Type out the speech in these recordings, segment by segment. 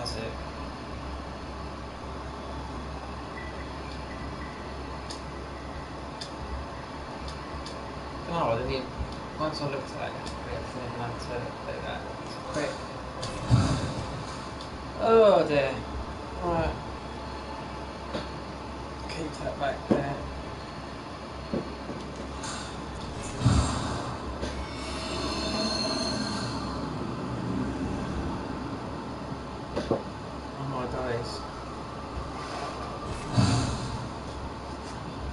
that's it. Oh, I didn't even, once I looked at it, I didn't even have to do that. It's quick. Oh dear. Right. Keep that back there. Oh my days.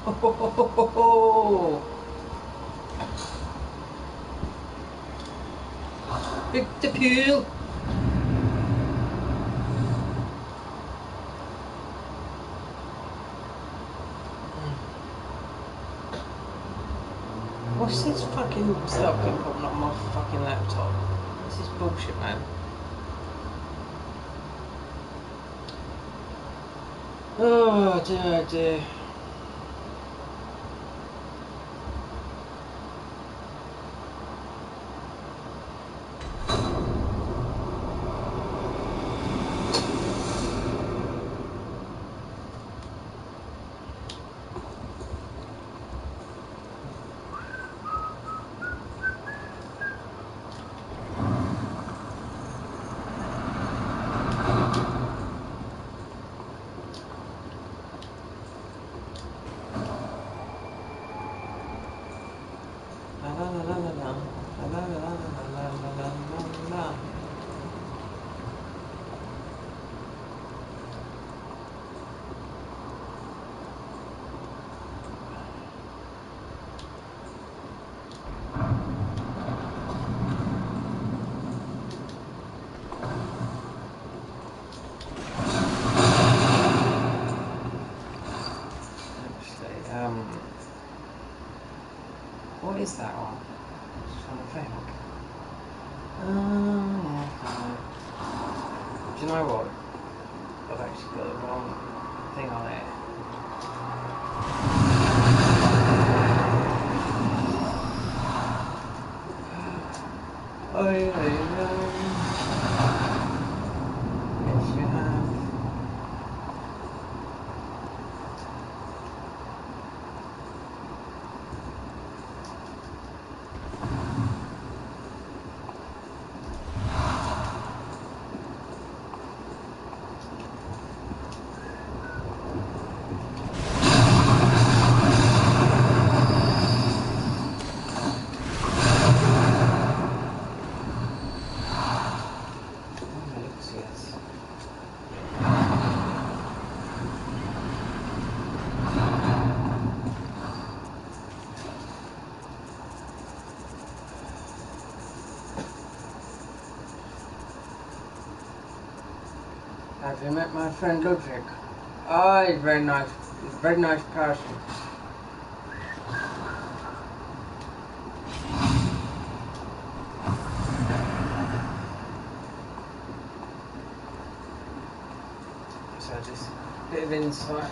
Oh, big the pool. What's this fucking stuff keep popping up on my fucking laptop? This is bullshit, man. Oh dear, dear. What is that one? Just trying to think. Do you know what? I've actually got the wrong thing on it. Oh yeah, yes you have. Have you met my friend Ludwig? Oh, he's very nice person. So just a bit of insight.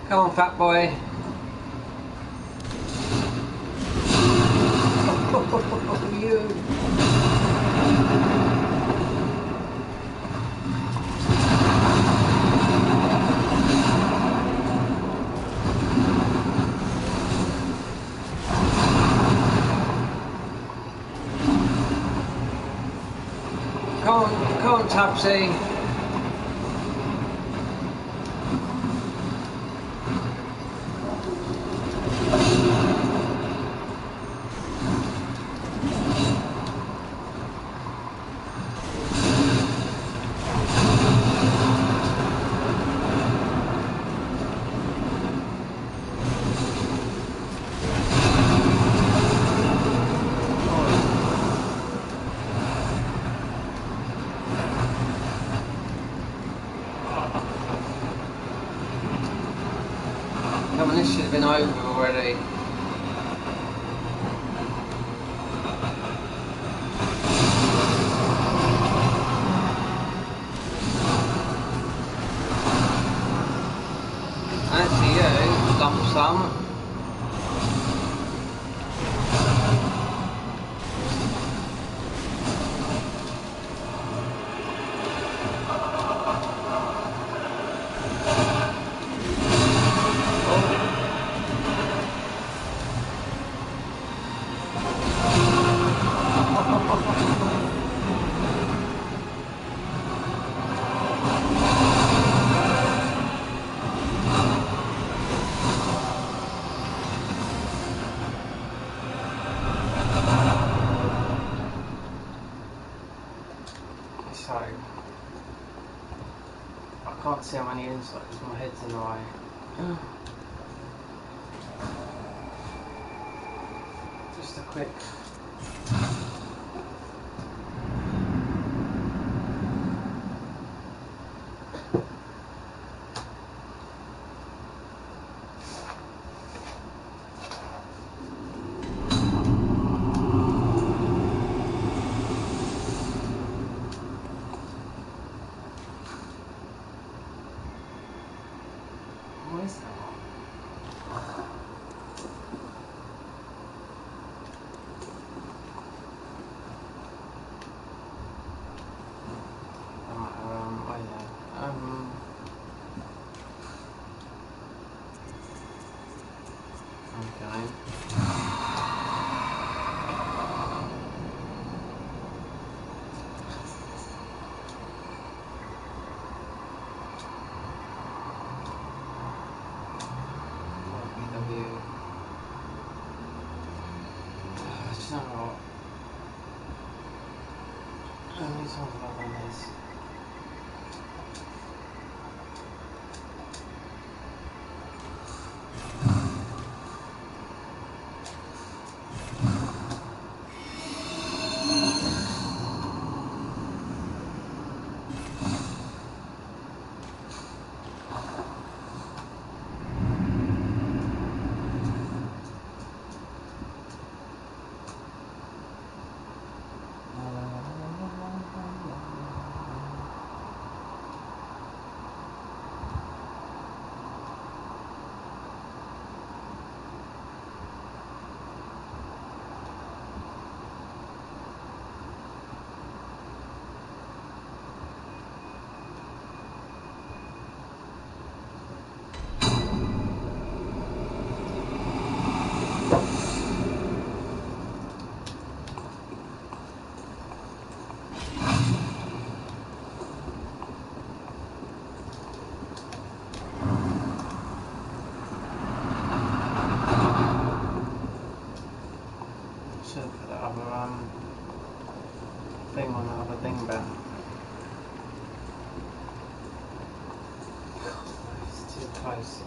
Come on, fat boy. Oh, you. Come on, Topsy. Come on, this should have been over already. Can't see how many inside because my head's in the way. Just a quick. What is that one? Thing on that other thing back. It's too close.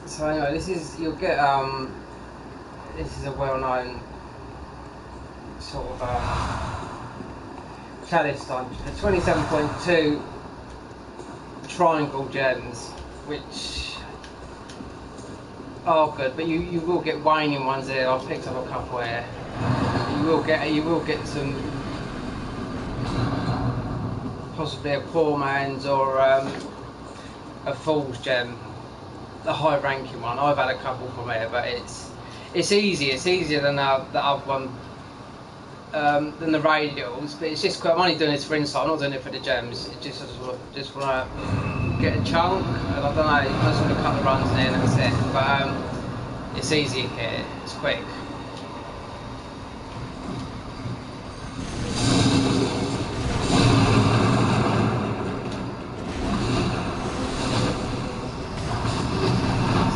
So anyway, this is you'll get this is a well-known sort of chalice type. The 27.2 triangle gems, which are good, but you will get waning ones there. I've picked up a couple here. You will get some possibly a poor man's or a fool's gem. The high ranking one. I've had a couple from here, but it's easy. It's easier than the other one, than the radials. But it's just I'm only doing this for insight. I'm not doing it for the gems. It's just just want to get a chunk. And I don't know. I just want to cut the runs in and that's it. But it's easy here. It's quick.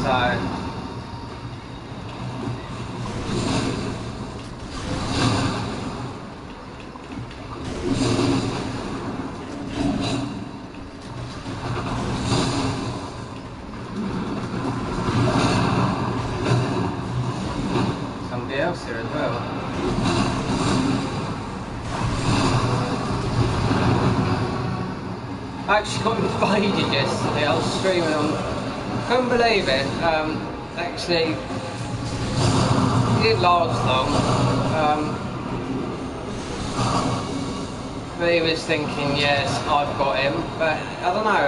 So somebody else here as well. I actually got invaded yesterday. I was streaming on, couldn't believe it. Actually, it didn't last long. But he was thinking, yes, I've got him. But I don't know.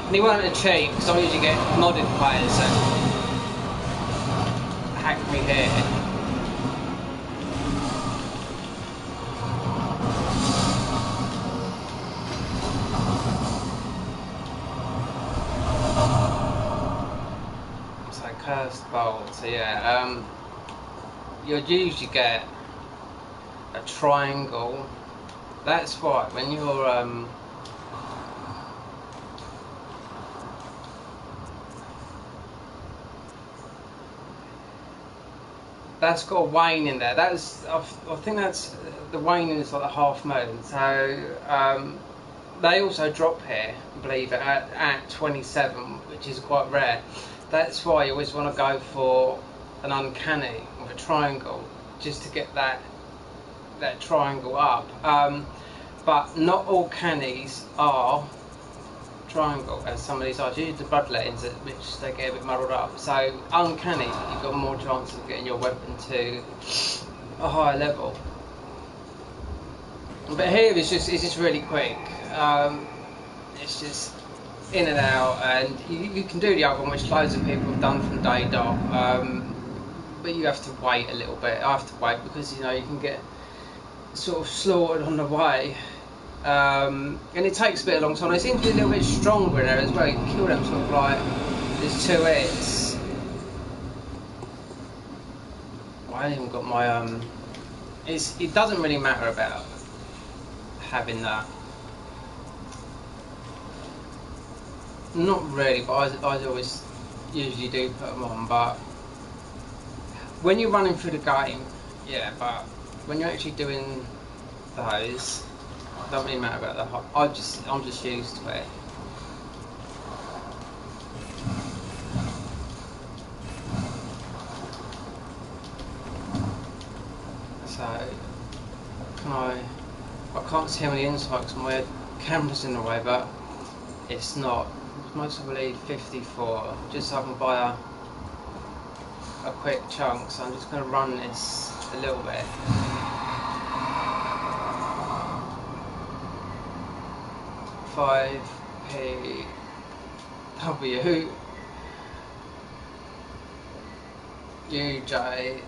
And he wasn't a cheat, because I usually get modded players that hack me here. Cursed bolt, so yeah, you'll usually get a triangle. That's right, when you're that's got a wane in there. That's I think that's the wane is like a half moon. So they also drop here, believe it, at 27, which is quite rare. That's why you always want to go for an uncanny with a triangle, just to get that triangle up. But not all cannies are triangle, as some of these are. Usually the bloodlettings, which they get a bit muddled up. So uncanny, you've got more chance of getting your weapon to a higher level. But here it's just really quick. It's just in and out, and you can do the other one, which loads of people have done from day dot, but you have to wait a little bit. I have to wait because you can get sort of slaughtered on the way, and it takes a bit of a long time. They seem to be a little bit stronger in there as well. You can kill them sort of like there's 2 hits. I haven't even got my it doesn't really matter about having that. Not really, but I always usually do put them on. But when you're running through the game, yeah. But when you're actually doing those, it doesn't really matter about the hot. I'm just used to it. So I can't see on the inside because my camera's in the way, but it's not. Most of believe 54, just so I can buy a quick chunk. So I'm just going to run this a little bit. PW UJSCD.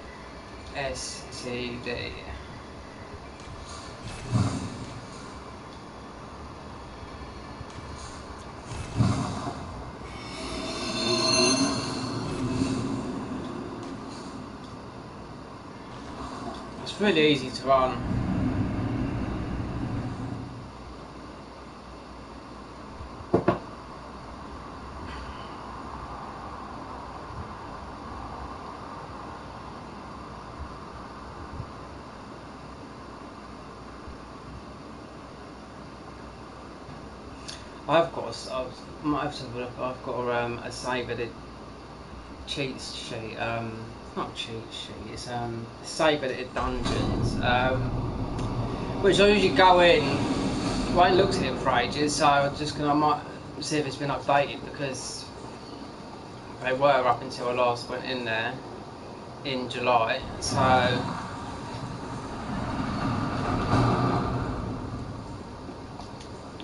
It's really easy to run. I've got a save edit cheat sheet. Not cheat sheet. It's save edited dungeons, which I usually go in. Well, I ain't looked at it for ages, so I might see if it's been updated, because they were up until I last went in there in July. So.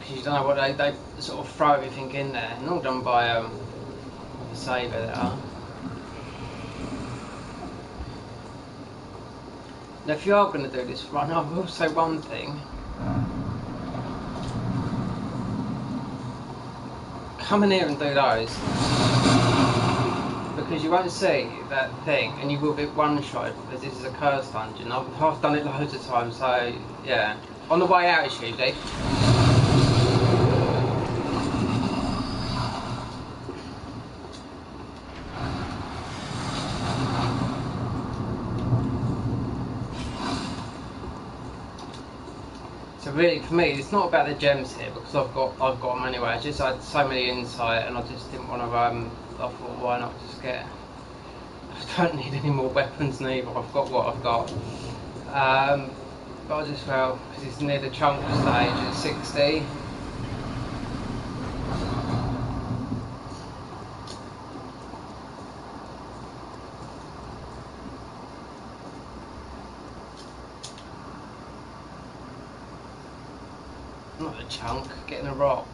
You don't know what they sort of throw everything in there, and all done by a save editor. Now, if you are going to do this run, I will say one thing: come in here and do those, because you won't see that thing, and you will get one-shot because this is a cursed dungeon. I've done it loads of times, so yeah. On the way out, it's usually. So really, for me, it's not about the gems here because I've got them anyway. I just had so many insight, and I just didn't want to. I thought, why not just get? I don't need any more weapons neither. I've got what I've got. But I just felt because it's near the chunk stage at 60. Not a chunk, getting a rock.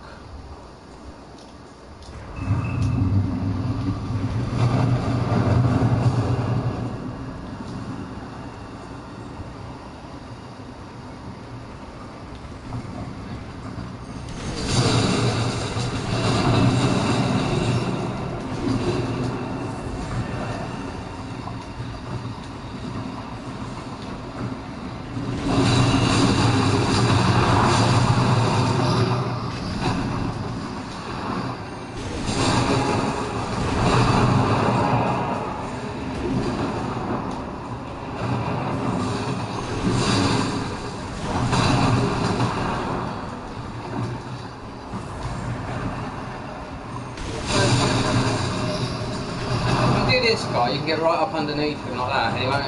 This guy, you can get right up underneath him like that, and he won't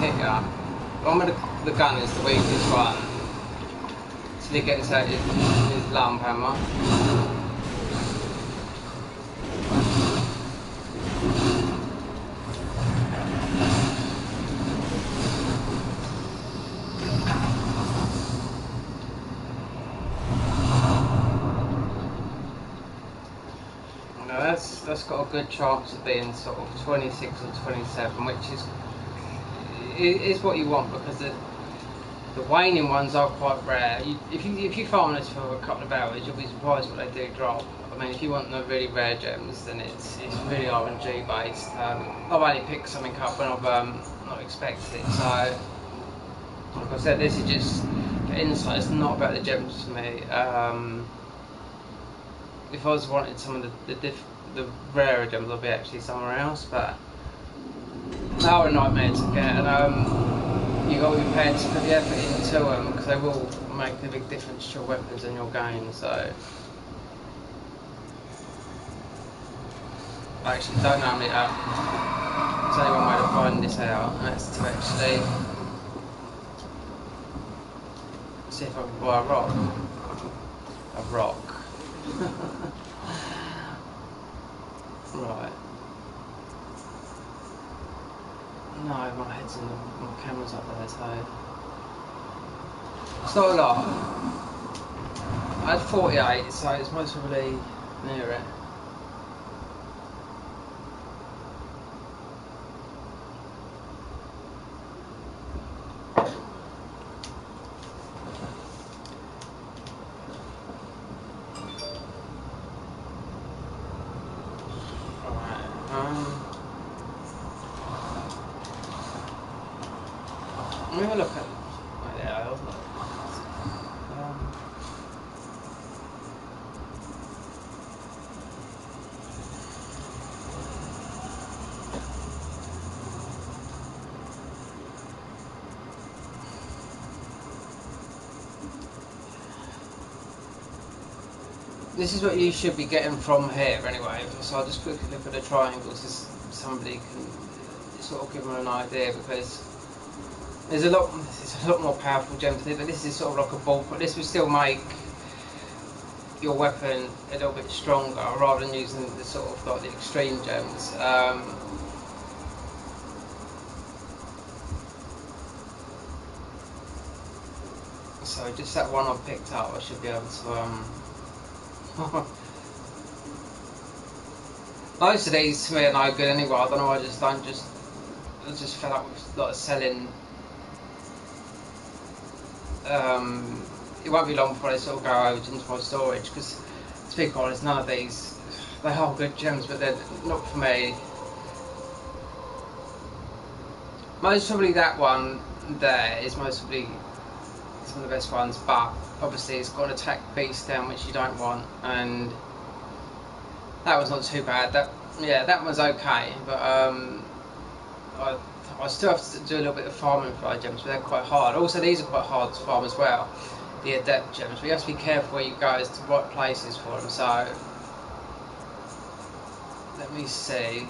hit you. The one with the gun is the weakest one, till he gets out his lump hammer. That's got a good chance of being sort of 26 or 27, which is what you want because the waning ones are quite rare. If you farm this for a couple of hours, you'll be surprised what they do drop. I mean, if you want the really rare gems, then it's really RNG based. I've only picked something up when I've not expected it. So, like I said, this is just insight. It's not about the gems for me. If I was wanting some of the rarer gems, I'll be actually somewhere else, but they are a nightmare to get, and you've got to be prepared to put the effort into them because they will make a big difference to your weapons and your game. So I actually don't normally there's only one way to find this out, and that's to actually see if I can buy a rock. Right. No, my head's in my camera's up there, so it's not a lot. I had 48, so it's most probably near it. Let me have a look at this is what you should be getting from here anyway. So I'll just quickly look at the triangles so somebody can sort of give them an idea, because there's a lot more powerful gems here, but this is sort of like a ballpark. This would still make your weapon a little bit stronger rather than using the sort of like the extreme gems. So just that one I've picked up, I should be able to most of these to me are no good anyway. I don't know, I just fed up with like selling. It won't be long before they sort of go over into my storage, because to be honest, none of these, they are good gems, but they're not for me. Most probably that one there is most probably some of the best ones, but obviously it's got an attack beast down, which you don't want, and that was not too bad. That was okay, but I I still have to do a little bit of farming for our gems, but they're quite hard. Also, these are quite hard to farm as well, the adept gems. But you have to be careful where you go as to the right places for them. So, let me see.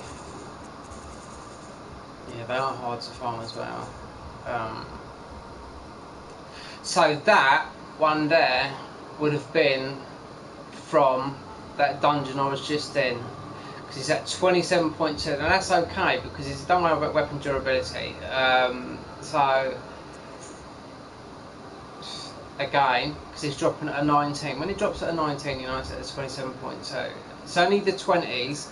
Yeah, they are hard to farm as well. So that one there would have been from that dungeon I was just in. Because it's at 27.2, and that's okay because it's done away with weapon durability. So again, because it's dropping at a 19. When it drops at a 19, you know it's at a 27.2. It's only the 20s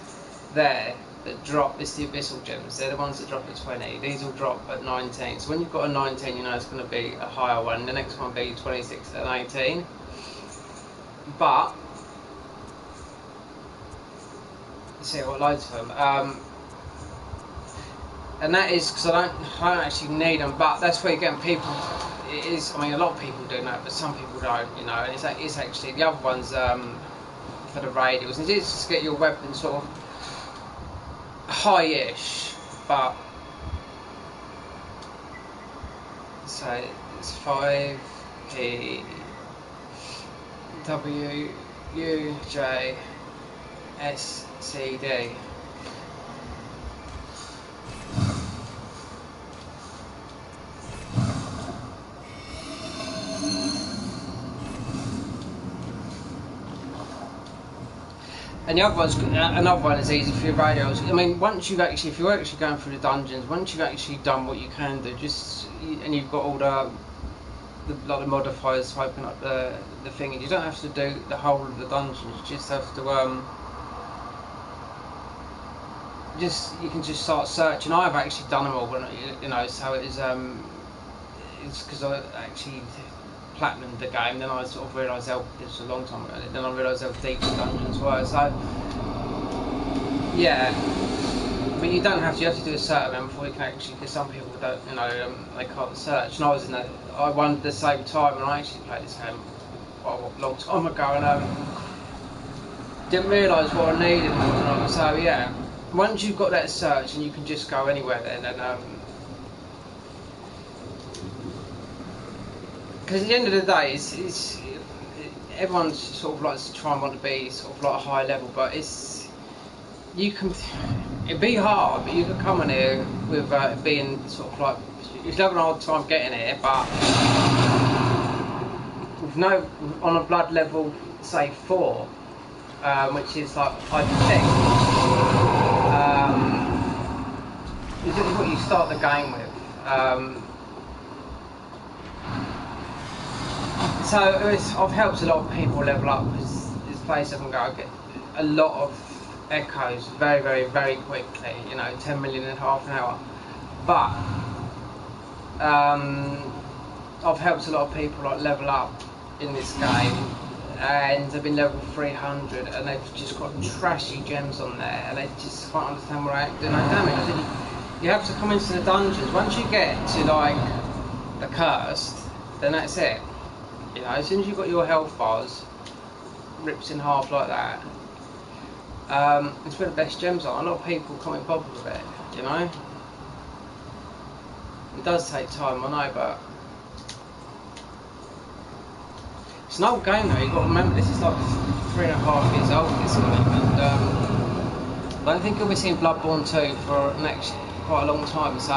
there that drop. It's the abyssal gems. They're the ones that drop at 20. These will drop at 19. So when you've got a 19, you know it's going to be a higher one. The next one will be 26 at 18. But see, I've got loads of them, and that is because I don't actually need them. But that's where you're getting people. It is. I mean, a lot of people do that, but some people don't. You know, and it's actually the other ones for the radials. It is just to get your weapon sort of high-ish, but so it's 5 P W U J S C D. And the other one's another one is easy for your radios. I mean, once you've actually, if you're actually going through the dungeons, once you've actually done what you can do, and you've got all the modifiers to open up the thing, and you don't have to do the whole of the dungeons. You just have to you can just start searching. I've actually done them all, but you know, so it's because I actually platinumed the game. Then I sort of realised how this was a long time ago. Then I realised how deep the dungeons were. So yeah, I mean you don't have to. You have to do a certain amount before you can actually. Because some people don't, you know, they can't search. And I was in that. I won the same time, and I actually played this game quite a long time ago, and didn't realise what I needed and whatnot. So yeah. Once you've got that search and you can just go anywhere then, and because at the end of the day, everyone sort of likes to try and want to be sort of like a high level, but it'd be hard, but you can come in here with being sort of like, you're having a hard time getting here, but with on a blood level, say 4, which is like, I think, this is what you start the game with. So I've helped a lot of people level up because this place I can go get a lot of echoes very, very, very quickly. You know, 10 million in half an hour. But I've helped a lot of people like level up in this game, and they've been level 300, and they've just got trashy gems on there, and they just can't understand why I do no damage. You have to come into the dungeons. Once you get to like the cursed, then that's it. You know, as soon as you've got your health bars ripped in half like that, it's where the best gems are. A lot of people can't bother with it, you know. It does take time, I know, but it's an old game though. You've got to remember this is like 3.5 years old. This game, and I don't think you'll be seeing Bloodborne 2 for next quite a long time. So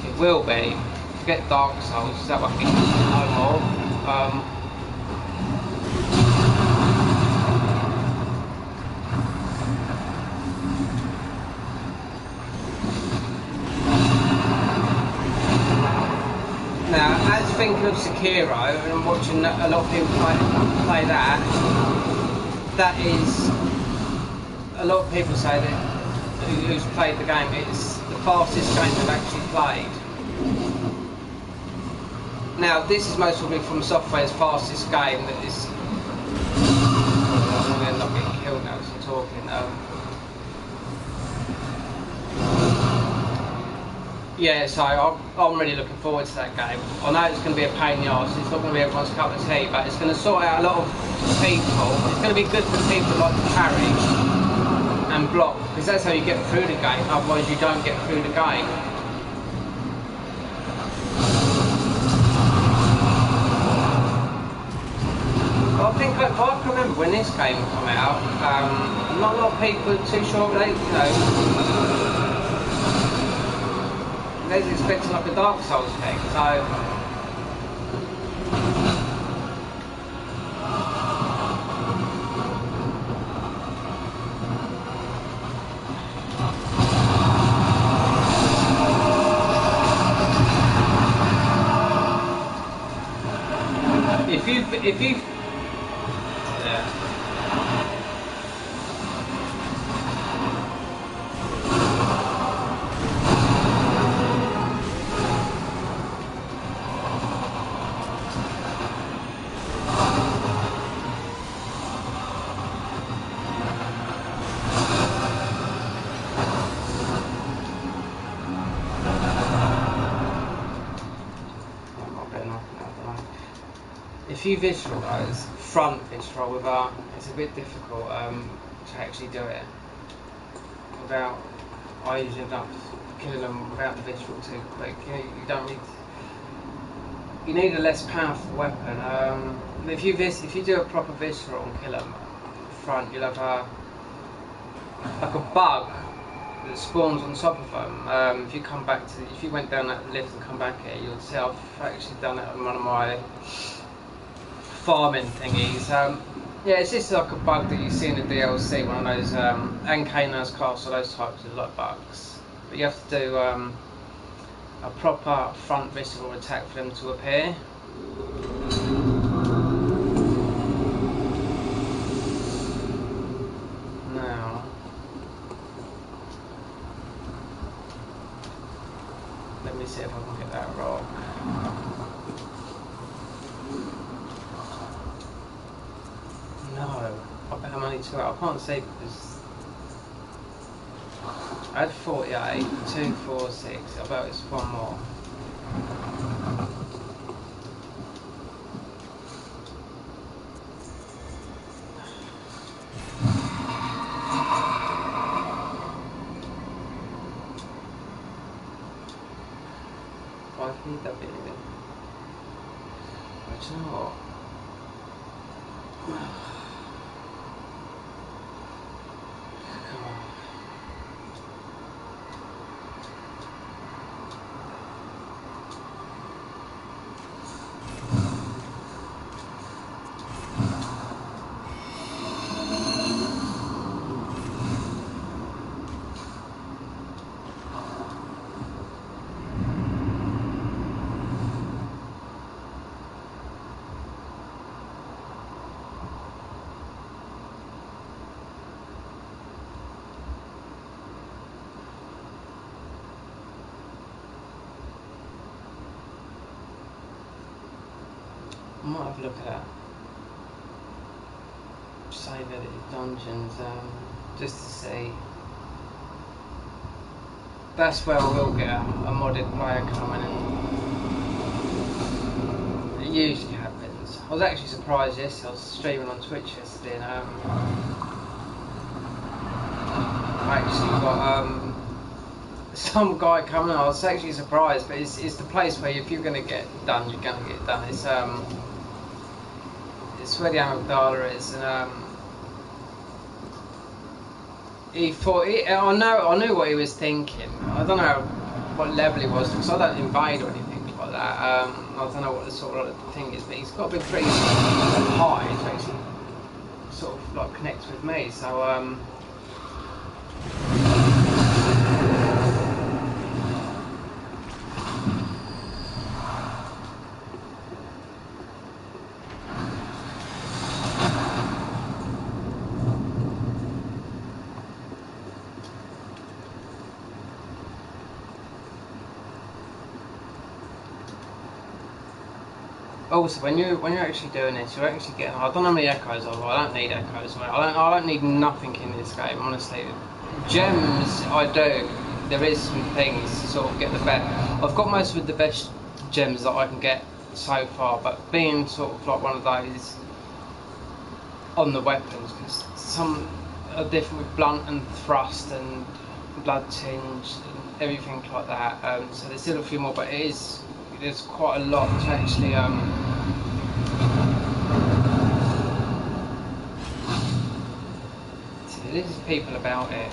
it will be. Forget Dark Souls. That won't be no more. Now, as thinking of Sekiro and watching a lot of people play that, that is, a lot of people say that who's played the game, it's the fastest game they've actually played. Now, this is most probably from Software's fastest game that is. I'm going to end up getting killed now as I'm talking. Yeah, so I'm really looking forward to that game. I know it's going to be a pain in the arse, it's not going to be everyone's cup of tea, but it's going to sort out a lot of people. It's going to be good for people that like to parry and block, because that's how you get through the game, otherwise you don't get through the game. But I think, if I can remember when this game came out, not a lot of people were too sure, they was expecting like a Dark Souls thing, so if you yeah. If you visualise front visual with R, it's a bit difficult to actually do it without. I usually end up killing them without the visual too quick. You don't need. You need a less powerful weapon. If you do a proper visceral and kill them front, you'll have like a bug that spawns on top of them. If you went down that lift and come back here, you'll see I've actually done it on one of my farming thingies. Yeah, it's just like a bug that you see in the DLC, one of those Ankanar's Castle, those types of like bugs. But you have to do a proper front visceral attack for them to appear. Now, let me see if I can get that rock. No, I bet I'm only 2 out. I can't see because I had 48, 2, 4, 6. I bet it's one more. I need that bit of it. But you know what? I might have a look at save edited dungeons just to see. That's where I will get a modded player coming in. It usually happens. I was actually surprised yesterday. I was streaming on Twitch yesterday and I actually got some guy coming on. I was actually surprised, but it's the place where if you're going to get done, you're going to get done. It's where the Amygdala is, and I knew what he was thinking. I don't know what level he was because I don't invade or anything like that. I don't know what the sort of thing is, but he's got to be pretty high to actually sort of like connect with me. So also, when you're actually doing this, you're actually getting. I don't know how many echoes I've got. I don't need echoes. I don't need nothing in this game, honestly. Gems, I do, there is some things to sort of get the best. I've got most of the best gems that I can get so far, but being sort of like one of those on the weapons, because some are different with blunt and thrust and blood tinge and everything like that. So there's still a few more, but there's quite a lot to actually there's people about it.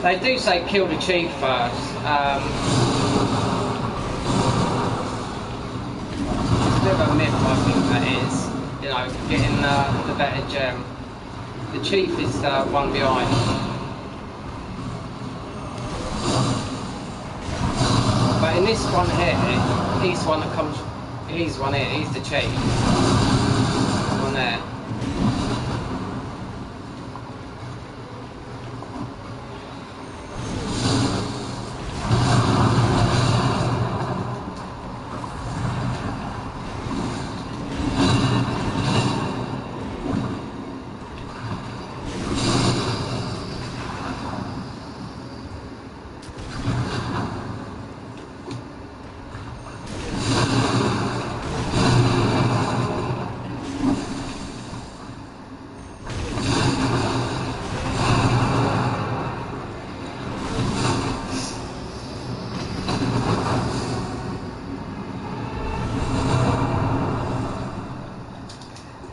They do say kill the chief first. It's a bit of a myth, I think that is. You know, getting the better gem. The chief is the one behind. But in this one here, he's the one that comes. He's the one here. He's the chief. This one there.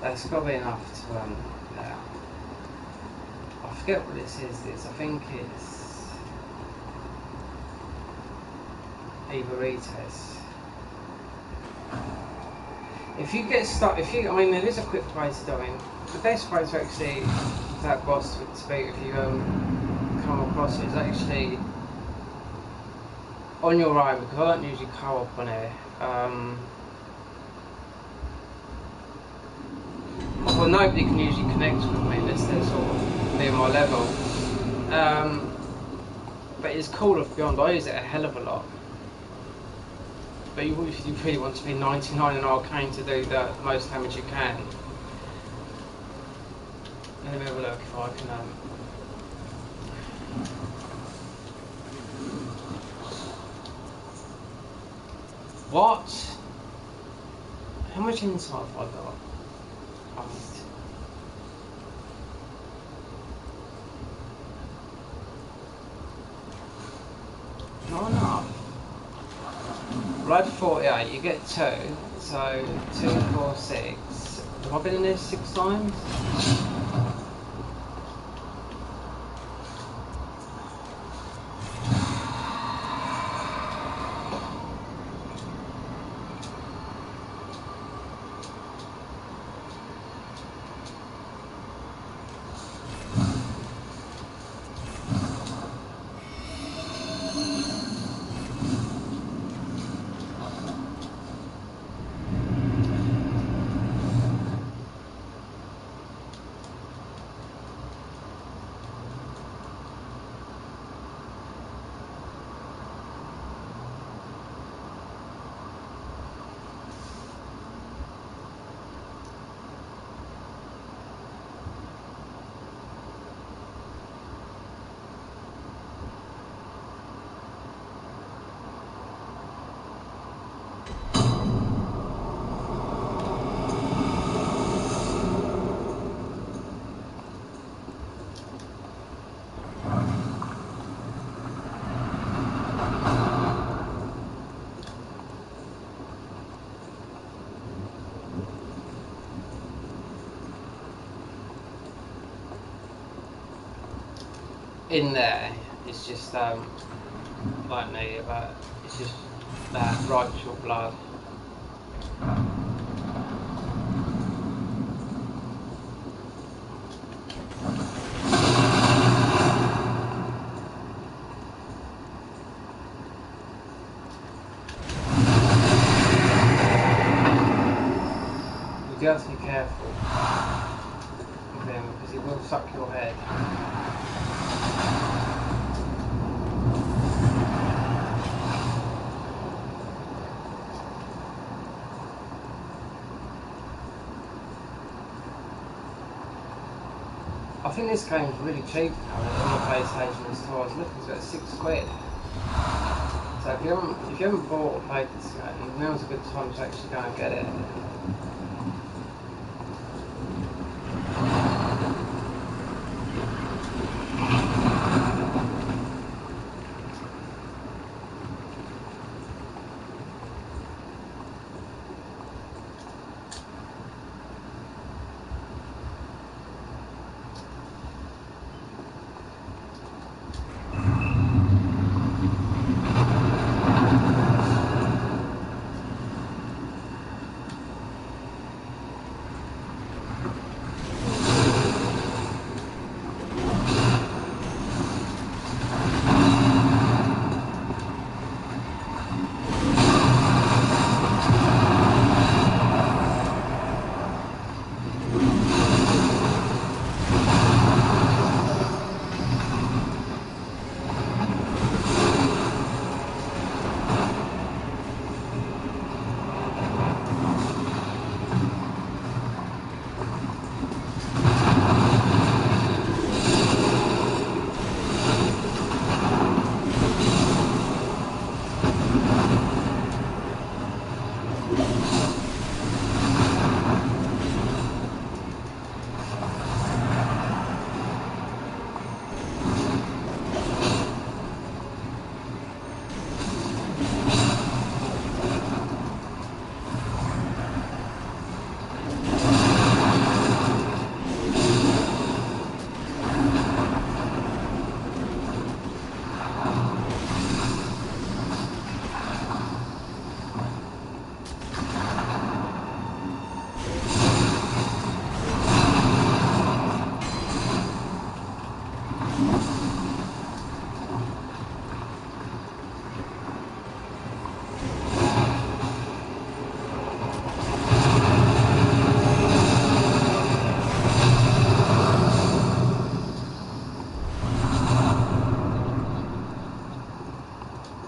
That's got to be enough to yeah. I forget what this is. I think it's Ivorites. If you get stuck, I mean, there is a quick way to do it. The best way to actually that boss to beat if you come across it is actually on your own, because I don't usually co-op on here. Well, nobody can usually connect with me unless they're sort of near my level. But it's Call of Beyond. I use it a hell of a lot. But if you really want to be 99 in arcane to do the most damage you can. Let me have a look if I can. What? How much insight have I got? Not enough. Blood 48, you get 2, so 2, 4, 6. Have I been in there 6 times? In there, it's just like me, but it's just that righteous blood. You have to be careful. think this game's really cheap now on the PlayStation Store. I was looking, it's about £6. So if you haven't bought or played this game, now's a good time to actually go and get it.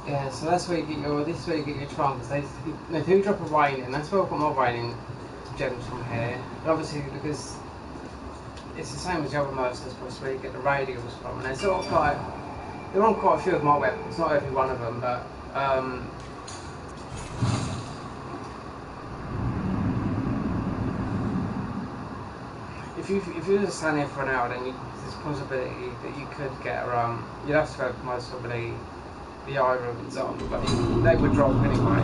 Yeah, so that's where you get your, this is where you get your trunks. They do drop a rain in, that's where I've got my raining gems from here. But obviously because it's the same as the other mercenaries, that's where you get the radials from. And they're sort of like, they're on quite a few of my weapons, not every one of them, but if you just stand here for an hour, then there's a possibility that you could get you'd have to have most probably the eye runes on, but they would drop anyway,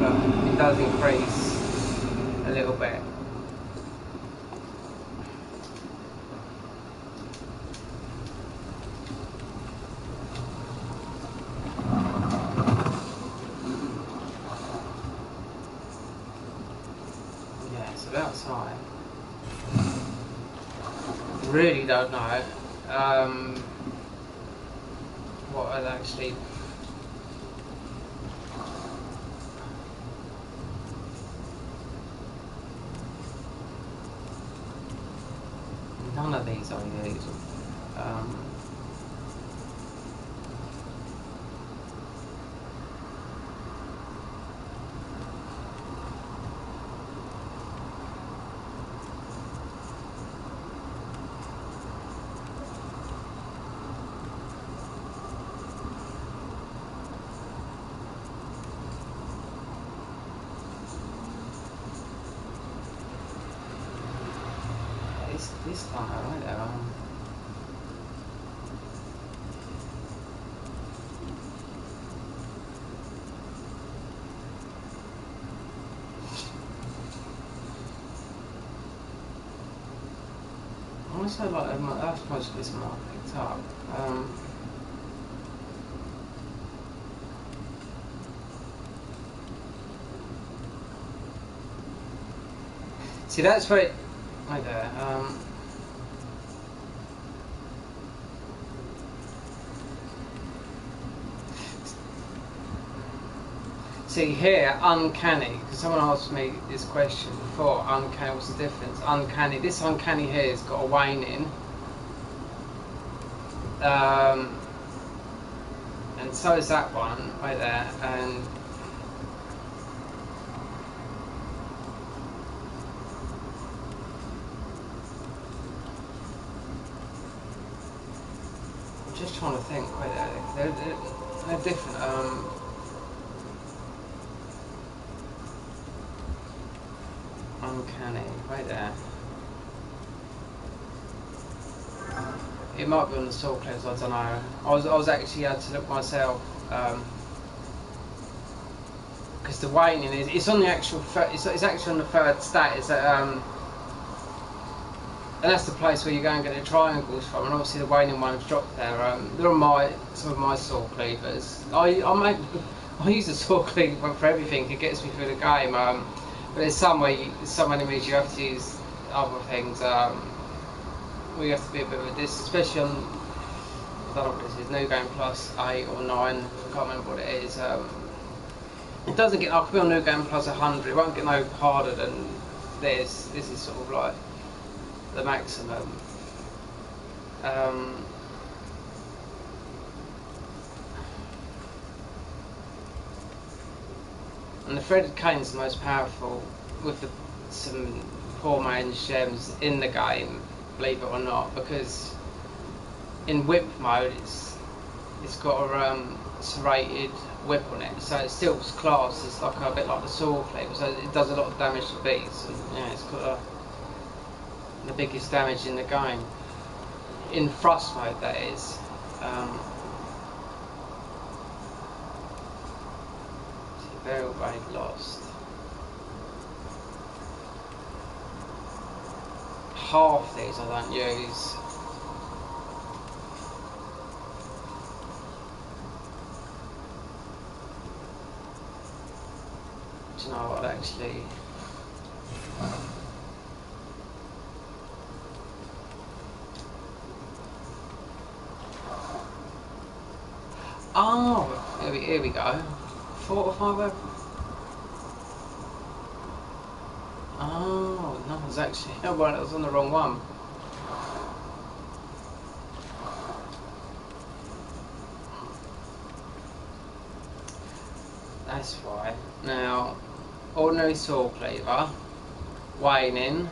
but it does increase a little bit. Yeah, so outside, really don't know what I'd actually. None of these I use. This time, right there. I also like that's most of this mark picked up. See, that's where it, right there. See here, uncanny, because someone asked me this question before, uncanny, what's the difference? Uncanny, this uncanny here has got a wane in. And so is that one, right there, and just trying to think. Wait, they're different. Uncanny. Wait there. It might be on the saw clips. I don't know. I was actually had to look myself. Because the waning is, it's on the actual, it's actually on the third stat. It's at, and that's the place where you go and get the triangles from. And obviously the waning one's dropped there. They're on some of my saw cleavers. I use the saw cleaver for everything. It gets me through the game. But there's some enemies you have to use other things. We have to be a bit of this, especially on, I don't know what this is, New Game Plus 8 or 9. I can't remember what it is. It doesn't get, I could be on New Game Plus 100, it won't get no harder than this. This is sort of like the maximum. And the threaded cane's the most powerful with some poor man's gems in the game, believe it or not, because in whip mode it's got a serrated whip on it, so it still classed as like a bit like the saw cleaver, so it does a lot of damage to beasts, and yeah, it's got the biggest damage in the game. In thrust mode, that is. Burial Blade lost. Half these I don't use. Do you know what, actually? Oh, here we go. 4 or 5 over. Oh, no, it was actually, oh, well, it was on the wrong one. That's why. Now, ordinary saw cleaver, waning,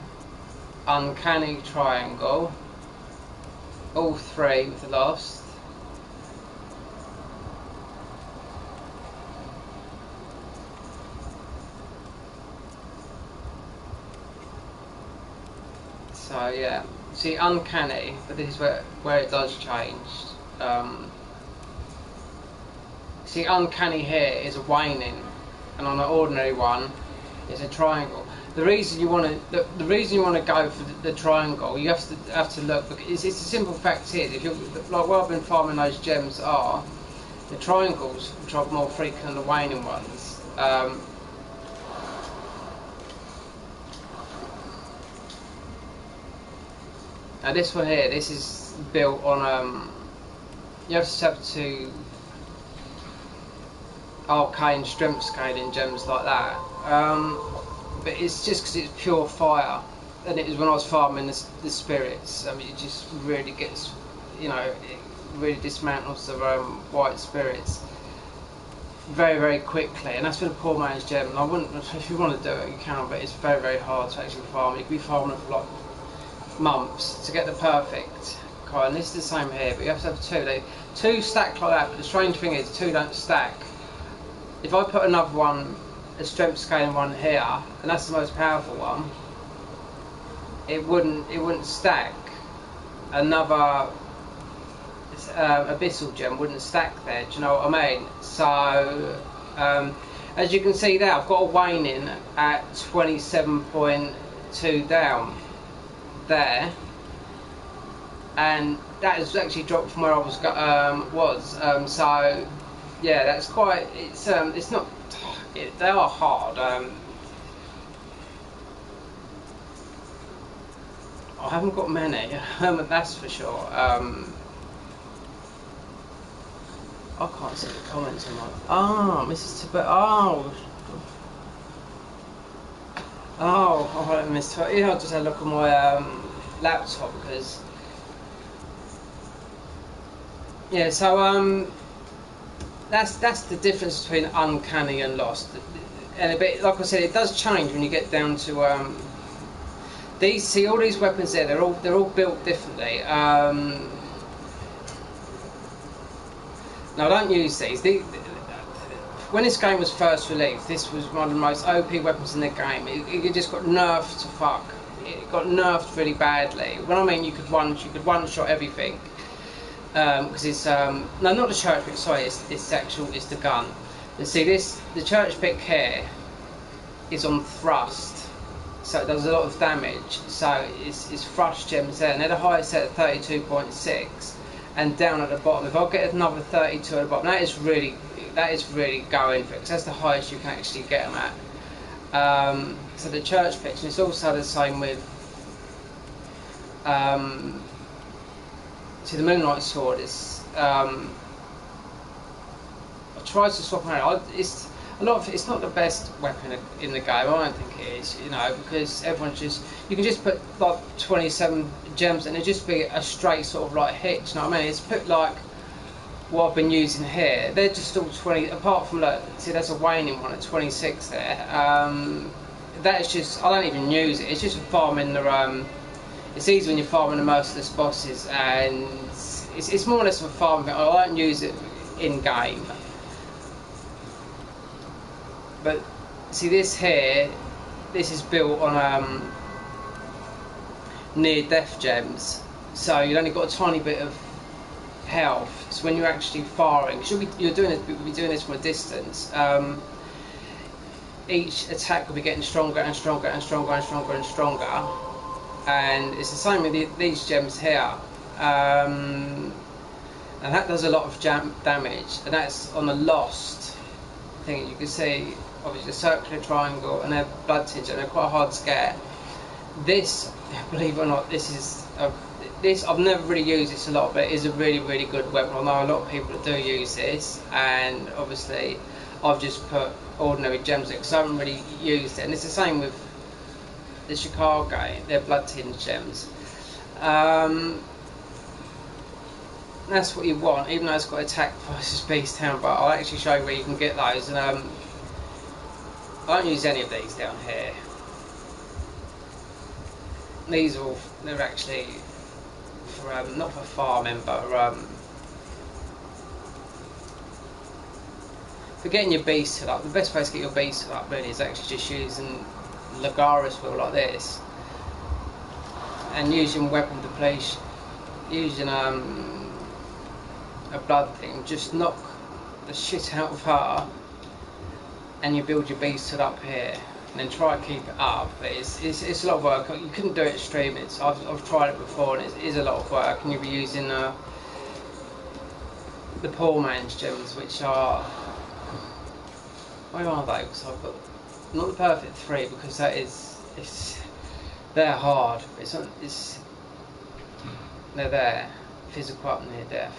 uncanny triangle, all 3 with the lost. So yeah, see, uncanny, but this is where it does change. See, uncanny here is a waning, and on an ordinary one, it's a triangle. The reason you want to go for the triangle, you have to look. Because it's a simple fact here. If you're like where I've been farming those gems are, the triangles, which are more frequent than the waning ones. Now this one here, this is built on, you have to arcane strength scaling gems like that, but it's just because it's pure fire, and it was when I was farming the spirits. I mean, it just really gets, you know, it really dismantles the white spirits very, very quickly, and that's been a poor man's gem. And I wouldn't, if you want to do it, you can, but it's very, very hard to actually farm. You could be farming it for like months to get the perfect kind. This is the same here, but you have to have 2. Two stack like that, but the strange thing is 2 don't stack. If I put another one, a strength scaling one here, and that's the most powerful one, it wouldn't stack. Another abyssal gem wouldn't stack there. Do you know what I mean? So as you can see there, I've got a waning at 27.2 down there, and that has actually dropped from where I was. So yeah, that's quite. It's not. They are hard. I haven't got many. That's for sure. I can't see the comments on my. Oh, Mrs. Tibet. Oh, I missed her. Yeah, I just had a look on my laptop because. Yeah, so that's the difference between uncanny and lost, and a bit like I said, it does change when you get down to these. See, all these weapons there, they're all built differently. Now I don't use these. When this game was first released, this was one of the most OP weapons in the game. It just got nerfed to fuck. It got nerfed really badly. When I mean you could one shot everything. Because it's no, not the church pick. Sorry, it's the gun. You see this, the church pick here is on thrust, so it does a lot of damage. So it's thrust gems there, and they're the highest set at 32.6, and down at the bottom. If I get another 32 at the bottom, that is really going for it, because that's the highest you can actually get them at. So the church picks, and it's also the same with. See, the Moonlight Sword is. I tried to swap around. It's not the best weapon in the game. I don't think it is. You know, because everyone's you can just put like 27 gems, and it just be a straight sort of like hit. You know what I mean? It's put like what I've been using here. They're just all 20. Apart from that, see, there's a waning one at 26 there. That is just. I don't even use it. It's just farming the. It's easy when you're farming the merciless bosses, and it's more or less a farm thing. I don't use it in game. But see, this here, this is built on near death gems, so you've only got a tiny bit of health. So when you're actually firing, because you'll be doing this from a distance. Each attack will be getting stronger and stronger and stronger and stronger and stronger. And it's the same with these gems here, and that does a lot of damage, and that's on the lost thing. You can see obviously the circular triangle and their blood tinge, and they're quite hard to get. This, believe it or not, this I've never really used this a lot, but it is a really good weapon. I know a lot of people that do use this, and obviously I've just put ordinary gems in because I haven't really used it, and it's the same with the Chicago, they're blood tinged gems. That's what you want, even though it's got attack versus beast down, but I'll actually show you where you can get those. And I don't use any of these down here. These are they're actually for not for farming, but for getting your beast up. The best way to get your beast up really is actually just using Lagaris wheel like this, and using weapon depletion, using a blood thing, just knock the shit out of her, and you build your beast up here, and then try to keep it up. But it's a lot of work. You couldn't do it streaming. I've tried it before, and it is a lot of work, and you'll be using the poor man's gems, which are, where are they? Because I've got not the perfect 3, because that they're hard. They're there, physical up near death.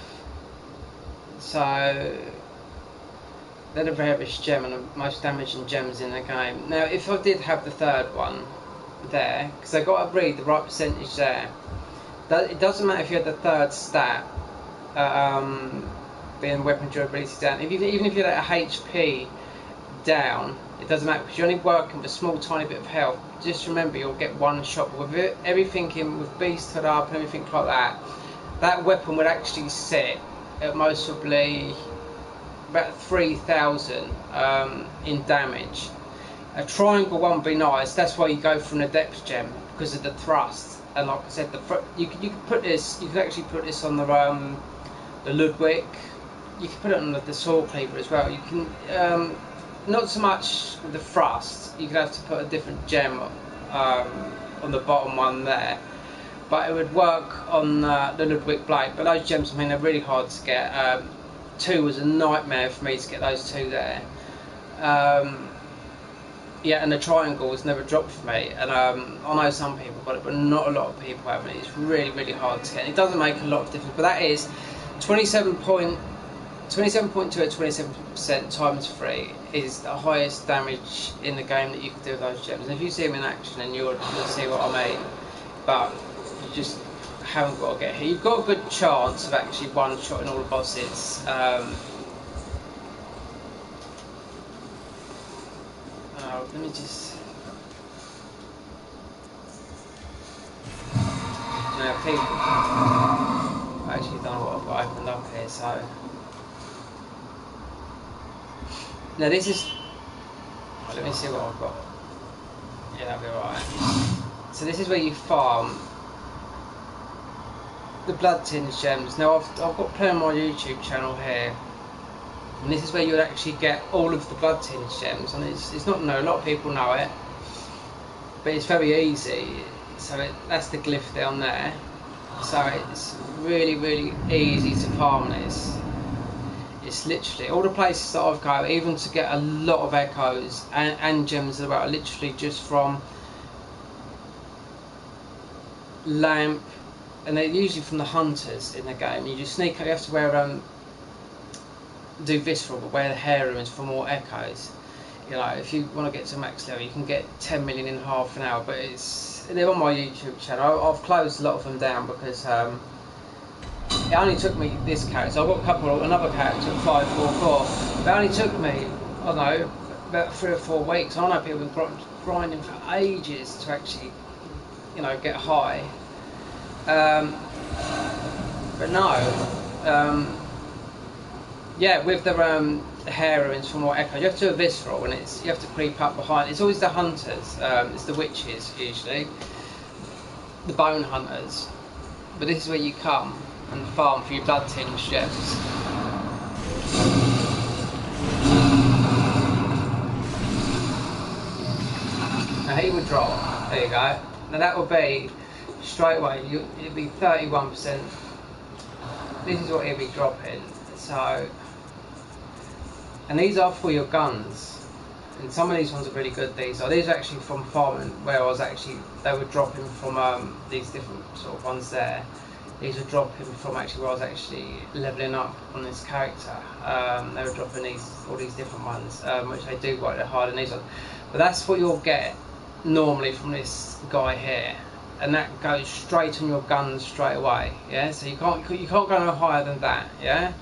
So they're the rarest gem and the most damaging gems in the game. Now, if I did have the third one there, because I got to read the right percentage there. It doesn't matter if you had the third stat, being weapon durability down. Even if you had a HP down, it doesn't matter, because you're only working with a small tiny bit of health. Just remember, you'll get one shot. But with everything in, with beast hood up and everything like that, that weapon would actually sit at most probably about 3,000 in damage. A triangle one would be nice. That's why you go from the depth gem, because of the thrust. And like I said, you could put this. You could actually put this on the Ludwig. You could put it on the sword cleaver as well. You can. Not so much with the thrust, you could have to put a different gem on the bottom one there, but it would work on the Ludwig blade. But those gems, I mean, they're really hard to get. 2 was a nightmare for me to get those 2 there. Yeah, and the triangle was never dropped for me, and I know some people got it, but not a lot of people have it. It's really hard to get. It doesn't make a lot of difference, but that is 27.2 at 27% times 3 is the highest damage in the game that you can do with those gems. And if you see them in action, then you'll see what I mean. But you just haven't got to get hit. You've got a good chance of actually one-shotting all the bosses. Let me just. Now, people. I actually don't know what I've got opened up here, so. Now this is, let me see what I've got. Yeah, that'll be alright. So this is where you farm the blood tinged gems. Now I've got plenty on my YouTube channel here, and this is where you would actually get all of the blood tinged gems, and it's not known, a lot of people know it, but it's very easy. So that's the glyph down there, so it's really easy to farm this. It's literally all the places that I've got, even to get a lot of echoes and gems as well, literally just from lamp, and they're usually from the hunters in the game. You just sneak, you have to wear do visceral, but wear the hair ruins for more echoes. You know, if you want to get to max level, you can get 10 million in half an hour, but they're on my YouTube channel. I've closed a lot of them down because it only took me this character. I've got another character at 544, but it only took me, I don't know, about 3 or 4 weeks. I know people have been grinding for ages to actually, you know, get high. But no, yeah, with the hair ruins for more echo, you have to do a visceral, and you have to creep up behind. It's always the hunters, it's the witches usually, the bone hunters. But this is where you come and farm for your blood tinged gems. Now he would drop. There you go. Now that would be straight away. It'd be 31%. This is what he'd be dropping. So, and these are for your guns. And some of these ones are really good. These are actually from farming where they were dropping from these different sort of ones there. These are dropping from actually where I was actually leveling up on this character. They were dropping all these different ones, which they do work hard in these ones. But that's what you'll get normally from this guy here, and that goes straight on your guns straight away. Yeah, so you can't go no higher than that. Yeah,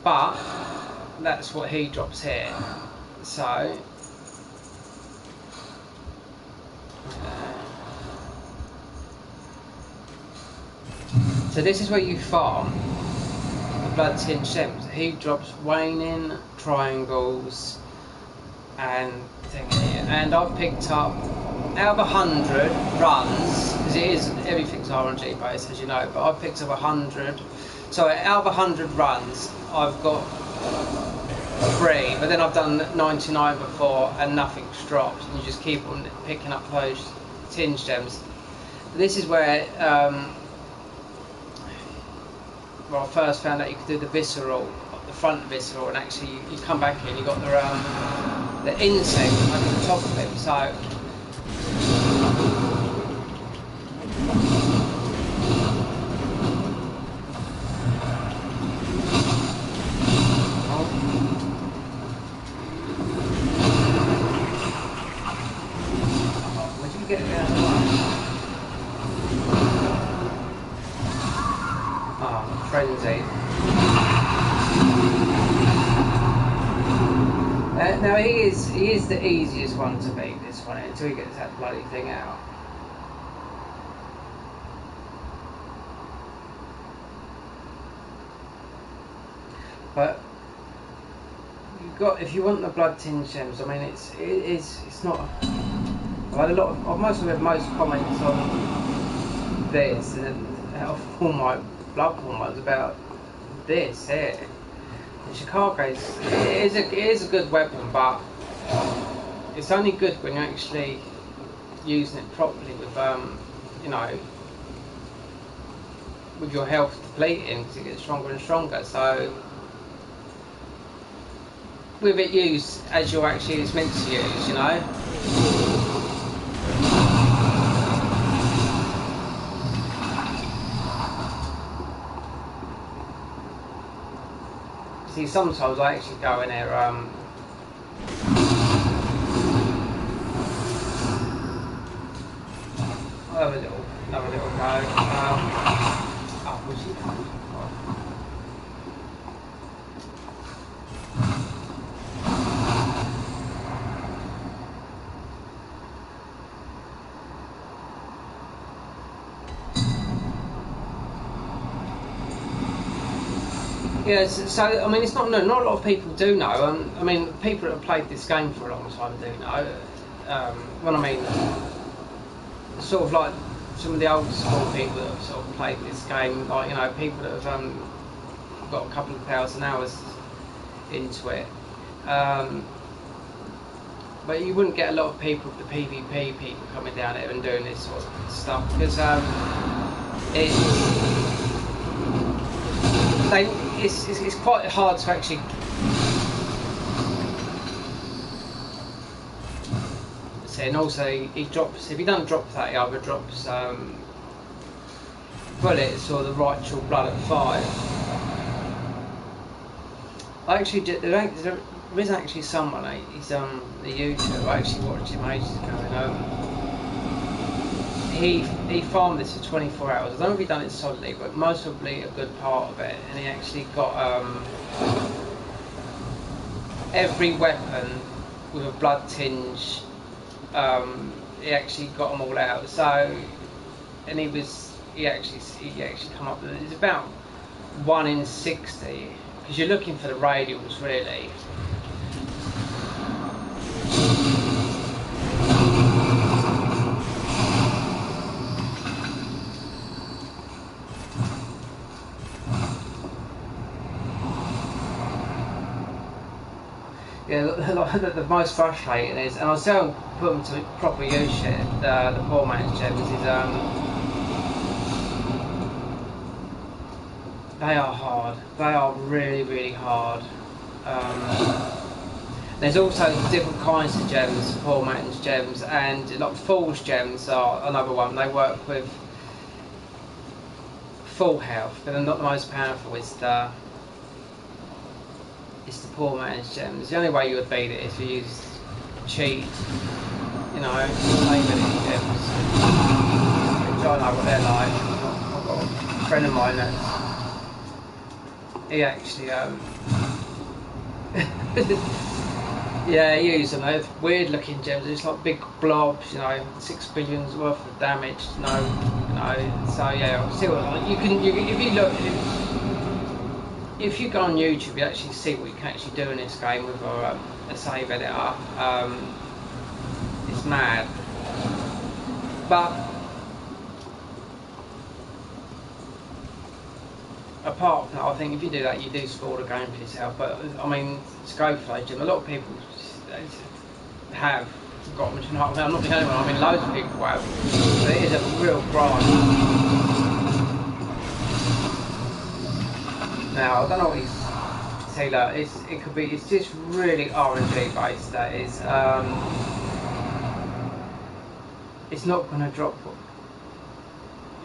but that's what he drops here. So. So this is where you farm the blood tinged gems. He drops waning, triangles, and thingy. And I've picked up out of 100 runs, because everything's RNG based, as you know. But I've picked up 100. So out of 100 runs, I've got 3. But then I've done 99 before, and nothing's dropped. And you just keep on picking up those tinged gems. This is where. Well, I first found out you could do the visceral, the front visceral, and actually you come back in, you got the insect over the top of him. So where'd you get it out of the way? Frenzy. Now he is the easiest one to beat, this one, until he gets that bloody thing out. But if you want the blood tinged gems, I mean it's not. I've had most comments on this, and out of all my Bloodborne ones about this here. And Chicago is a good weapon, but it's only good when you're actually using it properly with you know, with your health depleting, because it gets stronger and stronger. So with it used as it's meant to use, you know. See, sometimes I actually go in there, another little go. Oh, was she coming? Yeah, so I mean, it's not known. Not a lot of people do know. I mean, people that have played this game for a long time do know. When I mean, sort of like some of the old school people that have sort of played this game, like, you know, people that have got a couple of thousand hours into it. But you wouldn't get a lot of people, the PvP people, coming down here and doing this sort of stuff, because it's quite hard to actually see. And also he drops, if he doesn't drop that, he either drops bullets or the rightful blood at 5. Actually, there is actually someone, he's a YouTuber, I actually watched him ages ago, he farmed this for 24 hours. I don't know if he done it solidly, but most probably a good part of it, and he actually got every weapon with a blood tinge, he actually got them all out. So, and he actually come up with, it's about 1 in 60, because you're looking for the radials really. Yeah, the most frustrating is, and I still put them to proper use shit, the poor man's gems, is they are hard. They are really, really hard. There's also different kinds of gems, poor man's gems, and like fool's gems are another one. They work with full health, but they're not the most powerful. It's the poor man's gems. The only way you would beat it is to use cheat, you know, saving gems. Which I know what they're like. I've got a friend of mine that he actually yeah, he used them. They're weird looking gems. It's like big blobs, you know, 6 billion worth of damage. You know. So yeah, still, you can. If you look. If you go on YouTube, you actually see what you can actually do in this game with a save editor. It's mad. But apart from that, I think if you do that, you do spoil the game for yourself. But I mean, to go for those, a lot of people have got them. You know, I'm not the only one. I mean, loads of people have. But it is a real grind. Now I don't know what he's say. Look, it's just really RNG based. That is, it's not going to drop.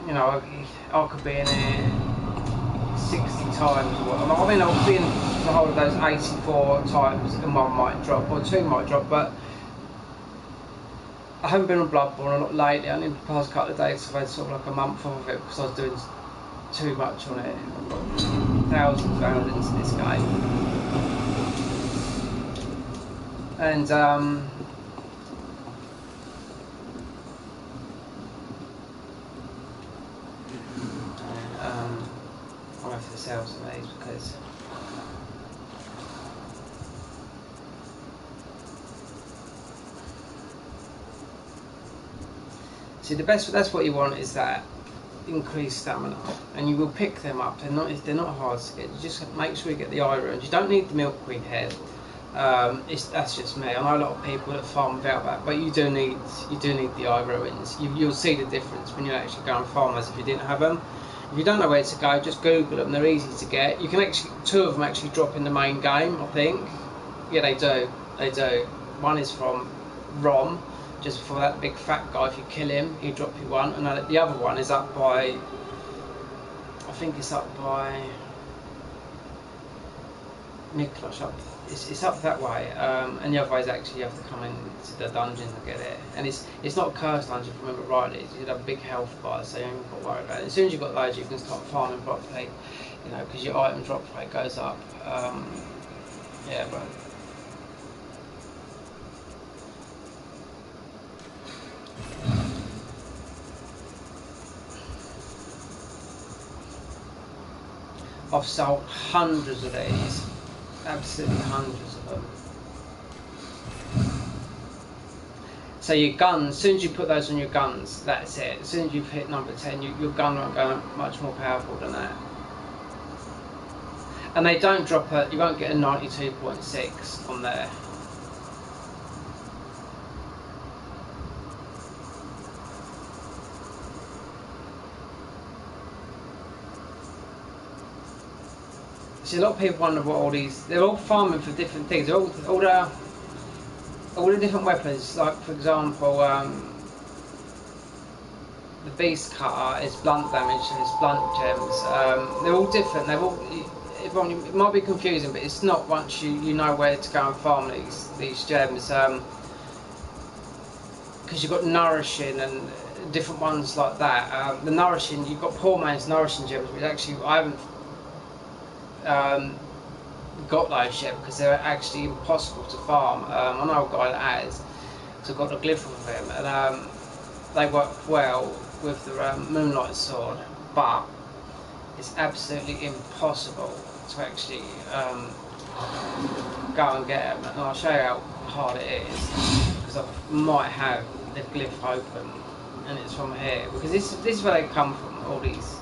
You know, I could be in here 60 times. I mean, I'll be in the whole of those 84 times, and 1 might drop or 2 might drop. But I haven't been on Bloodborne a lot lately. Only in the past couple of days, I've had sort of like a month off of it because I was doing too much on it. I've got thousands of hours into this game, and I'll have to sell some of these because see, that's what you want, is that increased stamina, and you will pick them up. They're not hard to get. You just make sure you get the eye runes. You don't need the milkweed head. That's just me. I know a lot of people that farm without that, but you do need the eye runes. You'll see the difference when you actually go and farm as if you didn't have them. If you don't know where to go, just Google them. They're easy to get. You can actually, 2 of them actually drop in the main game, I think. Yeah, they do. One is from Rom, just before that big fat guy. If you kill him, he'll drop you one. And the other one is up by, I think it's up by Nicholas. It's up that way. And the other way is actually you have to come into the dungeon to get it. And it's not a cursed dungeon, if I remember rightly. You have a big health bar, so you ain't got to worry about it. As soon as you've got those, you can start farming properly. You know, because your item drop rate goes up. Yeah, but. I've sold hundreds of these, absolutely hundreds of them. So your guns, as soon as you put those on your guns, that's it. As soon as you've hit number 10, your gun won't go much more powerful than that. And they don't drop you won't get a 92.6 on there. See, a lot of people wonder what all these, they're all farming for different things. All the different weapons, like for example, the beast cutter is blunt damage and it's blunt gems. They're all different. It might be confusing, but it's not once you know where to go and farm these gems. Because you've got nourishing and different ones like that. The nourishing, you've got poor man's nourishing gems, which actually I haven't got those yet because they're actually impossible to farm. I know a guy that has, so I've got the glyph of him, and they work well with the moonlight sword, but it's absolutely impossible to actually go and get them. And I'll show you how hard it is, because I might have the glyph open, and it's from here, because this is where they come from, all these.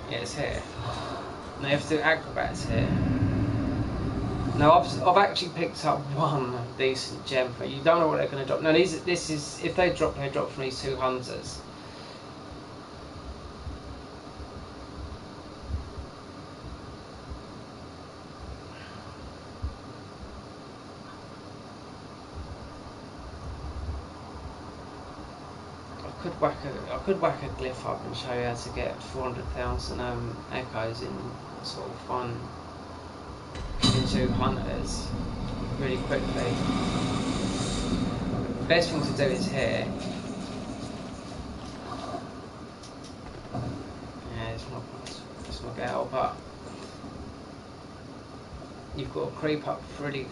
Yeah, it's here. Now you have to do acrobats here. Now I've actually picked up one decent gem, but you don't know what they're going to drop. Now this is if they drop from these two hunters. I could whack a glyph up and show you how to get 400,000 echoes in sort of one into hunters really quickly. The best thing to do is here. Yeah, it's not get out, but you've got to creep up really.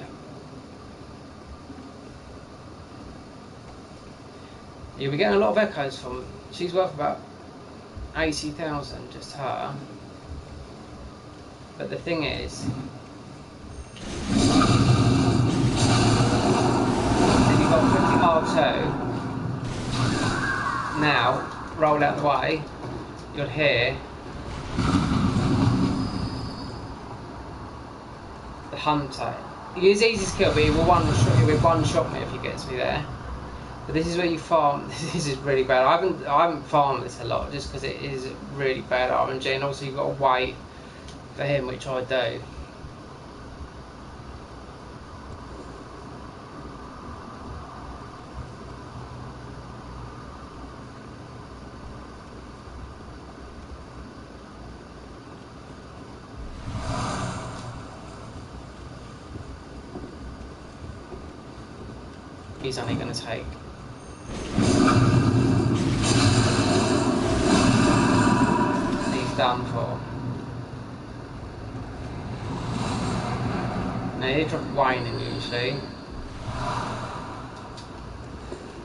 You'll be getting a lot of echoes from. She's worth about 80,000, just her. But the thing is, then you've got to put the R2. Now, roll out the way, you'll hear the hunter. He's easy to kill, but he will one-shot me if he gets me there. But this is where you farm. This is really bad. I haven't farmed this a lot just because it is really bad RNG, and also you've got to wait for him, which I do. He's only going to take. He's done for. Now they drop whining usually.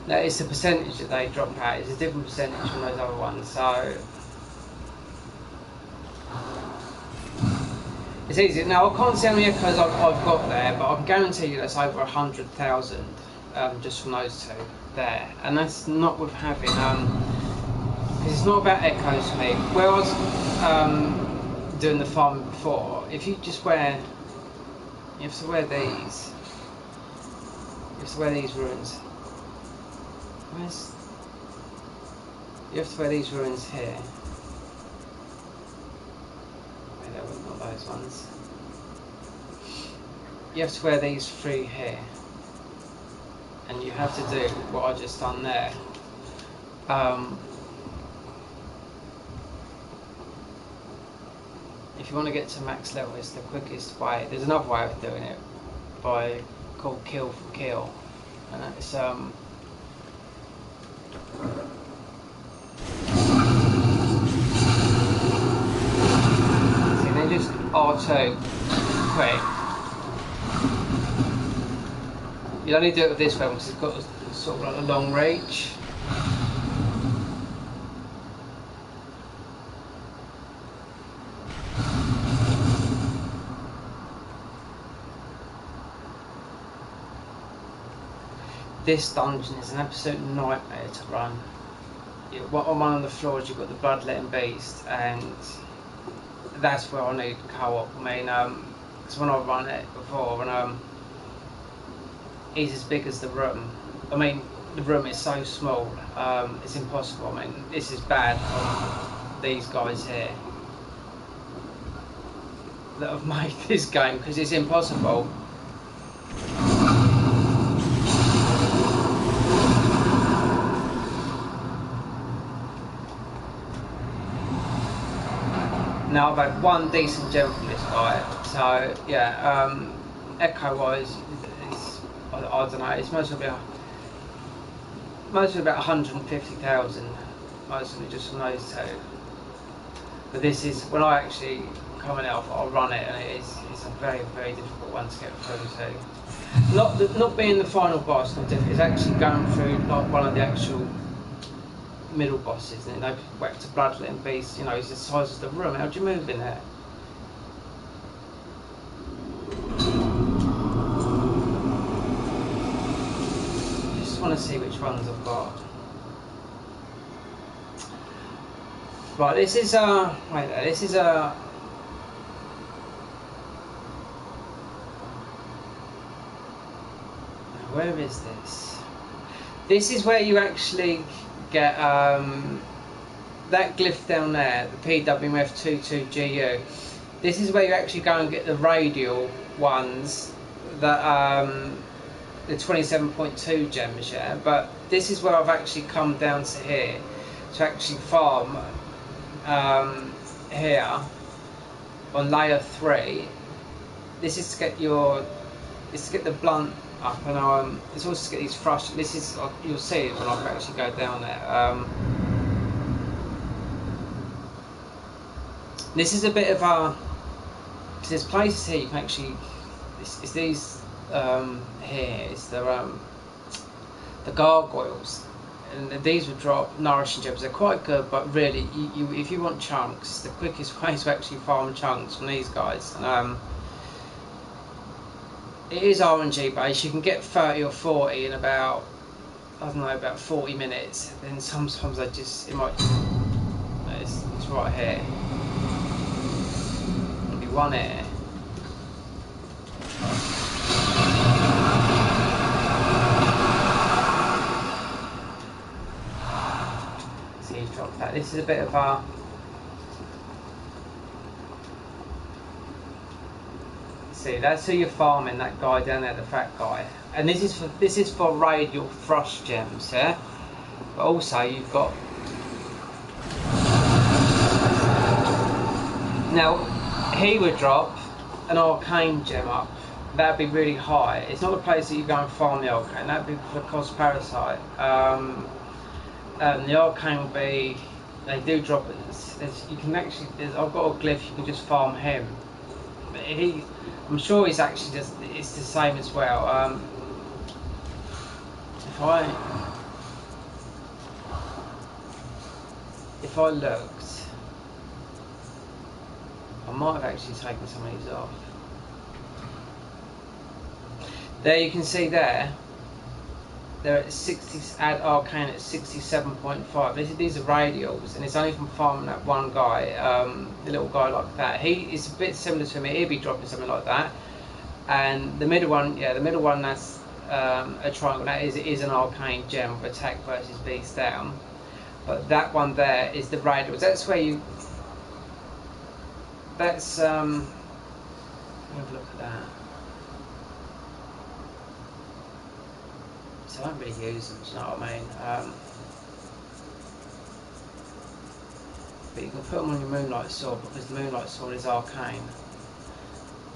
Now it's the percentage that they drop out. It's a different percentage from those other ones, so it's easy. Now I can't see how many echoes I've got there, but I can guarantee you that's over 100,000 just from those two there, and that's not with having because it's not about echoes for me. Where I was doing the farming before, if you just wear, you have to wear these. You have to wear these runes. You have to wear these runes here. Wait, that wasn't not those ones. You have to wear these three here. And you have to do what I just done there. If you want to get to max level, it's the quickest way. There's another way of doing it called kill for kill, and it's so then just R2 quick. You only do it with this one because it's got sort of like a long reach. this dungeon is an absolute nightmare to run. On one of the floors you've got the Bloodletting Beast, and that's where I need co-op. I mean, because when I run it before, and he's as big as the room. I mean, the room is so small, it's impossible. I mean, this is bad on these guys here that have made this game, because it's impossible. Now I've had one decent gem from this guy, so yeah, echo wise, I don't know, it's mostly about 150,000, mostly just from those two. But this is, when I actually come in, I'll run it, and it's a very, very difficult one to get through. So not being the final boss, it's actually going through like one of the actual middle bosses, and they whack to Bloodletting Beast, you know, he's the size of the room. How do you move in there? Just want to see which ones I've got. Right, this is wait there, this is where is this? This is where you actually get that glyph down there, the PWF22GU. This is where you actually go and get the radial ones, that the 27.2 gems, yeah. But this is where I've actually come down to here to actually farm here on layer 3. This is to get the blunt up, and it's also to get these thrush. This is, you'll see it when I actually go down there. This is a bit of a, there's places here you can actually, it's these here, it's the gargoyles, and these would drop nourishing gems. They're quite good, but really, if you want chunks, the quickest way to actually farm chunks from these guys. And it is RNG based. You can get 30 or 40 in about, I don't know, about 40 minutes. Then sometimes it might, it's right here. There'll be one here. See, he's dropped that. This is a bit of a, see, that's who you're farming, that guy down there, the fat guy. And this is for radial thrush gems, yeah? But also you've got, now he would drop an arcane gem up. That'd be really high. It's not a place that you go and farm the arcane, that'd be for cost parasite. The arcane will be, they do drop it. You can actually, I've got a glyph, you can just farm him. I'm sure he's actually just, it's the same as well. If I looked, I might have actually taken some of these off. There you can see there, they're at 60, add arcane at 67.5. These are radials, and it's only from farming that one guy, the little guy like that. He is a bit similar to me, he'll be dropping something like that. And the middle one, yeah, the middle one, that's a triangle, that is an arcane gem with attack versus beast down. But that one there is the radials. That's where you, that's, have a look at that. So I don't really use them, do you know what I mean? But you can put them on your Moonlight Sword, because the Moonlight Sword is arcane.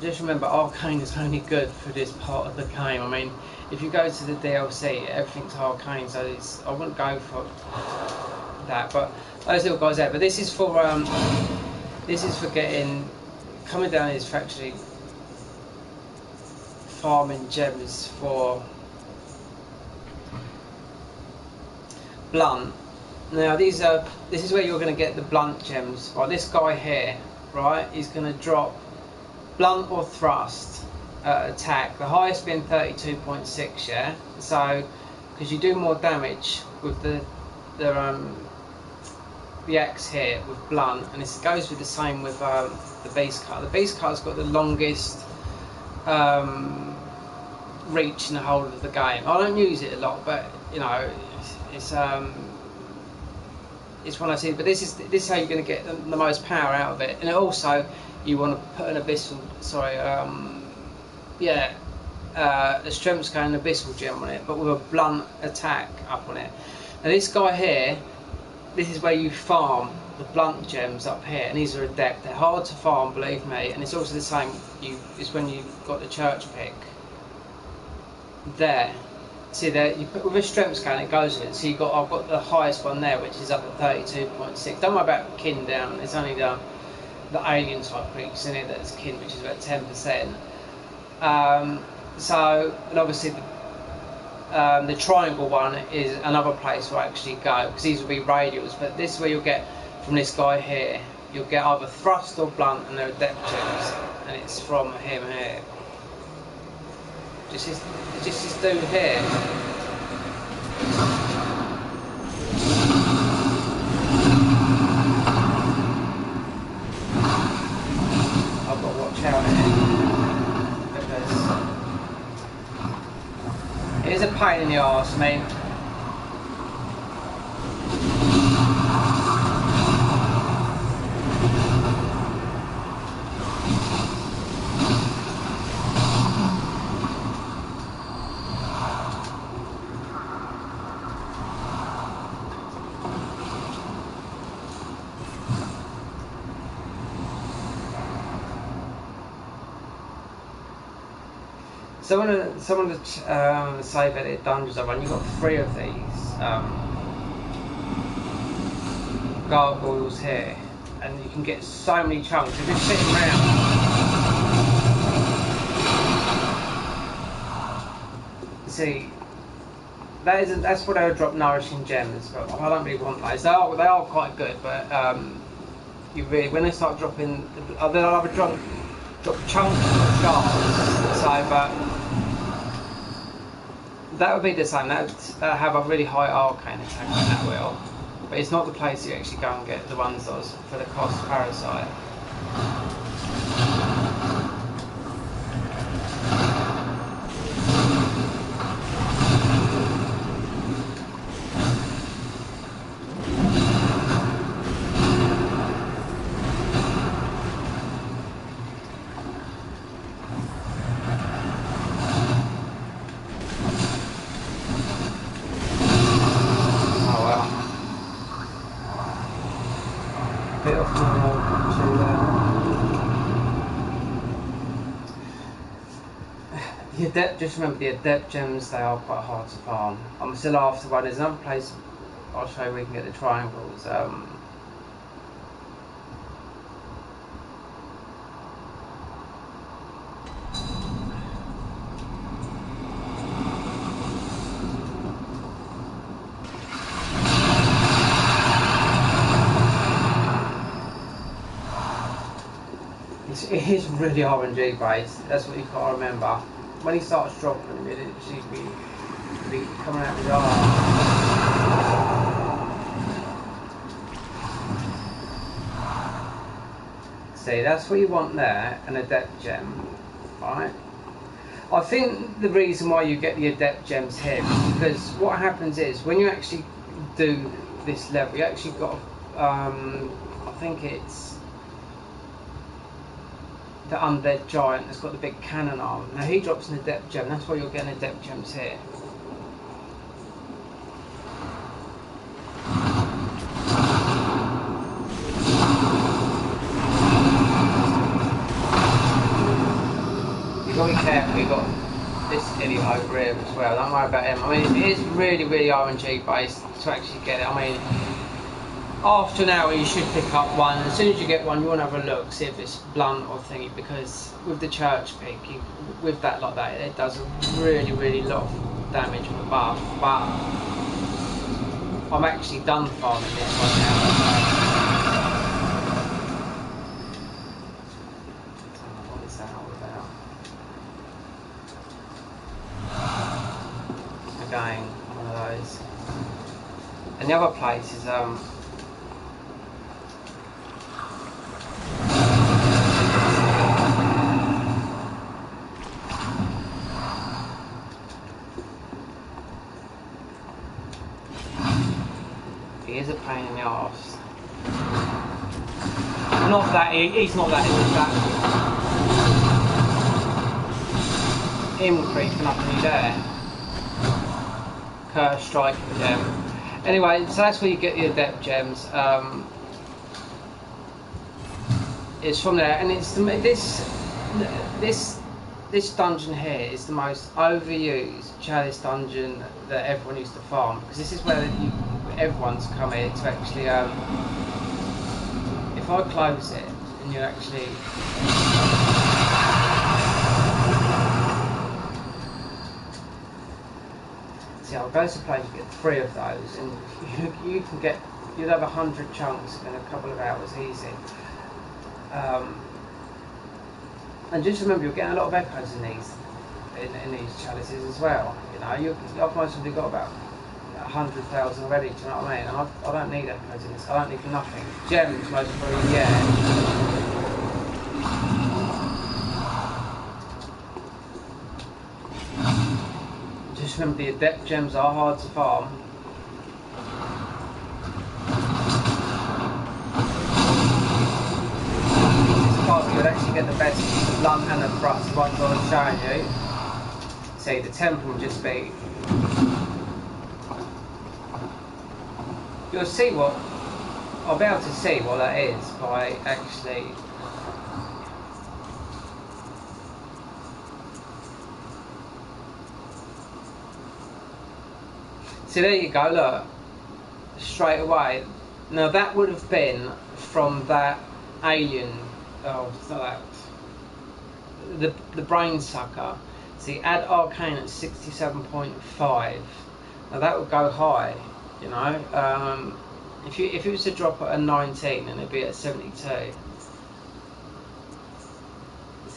Just remember, arcane is only good for this part of the game. I mean, if you go to the DLC, everything's arcane, so I wouldn't go for that. But those little guys there. But this is for getting, coming down is for actually farming gems for blunt. Now this is where you're going to get the blunt gems. Right, this guy here, right, he's going to drop blunt or thrust attack, the highest being 32.6, yeah. So because you do more damage with the axe here with blunt, and this goes with the same with the beast cutter. The beast cutter's got the longest reach in the whole of the game. I don't use it a lot, but you know, it's one I see. But this is how you're going to get the most power out of it, and also you want to put an abyssal, the strength scale and abyssal gem on it, but with a blunt attack up on it. Now this guy here, this is where you farm the blunt gems up here, and these are adept. They're hard to farm, believe me, and it's also the same. It's when you've got the church pick. There, see there, you put with a strength scale, it goes with it. So I've got the highest one there, which is up at 32.6. Don't worry about kin down. It's only the alien type creatures in it that's kin, which is about 10%. And obviously the triangle one is another place where I actually go, because these will be radials, but this is where you'll get from this guy here, you'll get either thrust or blunt, and they're adept gems, and it's from him here. Just this dude here. I've got to watch out here, because it is a pain in the arse, mate. Some of the save edit dungeons I've run, you've got 3 of these gargoyles here, and you can get so many chunks. You're just sitting around. See, that's what they would drop nourishing gems, but I don't really want those. They are quite good, but when they start dropping, they'll have a drop chunks of shards. So, but that would be the same. That have a really high arcane attack, and that will. But it's not the place you actually go and get the ones that was for the cost parasite. Just remember the adept gems, they are quite hard to farm. I'm still after one. There's another place I'll show you where you can get the triangles. It is really RNG based, that's what you've got to remember. When he starts dropping them, it seems to be coming out of his arm. See, that's what you want there, an adept gem, right? I think the reason why you get the adept gems here is because what happens is, when you actually do this level, you actually got, I think it's the undead giant that's got the big cannon arm. Now he drops an adept gem, that's why you're getting adept gems here. You've got to be careful, you've got this idiot over here as well, don't worry about him. I mean, it is really RNG based to actually get it. I mean, after an hour you should pick up one. As soon as you get one, you want to have a look, see if it's blunt or thingy, because with the church pick, with that like that, it does a really lot of damage from above. But I'm actually done farming this one now. What is that all about? Again, one of And the other place is he is a pain in the arse. Not that he's not that, it's that him creeping up on you there. Curse striking gem. Anyway, so that's where you get your adept gems. It's from there, and it's this dungeon here is the most overused chalice dungeon that everyone used to farm, because this is where everyone's come here to actually. If I close it and you actually. See, I'll go to a place and get 3 of those, and you can get. You'd have 100 chunks in a couple of hours easy. And just remember, you're getting a lot of echoes in these chalices as well. You know, I've most probably got about 100,000 already. Do you know what I mean? And I don't need echoes in this. I don't need nothing. Gems, most probably, yeah. Just remember, the adept gems are hard to farm. You'll actually get the best blunt and the thrust ones I was showing you. See, the temple will just be. You'll see what. I'll be able to see what that is by actually. See, there you go, look. Straight away. Now that would have been from that alien. Oh, it's not that. The brain sucker. See, add arcane at 67.5. Now that would go high, you know. If it was to drop at a 19, then it'd be at 72. So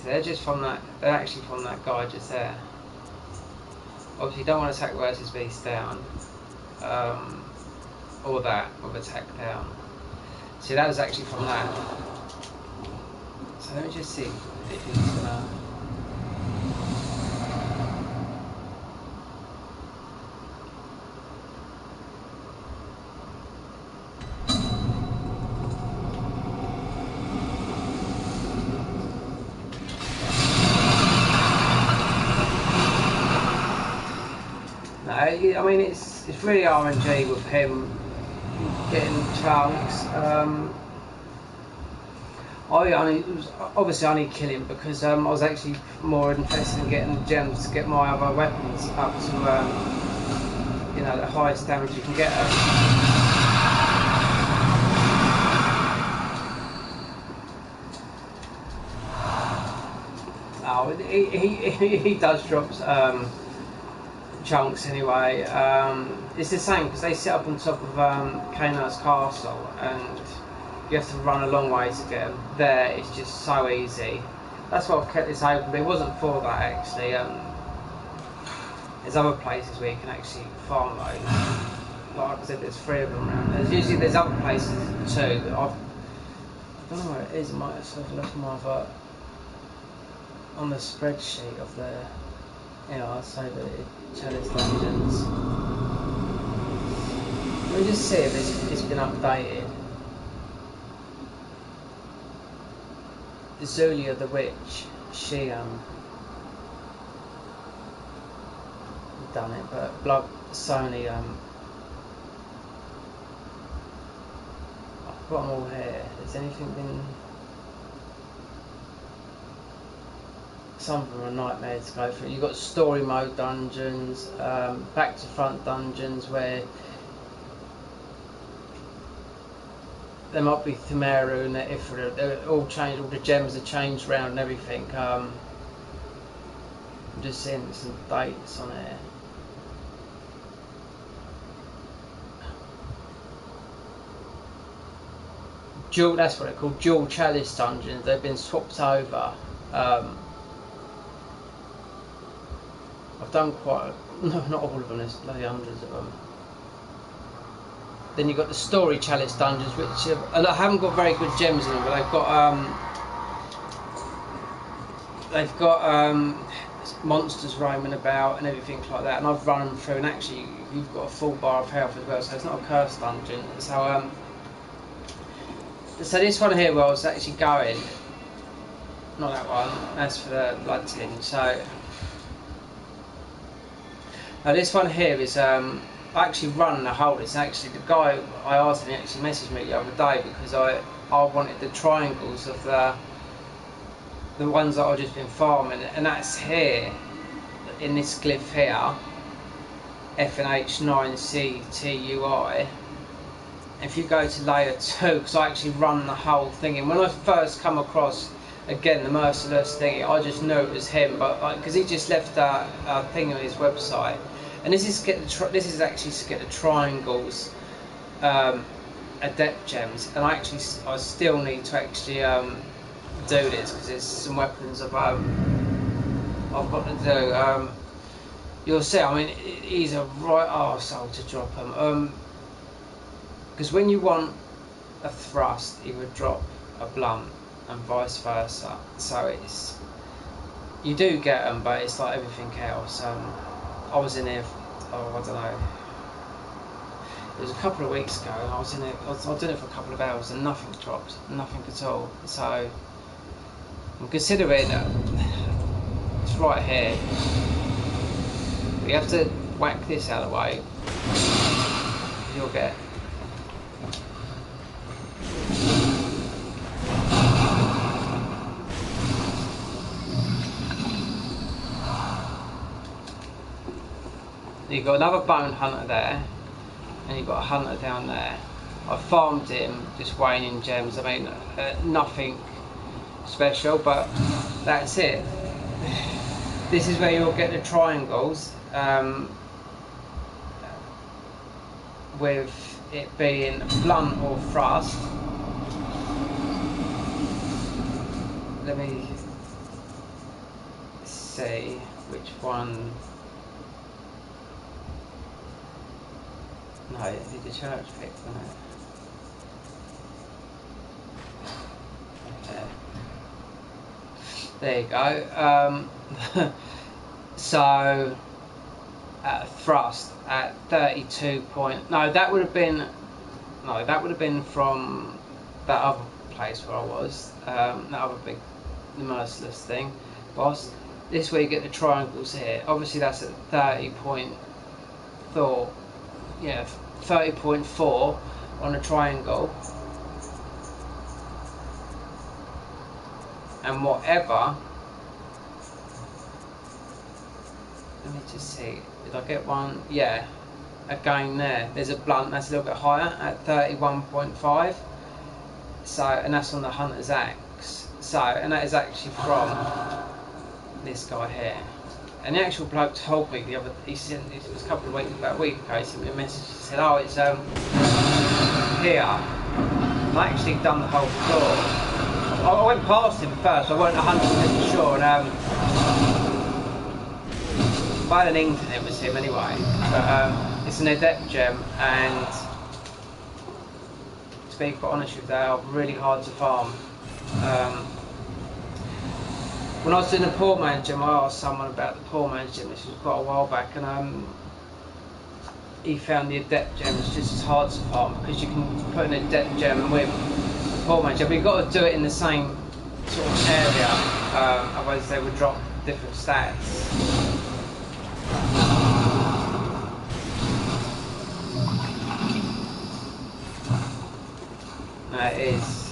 they're just from that. They're actually from that guy just there. Obviously, you don't want to attack versus beast down, or that with attack down. See, that was actually from that. So let me just see if he's gonna. No, I mean it's really RNG with him getting chunks. I only kill him because I was actually more interested in getting the gems to get my other weapons up to you know, the highest damage you can get at. Oh, he does drop chunks anyway. It's the same because they sit up on top of Kana's castle, and you have to run a long way to get them. There, it's just so easy. That's why I've kept this open, but it wasn't for that actually. There's other places where you can actually farm those. Like I said, there's 3 of them around. There's other places too that I don't know where it is. I might have left my other on the spreadsheet of the. You know, I'll say the chalice dungeons. Let me just see if it's been updated. Zulia the witch, she done it, but Sony I've got them all here. Has anything been? Some of them are a nightmare to go through. You've got story mode dungeons, back to front dungeons where there might be Thimeru and Ifra. They're all changed. All the gems are changed around and everything. I'm just seeing some dates on here. That's what they're called. Dual chalice dungeons. They've been swapped over. I've done quite. No, not all of them. There's bloody hundreds of them. Then you've got the story chalice dungeons, which I haven't got very good gems in them, but they've got monsters roaming about and everything like that. And I've run them through, and actually you've got a full bar of health as well, so it's not a cursed dungeon. So this one here, where I was actually going, not that one. That's for the blood tin. So now this one here is I actually run the hole. It's actually the guy I asked him, he actually messaged me the other day because I wanted the triangles of the ones that I've just been farming, and that's here in this glyph here, FNH9CTUI. If you go to layer 2, because I actually run the whole thing, and when I first come across again the merciless thing, I just knew it was him, but because he just left a thing on his website. And this is actually to get the triangles, adept gems, and I still need to actually do this because there's some weapons I've got to do. You'll see. I mean, he's a right arsehole to drop them. Because when you want a thrust, he would drop a blunt, and vice versa. So you do get them, but it's like everything else. I was in here, I don't know, it was a couple of weeks ago, and I was doing it for a couple of hours and nothing dropped, nothing at all. So I'm considering it's right here. We have to whack this out of the way. You'll get. You've got another bone hunter there, and you've got a hunter down there. I farmed him, just weighing in gems. I mean, nothing special, but that's it. This is where you'll get the triangles, with it being blunt or thrust. Let me see which one. No, it did the church pick, wasn't it? Okay. There you go. So thrust at 32 point. No, that would have been from that other place where I was. That other big, the merciless thing. Boss. This is where you get the triangles here. Obviously, that's at 30.4. Yeah, 30.4 on a triangle, and whatever. Let me just see. Did I get one? Yeah. Again, there's a blunt that's a little bit higher at 31.5. So, and that's on the hunter's axe. So, and that is actually from this guy here. And the actual bloke told me he said it was about a week ago, he sent me a message. He said, oh, it's here. And I actually done the whole floor. I went past him first, I wasn't 100% sure, and I had an inkling it was him anyway. But it's an adept gem, and to be quite honest with you, they are really hard to farm. When I was doing the poor man's gem, I asked someone about the poor man's gem. This was quite a while back, and he found the adept gem is just as hard to farm because you can put an adept gem with the poor man's gem. But you've got to do it in the same sort of area, otherwise they would drop different stats. It is.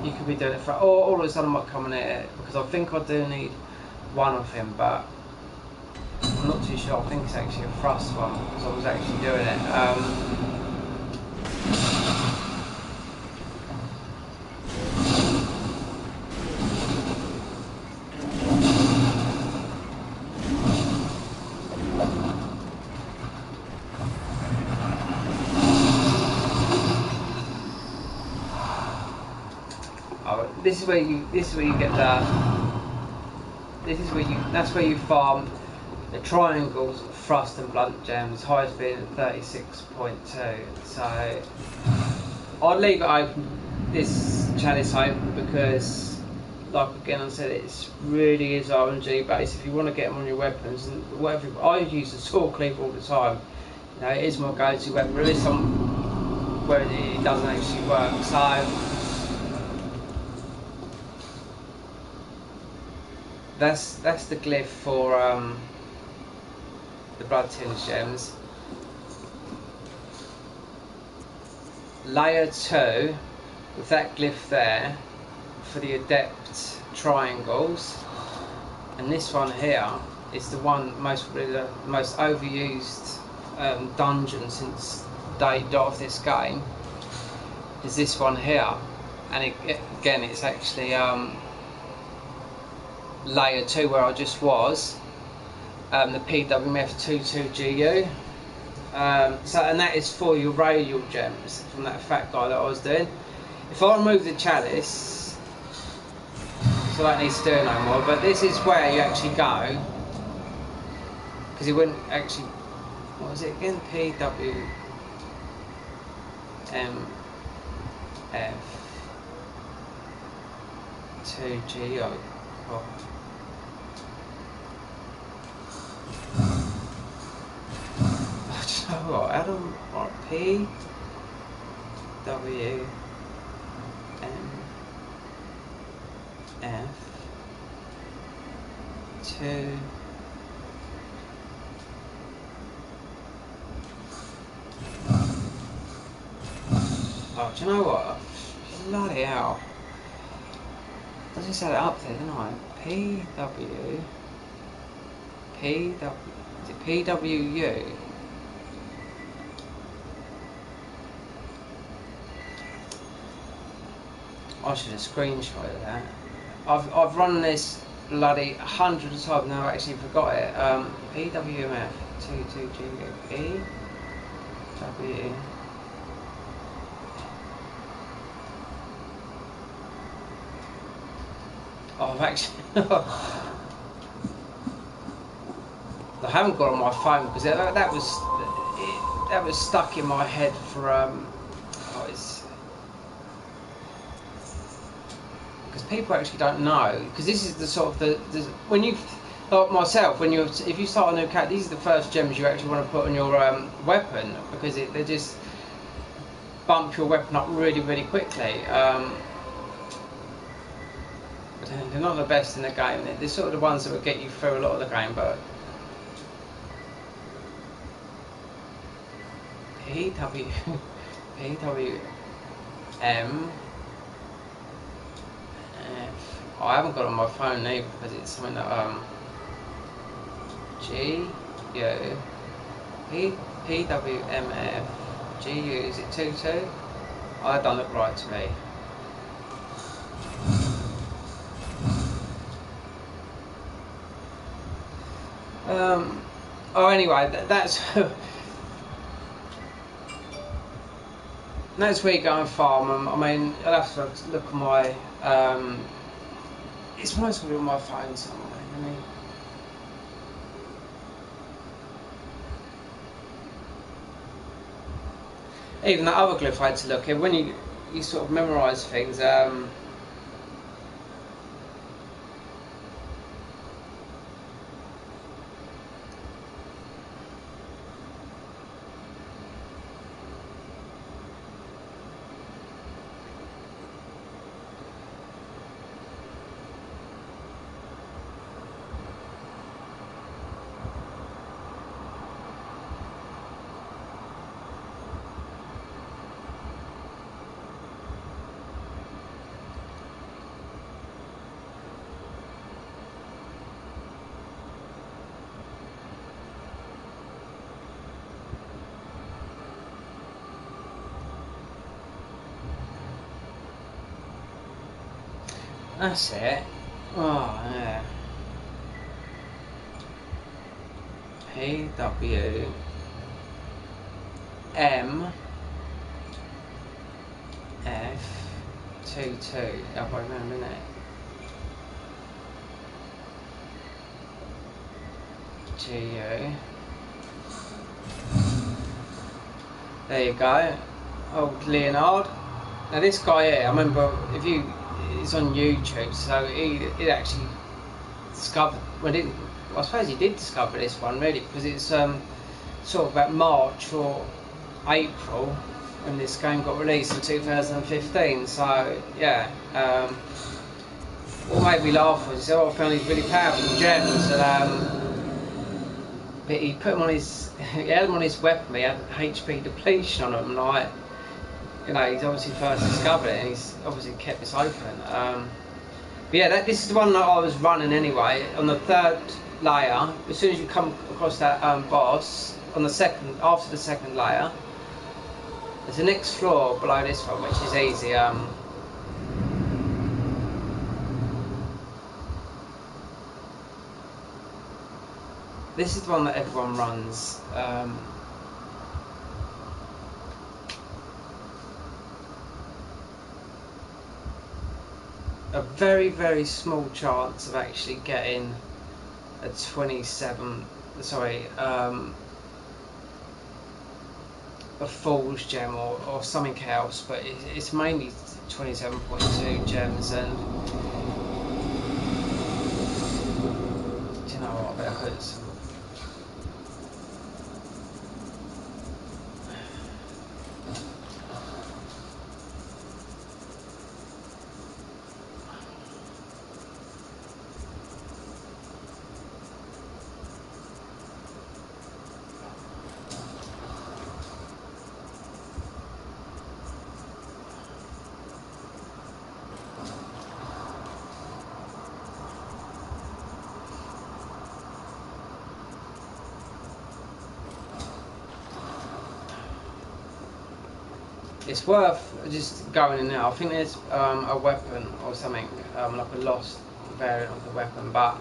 You could be doing it for, or all of a sudden I might come in here because I think I do need one of him, but I'm not too sure. I think it's actually a thrust one because I was actually doing it. This is where you get the. That's where you farm The triangles, thrust and blunt gems, highest being at 36.2. So I'd leave it open, this chalice open, because, like again I said, it really is RNG based. If you want to get them on your weapons and whatever, I use the sword cleaver all the time. You know, it is my go-to weapon. There is some where it doesn't actually work. So that's the glyph for the blood tinged gems. Layer 2 with that glyph there for the adept triangles, and this one here is the one probably the most overused dungeon since day dot of this game, is this one here, and again it's actually layer 2 where I just was, the PWMF22GU. So, and that is for your radial gems from that fat guy that I was doing. If I remove the chalice, so I don't need to do it no more, but this is where you actually go, because it wouldn't actually, what was it again? PWMF2GU. Oh. Oh, I don't want P W M F 2 Oh, do you know what? Bloody hell. I just had it up there, didn't I? P W is it PWU? I should have screenshotted that. I've run this bloody hundreds of times now. I actually forgot it. PWMF 22G PW. Oh, I've actually. I haven't got it on my phone because that was stuck in my head for because people actually don't know, because this is the sort of the when you, like myself, if you start a new character, these are the first gems you actually want to put on your weapon, because they just bump your weapon up really quickly. They're not the best in the game. They're sort of the ones that will get you through a lot of the game, but PWM. I haven't got it on my phone either, because it's something that PWMF GU, is it 22? That don't look right to me. Oh, anyway, that's that's where you go and farm. I mean, I'll have to look at my. It's most probably on my phone somewhere. Even that other glyph I had to look at. When you sort of memorise things. That's it. Oh, yeah. PWM F22. If I remember it. to you. There you go, old Leonard. Now this guy here, I remember he's on YouTube, so he actually discovered, I suppose he did discover this one really, because it's sort of about March or April when this game got released in 2015. So yeah, what made me laugh was I found these really powerful gems, but he put them on he had them on his weapon. He had HP depletion on them, like, you know, he's obviously first discovered it and he's obviously kept this open. But yeah, this is the one that I was running anyway. On the third layer, as soon as you come across that boss, after the second layer, there's the next floor below this one, which is easy. This is the one that everyone runs. A very, very small chance of actually getting a 27, sorry, a Fool's Gem or something else, but it's mainly 27.2 gems. And do you know what, I better put some. It's worth just going in there. I think there's a weapon or something, like a lost variant of the weapon, but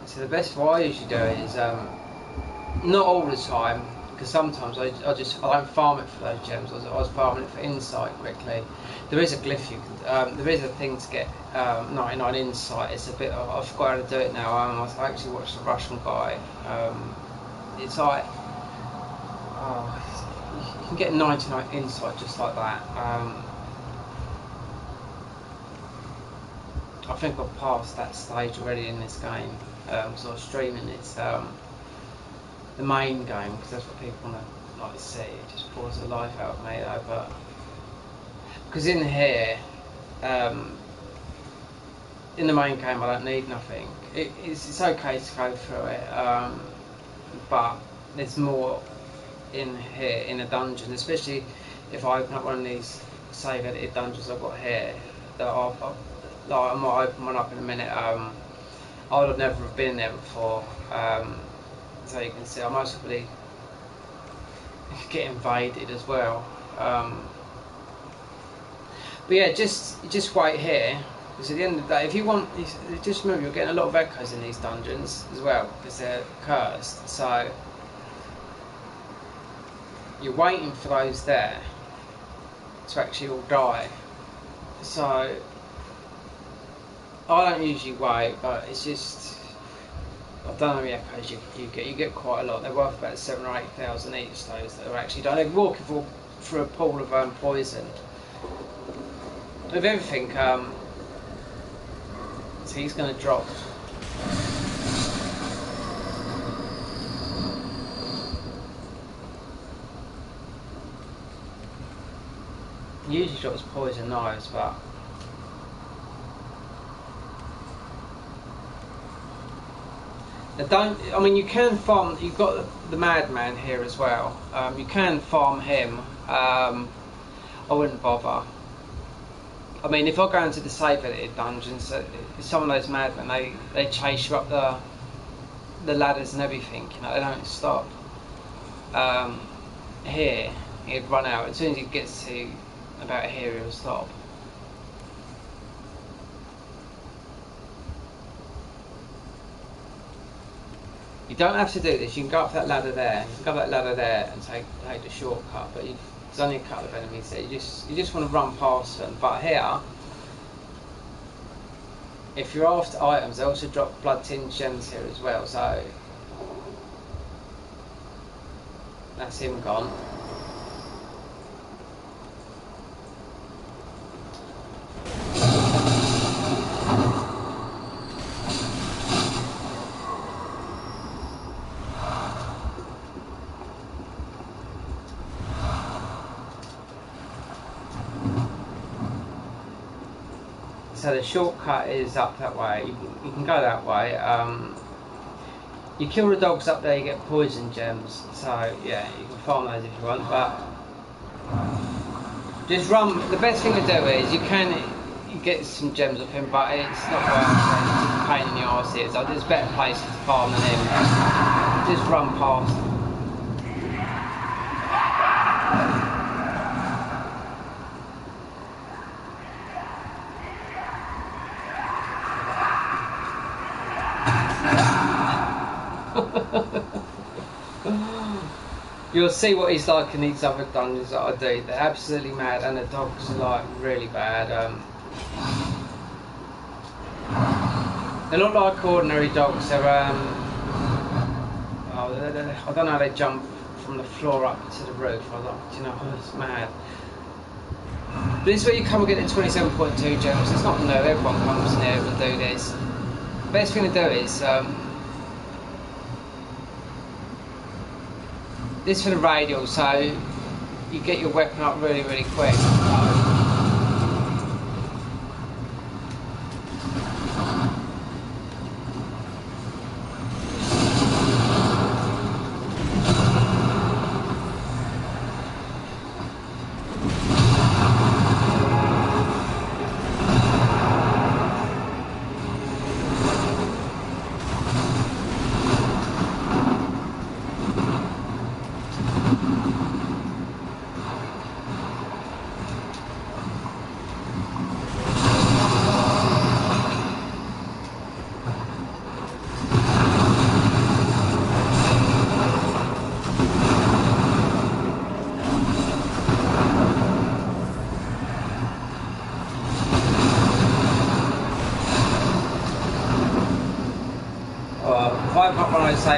so the best way I usually do it is not all the time, because sometimes I don't farm it for those gems. I was farming it for insight quickly. There is a glyph there is a thing to get 99 insight. It's a bit, I forgot how to do it now. I actually watched a Russian guy. It's like, you can get 99 insight just like that. I think I've passed that stage already in this game, because I was streaming this. The main game, because that's what people want to like see. It just bores the life out of me though. But because in here, in the main game, I don't need nothing. It's okay to go through it, but there's more in here in a dungeon, especially if I open up one of these save edited dungeons I've got here. That I might open one up in a minute. I would have never have been there before. So you can see I most probably get invaded as well. But yeah, just wait here, because at the end of the day, if you want, just remember you're getting a lot of echoes in these dungeons as well, because they're cursed. So you're waiting for those there to actually all die. So I don't usually wait, but it's just, I don't know how many echoes you get. You get quite a lot. They're worth about 7,000 or 8,000 each. Those that are actually done. They're walking through a pool of poison. With everything, so he's going to drop. He usually drops poison knives, but I mean, you can farm. You've got the madman here as well. You can farm him. I wouldn't bother. I mean, if I go into the save edited dungeons, some of those madmen, they chase you up the ladders and everything. You know, they don't stop. Here, he'd run out. As soon as he gets to about here, he'll stop. You don't have to do this. You can go up that ladder there. You can go up that ladder there and take the shortcut. But there's only a couple of enemies there. You just want to run past them. But here, if you're after items, they also drop blood tinged gems here as well. So that's him gone. So the shortcut is up that way. You can go that way. You kill the dogs up there, you get poison gems. So yeah, you can farm those if you want. But just run. The best thing to do is you get some gems off him, but it's not worth it. It's a pain in the arse here. So there's better places to farm than him. Just run past. You'll see what he's like in these other dungeons that I do. They're absolutely mad, and the dogs are like really bad. They're not like ordinary dogs. They're I don't know. They jump from the floor up to the roof. I like, you know, it's mad. This is where you come and get the 27.2 gems. It's not new. Everyone comes in here and do this. Best thing to do is. This for the radial, so you get your weapon up really, really quick.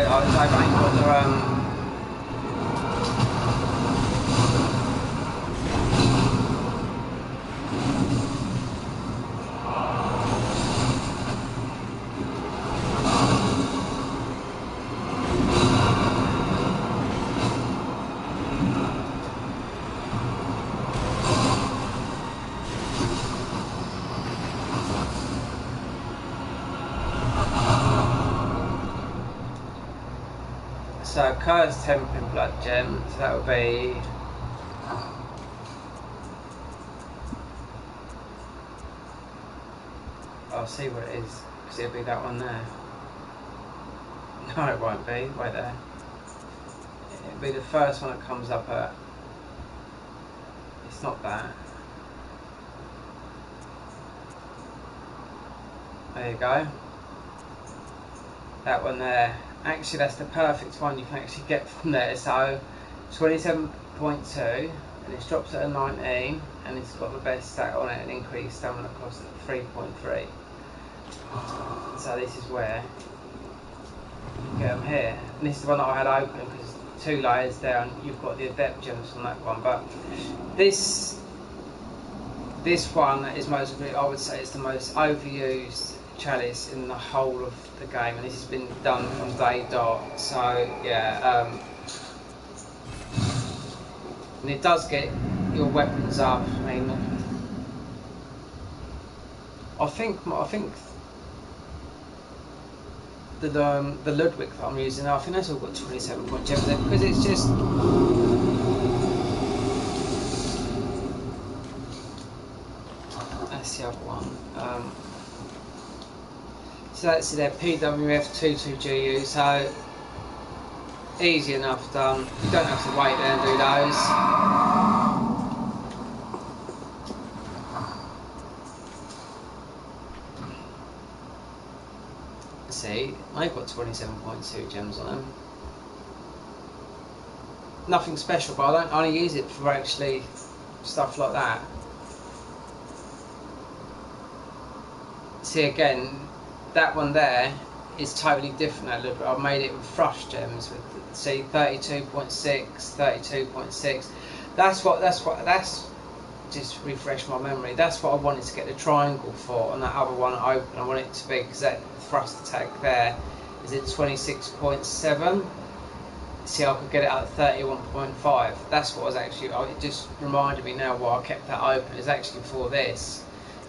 I was aiming for the so cursed tempering blood gem, so that would be I'll see what it is, because it'll be that one there. No, it won't be, wait there. It'll be the first one that comes up at, it's not that. There you go. That one there. Actually, that's the perfect one you can actually get from there. So 27.2, and it drops at a 19, and it's got the best stat on it, and increased stamina cost at 3.3. So this is where you get them here, and this is the one that I had open because 2 layers down you've got the adept gems on that one. But this one is most, I would say, it's the most overused chalice in the whole of the game, and this has been done from day dot. So yeah, and it does get your weapons up. I mean, I think the Ludwig that I'm using, I think that's all got 27 point gems there, because it's just that's the other one. So that's their PWF22GU, so easy enough done. You don't have to wait there and do those. See, I've got 27.2 gems on them. Nothing special, but I only use it for actually stuff like that. See, again, that one there is totally different. I've made it with flush gems with, see, 32.6, 32.6. That's just refresh my memory. That's what I wanted to get the triangle for, and that other one open. I want it to be, because that thrust attack there is at 26.7. See, I could get it at 31.5. That's what was actually. It just reminded me now why I kept that open. Is actually for this,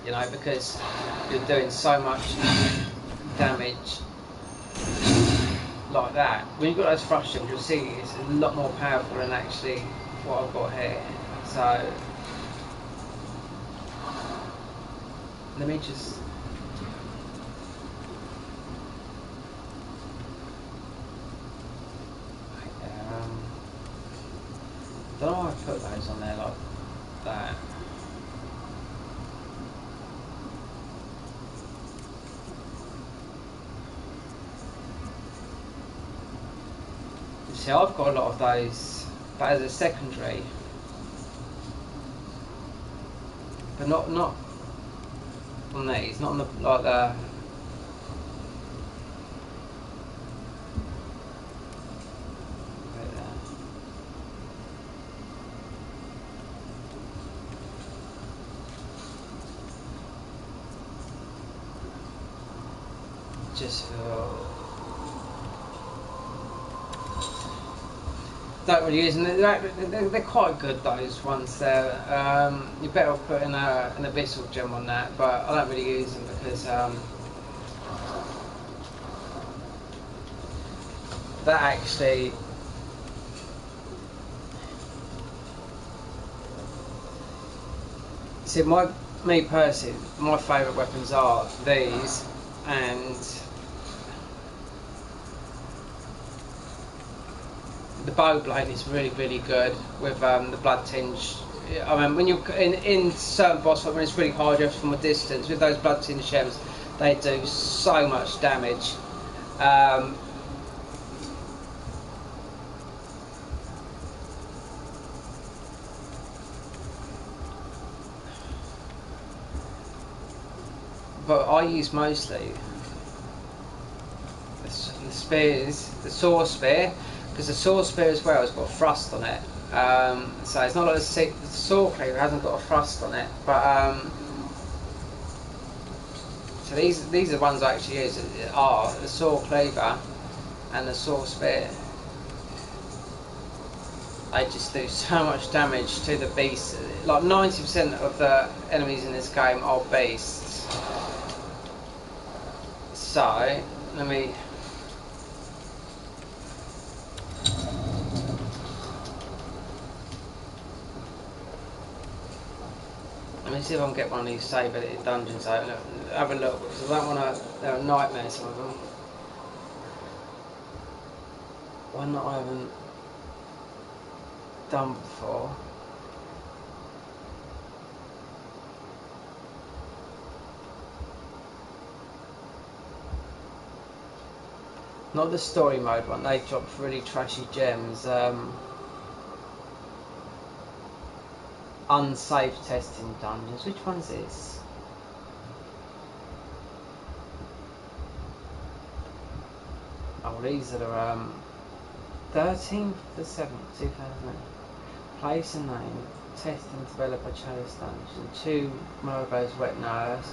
you know, because you're doing so much damage like that. When you've got those flush gems, you'll see it's a lot more powerful than actually what I've got here. So let me just. I don't know why I put those on there like that. You see, I've got a lot of those, but as a secondary, but not on these, not on the like the. Just for don't really use them. They're quite good, those ones there. You're better off putting an abyssal gem on that, but I don't really use them because that actually see me personally, my favourite weapons are these and the bow blade is really good with the blood tinge. I mean, when you're in certain boss fights, when it's really hard just from a distance, with those blood tinge gems, they do so much damage. But I use mostly the spears, the sword spear, because the sword spear as well has got a thrust on it. So it's not like the sword cleaver hasn't got a thrust on it, but so these are the ones I actually use are the sword cleaver and the sword spear. They just do so much damage to the beasts. Like 90% of the enemies in this game are beasts. So let me. Let me see if I can get one of these save edited dungeons out. Have a look, because I don't want to. There are nightmares, some of them. One that I haven't done before. Not the story mode one. They drop really trashy gems. Unsafe testing dungeons. Which one's this? Oh, these are 13th the 7th, 2008. Place and name. Test and develop a chalice dungeon. 2 Morbo's wet nose.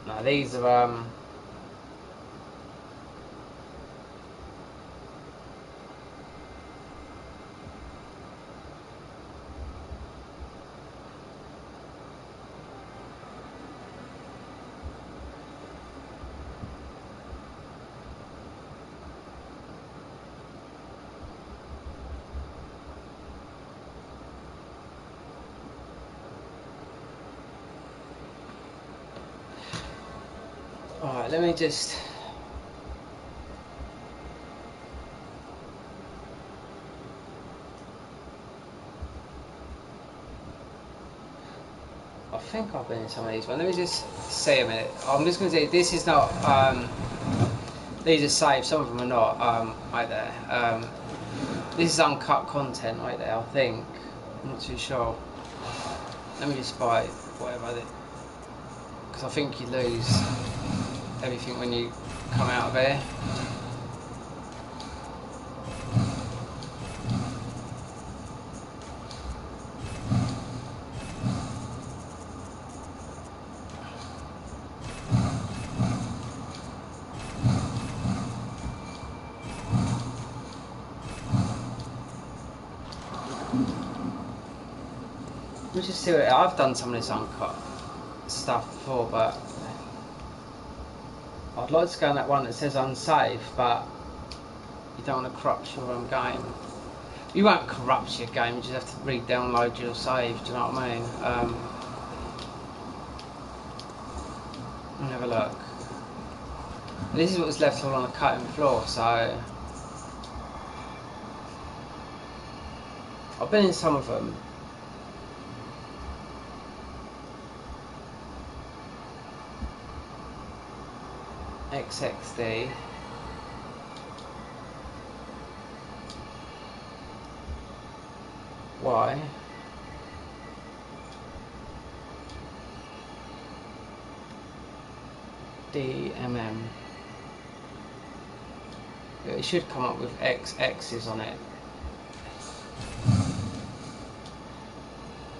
No, these are alright, let me just. think I've been in some of these ones. Let me just see a minute. I'm just going to say this is not. These are saved. Some of them are not. Right there. This is uncut content right there. I think. I'm not too sure. Let me just buy whatever. Because I think you lose everything when you come out of there. Let me just see what I've done some of this uncut stuff before, but I'd like to go on that one that says unsafe, but you don't want to corrupt your own game. You won't corrupt your game, you just have to re-download your save, do you know what I mean? Let me have a look. This is what's left all on the cutting floor, so I've been in some of them. XXD. Y. DMM. It should come up with XX's on it.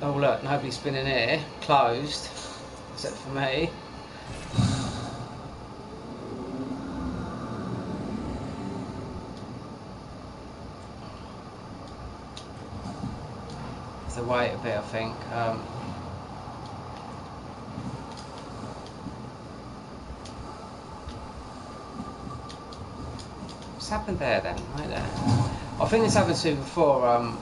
Oh look, nobody's been in here. Closed. Except for me. To wait a bit, I think. What's happened there then? Right there. I think this happened to me before.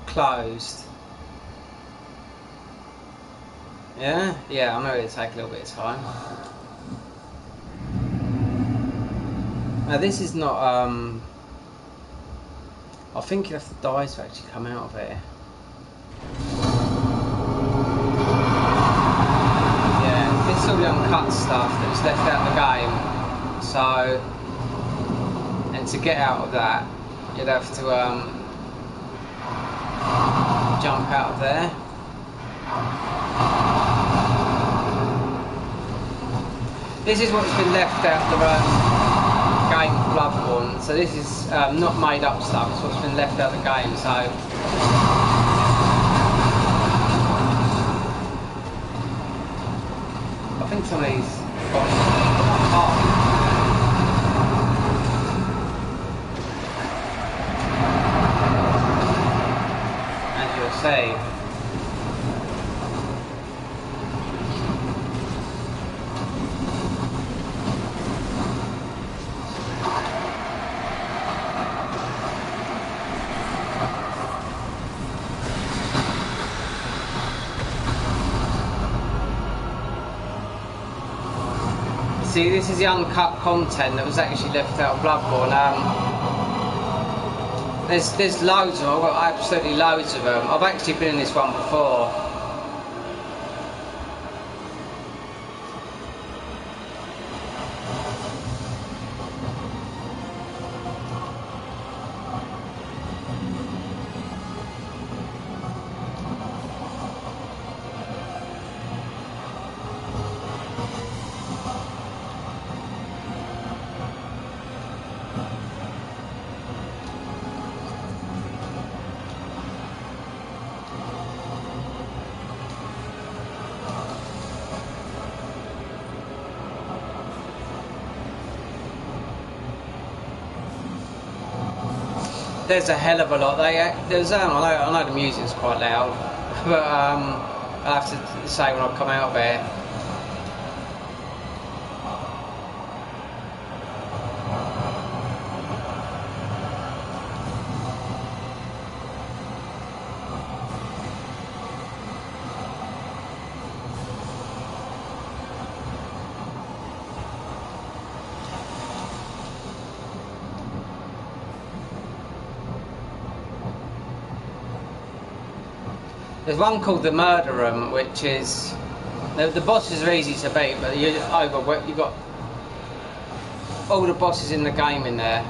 Closed. Yeah, I know it'll take a little bit of time. Now this is not, I think you have to die to actually come out of it. Yeah, this is all the uncut stuff that's left out of the game. So, and to get out of that, you'd have to jump out of there. This is what's been left out of the game Bloodborne. So this is not made up stuff, it's what's been left out of the game. So I think some of these and you'll save. See, this is the uncut content that was actually left out of Bloodborne. There's loads of them. I've got absolutely loads of them. I've actually been in this one before. There's a hell of a lot. There's I know the music's quite loud, but I have to say when I come out there. There's one called the Murder Room, which is the bosses are easy to beat, but you've got all the bosses in the game in there,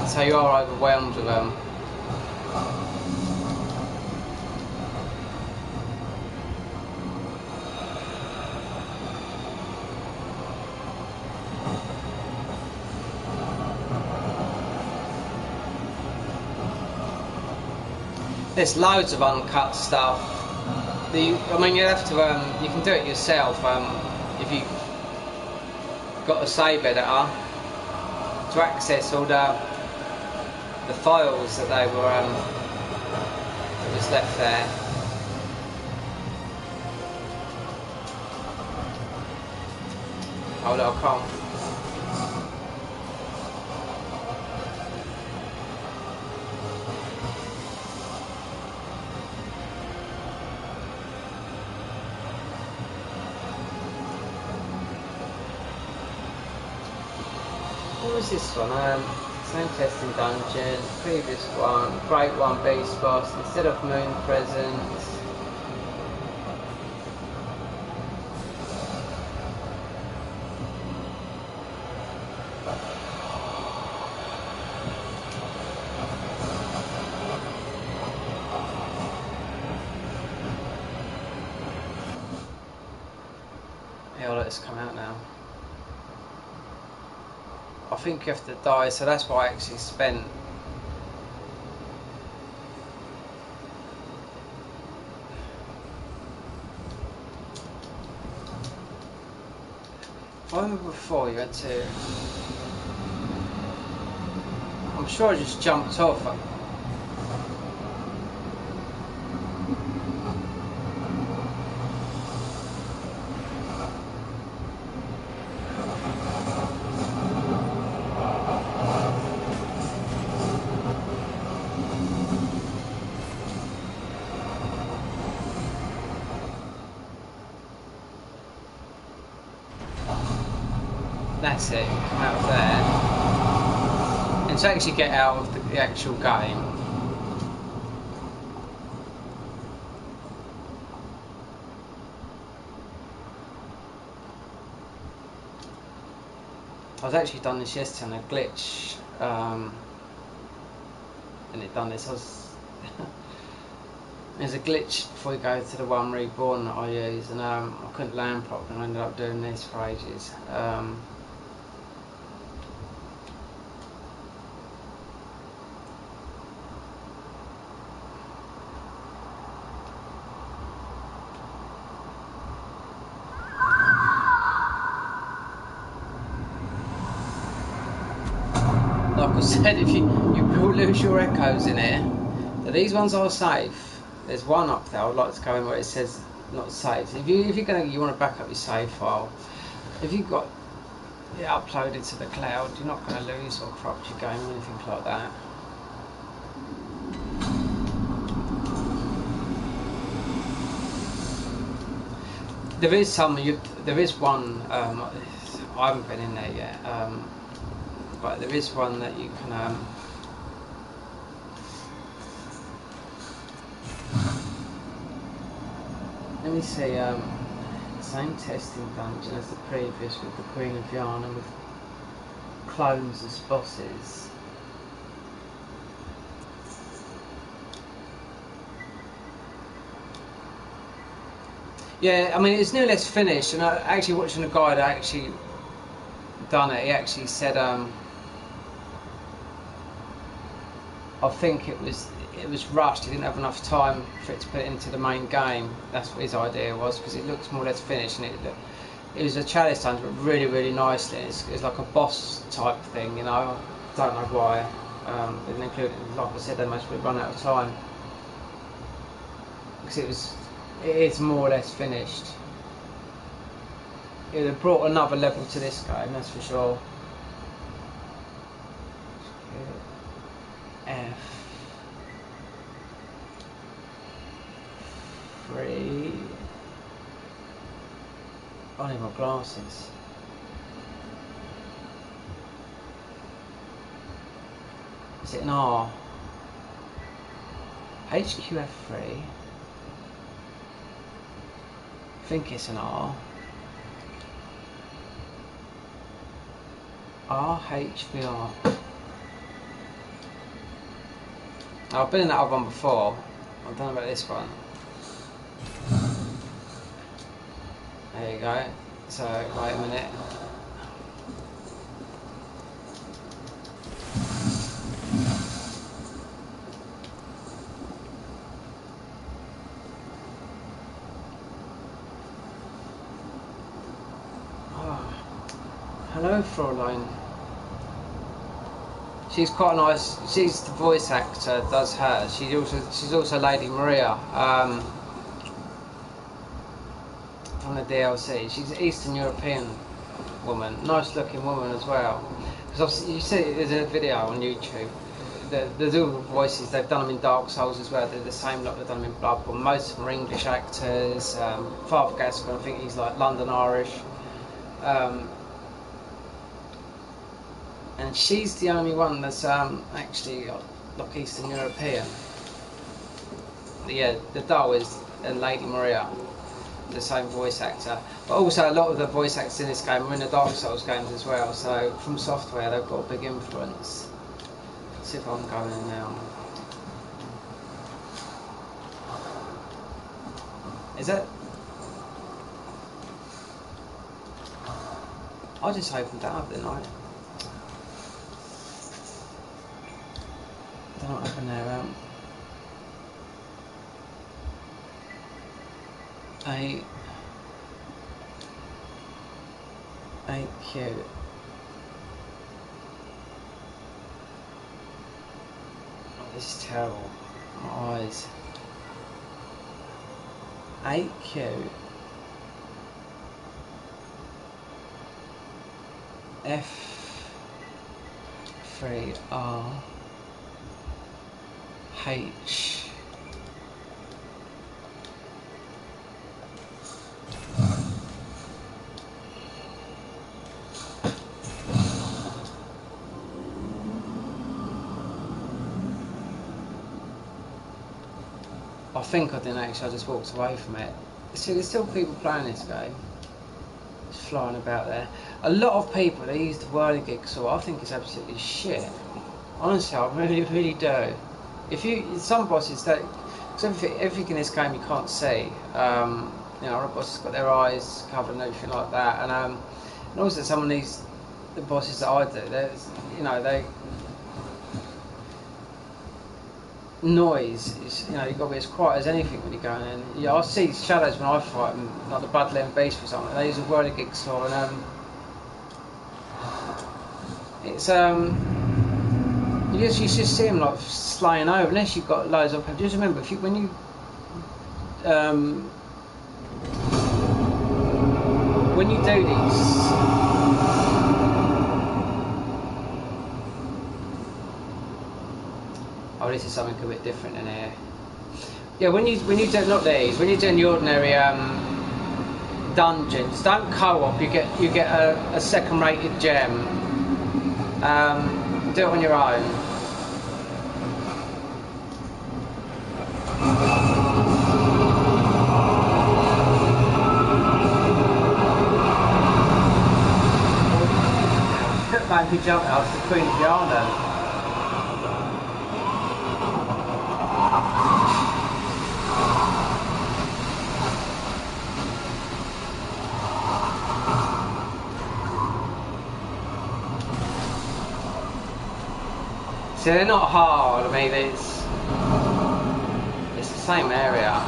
so you are overwhelmed with them. There's loads of uncut stuff. I mean, you have to. You can do it yourself if you got a save editor to access all the files that they were that was left there. Hold on, I can't. What was this one? Same testing dungeon, previous one, Great One Beast Boss, instead of Moon Presence. Yeah, I'll let this come out now. I think you have to die, so that's why I actually spent if I remember before you had to, I'm sure I just jumped off. That's it, come out of there. And to actually get out of the actual game, I was actually done this yesterday on a glitch, and it done this. There's a glitch before you go to the one reborn that I use, and I couldn't land properly, and I ended up doing this for ages. Like I said, if you will lose your echoes in here. So these ones are safe. There's one up there I would like to go in where it says not safe. So if you want to back up your save file, if you've got it uploaded to the cloud, you're not going to lose or corrupt your game or anything like that. There is some. There is one. I haven't been in there yet, but there is one that you can. Let me see. Same testing dungeon as the previous with the Queen of Yana with clones as bosses. Yeah, I mean it's nearly less finished, and I actually watching a guy that actually done it. He actually said, I think it was rushed. He didn't have enough time for it to put it into the main game. That's what his idea was, because it looks more or less finished, and it was a chalice dungeon, but really, really nicely. It's like a boss type thing, you know. I don't know why. They didn't include it. Like I said, they must have run out of time, because it is more or less finished. It would have brought another level to this game, that's for sure. F3. I need my glasses. Is it an R? HQF3. think it's an R. RHVR. I've been in that other one before. I don't know about this one. There you go. So, wait a minute. Hello, Fräulein. She's quite nice. She's the voice actor. Does her. She's also Lady Maria from the DLC. She's an Eastern European woman. Nice looking woman as well. Because you see, there's a video on YouTube. There's all the voices. They've done them in Dark Souls as well. They're the same lot they've done them in Bloodborne. Most of them are English actors. Father Gasper, I think he's like London Irish. And she's the only one that's actually like Eastern European. Yeah, the doll is Lady Maria, the same voice actor. But also a lot of the voice actors in this game are in the Dark Souls games as well. So from software, they've got a big influence. Let's see if I can go in now. Is that? I just opened that up, didn't I? I don't know what happened there. AQ. Oh, this is terrible. My eyes. AQ. F3R. H. I think I didn't actually, I just walked away from it. See, there's still people playing this game. It's flying about there. A lot of people, they use the whirligig, so I think it's absolutely shit. Honestly, I really do. If you, some bosses that, because everything in this game you can't see. You know, a boss has got their eyes covered and everything like that, and also some of the bosses that I do, there's, you know, noise is, you know, you've got to be as quiet as anything when you're going in. Yeah, I see shadows when I fight them, like the Bloodborne Beast or something. They use a whirligig saw, and it's you just see them like slaying over unless you've got loads of people. Just remember, when you do these. Oh, this is something a bit different in here. Yeah, when you do, not these, when you're doing the ordinary dungeons, don't co-op. You get a second-rated gem. Do it on your own. Made me jump out the Queen of the Island. So they're not hard. I mean, it's the same area.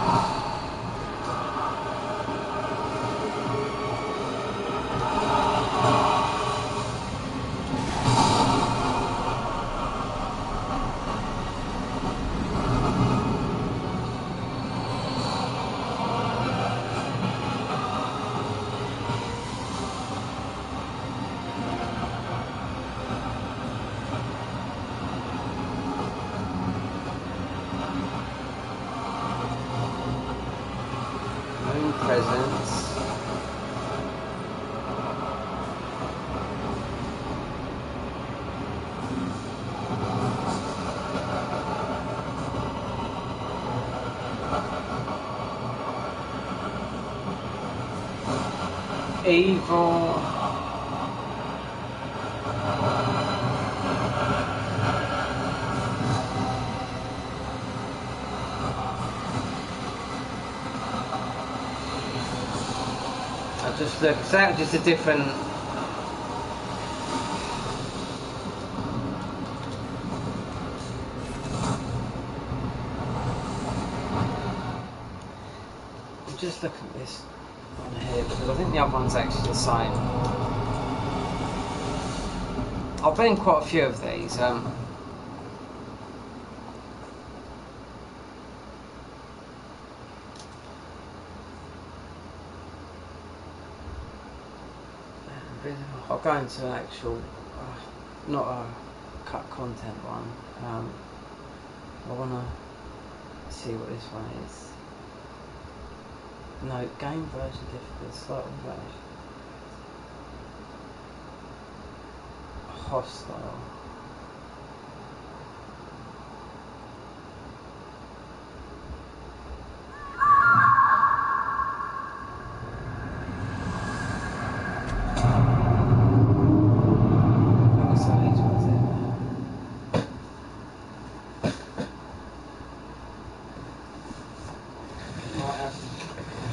Presents. evil. I just look, so that was just a different. Just look at this one here, because I think the other one's actually the same. I've been in quite a few of these. I'll go into an actual, not a cut content one. I want to see what this one is. No, game version difficult, slightly vanished. Hostile.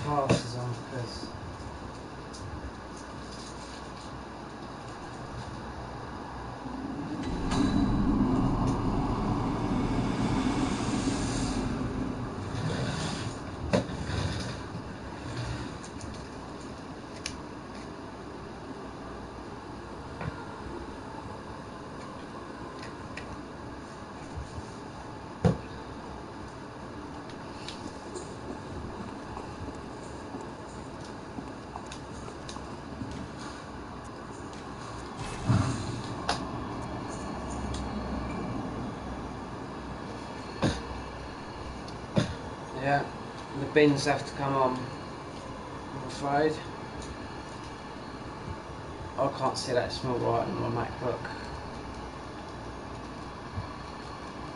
Glasses on because yeah, the bins have to come on, I'm afraid. I can't see that small right on my MacBook.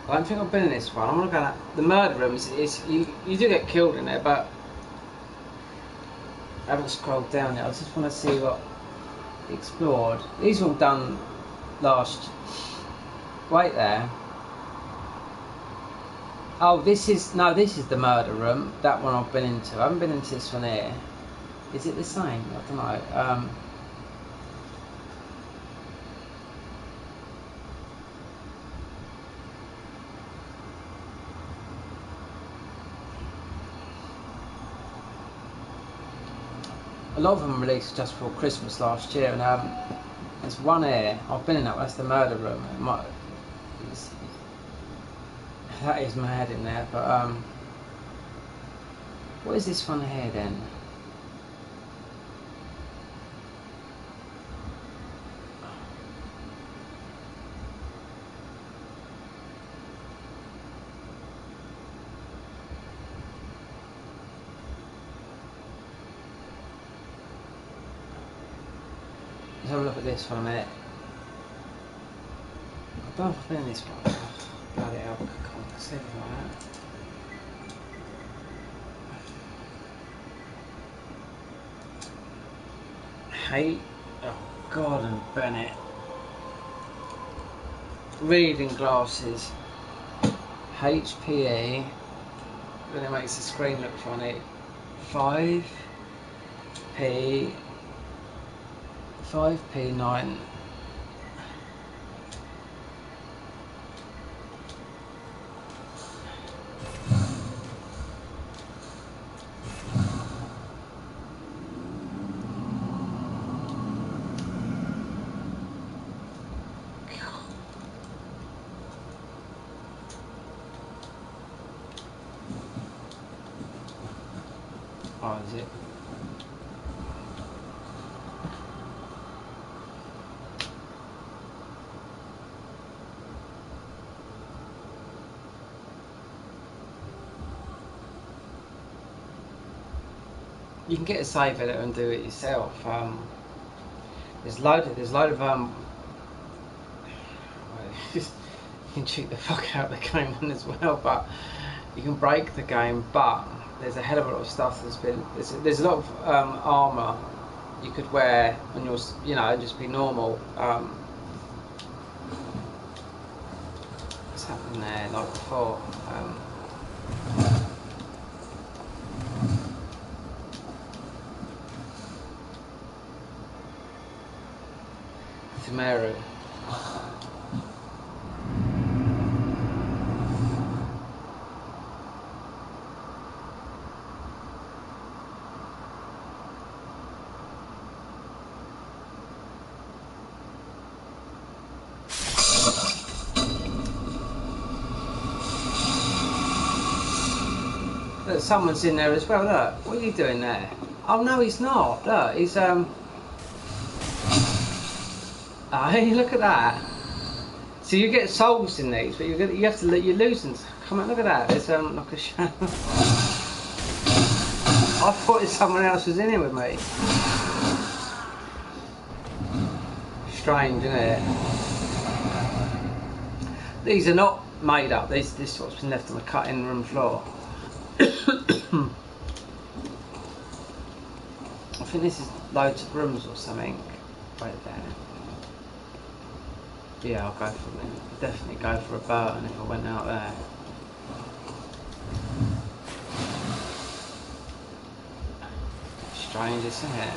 I don't think I've been in this one. I'm not gonna. The murder rooms is you do get killed in there, but I haven't scrolled down yet. I just want to see what explored. These were all done last. Wait there. Oh, this is the murder room. That one I've been into. I haven't been into this one here. Is it the same? I don't know. A lot of them released just before Christmas last year, and there's one here. I've been in that one. That's the murder room. That is mad in there, but what is this one here then? Let's have a look at this for a minute. I don't know if I've been in this one. Bloody hell, I can't see anything like that. Hate, oh Gordon Bennett. Reading glasses. HPE. Then it makes the screen look funny. 5p9. Oh, is it? You can get a save editor and do it yourself. There's load of you can cheat the fuck out of the game then as well, but you can break the game. But there's a hell of a lot of stuff that's been there's a lot of armor you could wear on your, you know, and just be normal. What's happening there like before? Thumeru. Look, someone's in there as well. Look, what are you doing there? Oh no, he's not. Look, he's Hey, look at that. So you get souls in these, but you have to you're losing. Come on, look at that. There's like a shadow. I thought someone else was in here with me. Strange, isn't it? These are not made up. This is what's been left on the cutting room floor. I think this is loads of rooms or something. Right there. Yeah, I'll go for it. Definitely go for a Burton if I went out there. Strange, isn't it?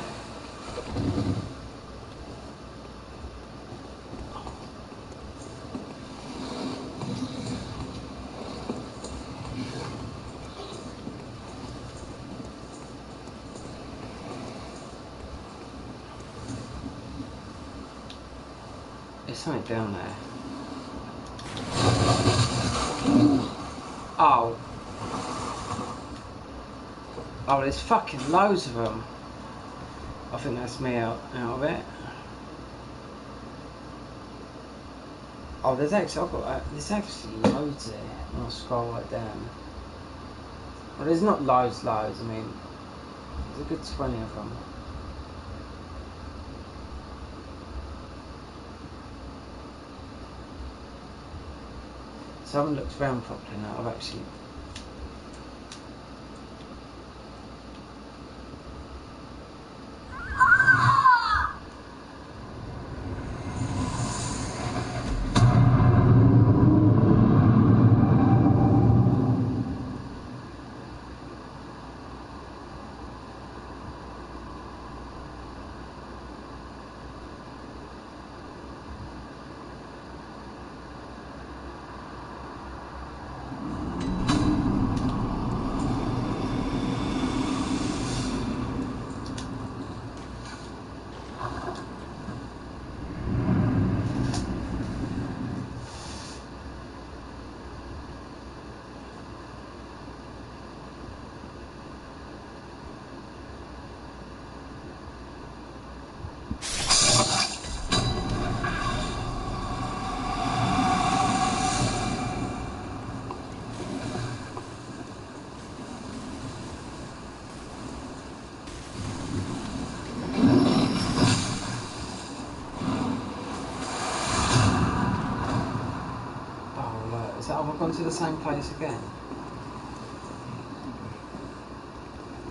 There's something down there. Oh. Oh, there's fucking loads of them. I think that's me out of it. Oh, there's actually loads there. I'll scroll right down. Well, there's not loads. I mean, there's a good 20 of them. So I haven't looked around properly now. I've actually. Have I gone to the same place again?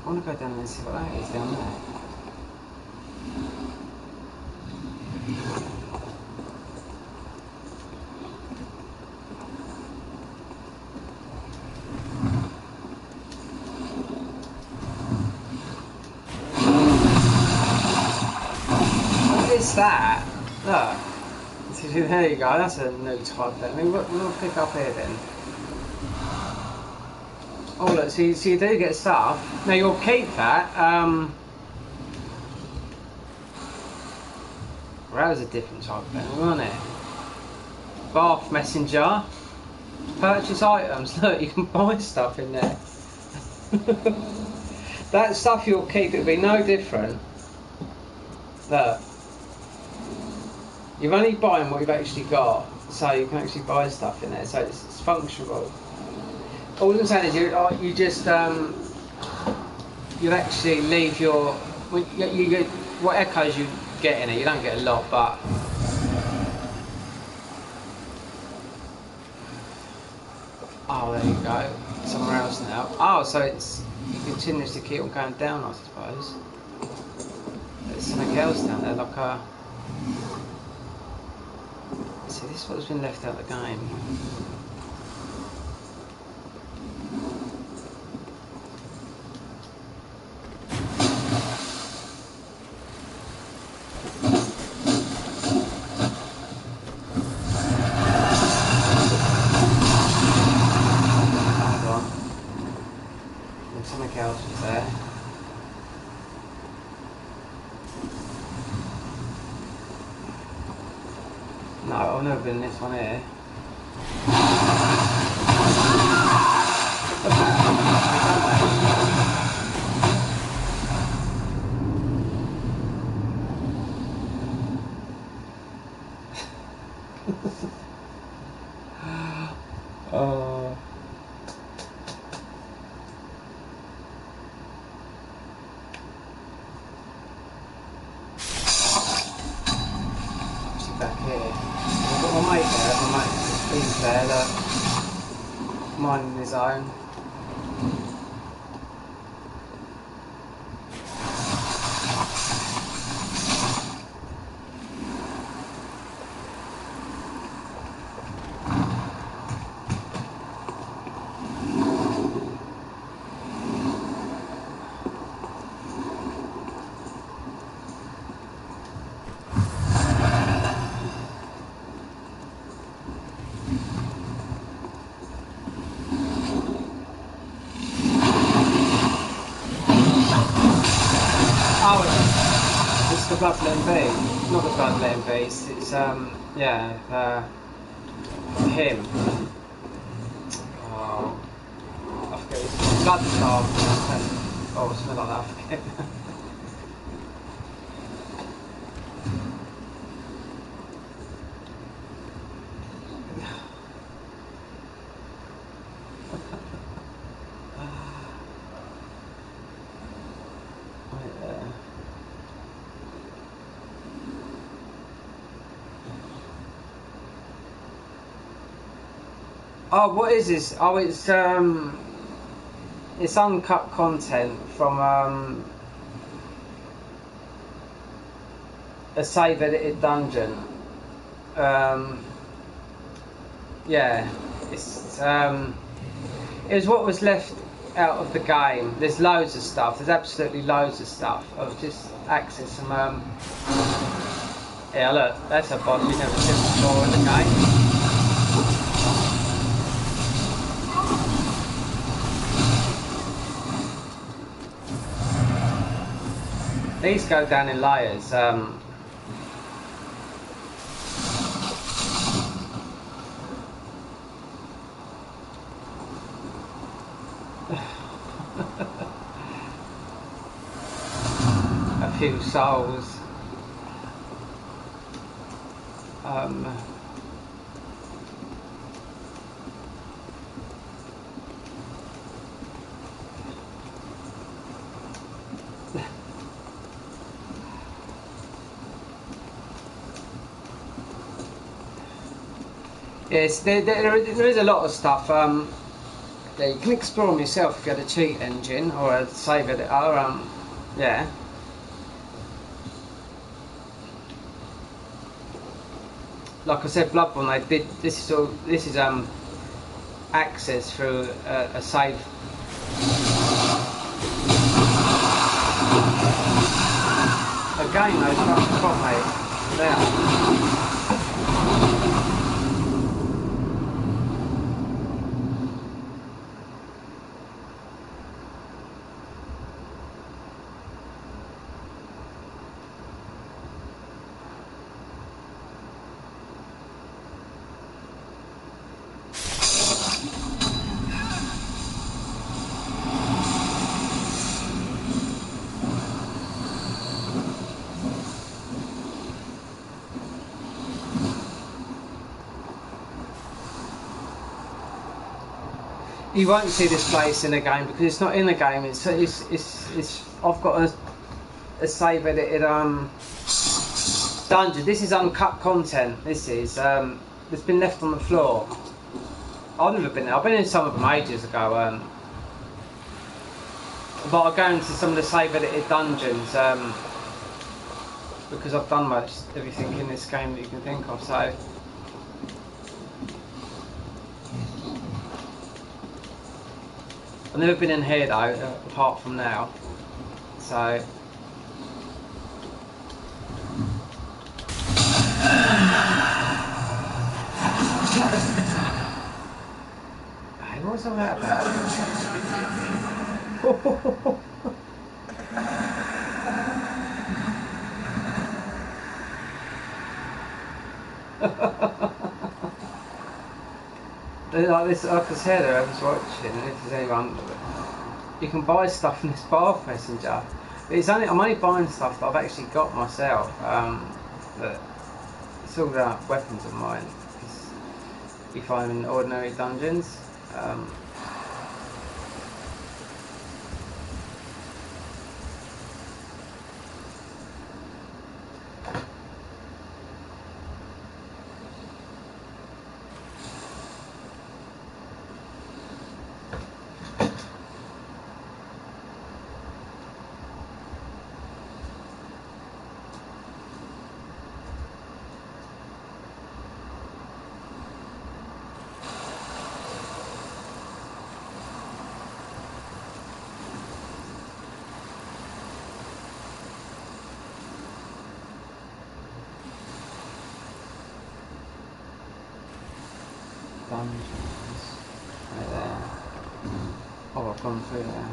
I want to go down there and see what that is down there. What is that? Look. There you go, that's a new type thing. We'll pick up here then. Oh look, so you do get stuff. Now you'll keep that. Well, that was a different type thing, wasn't it? Bath messenger. Purchase items. Look, you can buy stuff in there. That stuff you'll keep, it'll be no different. Look. You're only buying what you've actually got, so you can actually buy stuff in there, so it's functional. All I'm saying is you just you actually leave your you get what echoes you get in it. You don't get a lot, but oh, there you go, somewhere else now. Oh, so it continues to keep on going down, I suppose. There's something else down there, like a... See, this is what's been left out of the game. Hold on. There's something else there. No, I've never been in this one here. Oh. Actually back here. I've got my mate there, my mate's there, that minding his own. Oh, it's the Bloodborne Ng+8. Not the Bloodborne Ng+8. It's yeah, him. Oh, I forget his Bloodstar. Oh, something like that. I forget. Oh, what is this? Oh, it's uncut content from a save edited dungeon. Yeah, it was what was left out of the game. There's loads of stuff. There's absolutely loads of stuff. I've just accessed some. Yeah, look, that's a boss you've never seen before in the game. These go down in layers. A few souls. Yes, there is a lot of stuff. Yeah, you can explore them yourself if you had a cheat engine or a save editor. Yeah. Like I said, Bloodborne, they did this is access through a save. Again, those fucking spot, mate. There. You won't see this place in the game because it's not in the game. It's I've got a save edited dungeon. This is uncut content. This is it's been left on the floor. I've never been there. I've been in some of them ages ago. But I go into some of the save edited dungeons. because I've done most everything in this game that you can think of. So I've never been in here though, apart from now. So hey, what was all that about? Like this, like I said, I was watching, and if there's anyone, you can buy stuff in this Bath Messenger. But I'm only buying stuff that I've actually got myself. That it's all weapons of mine. You find them in ordinary dungeons. Dungeons. Right there. Oh, I've gone through there.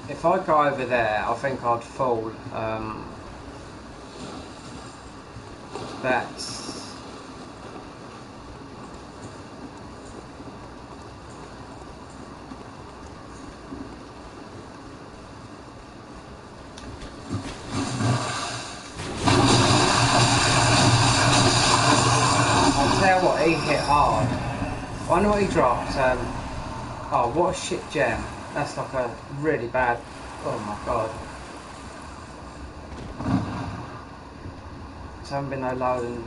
If I go over there, I think I'd fall. That's... I'll tell you what, he hit hard. I wonder what he dropped. Oh, what a shit gem. That's like a really bad... Oh my god. So I haven't been no lower than...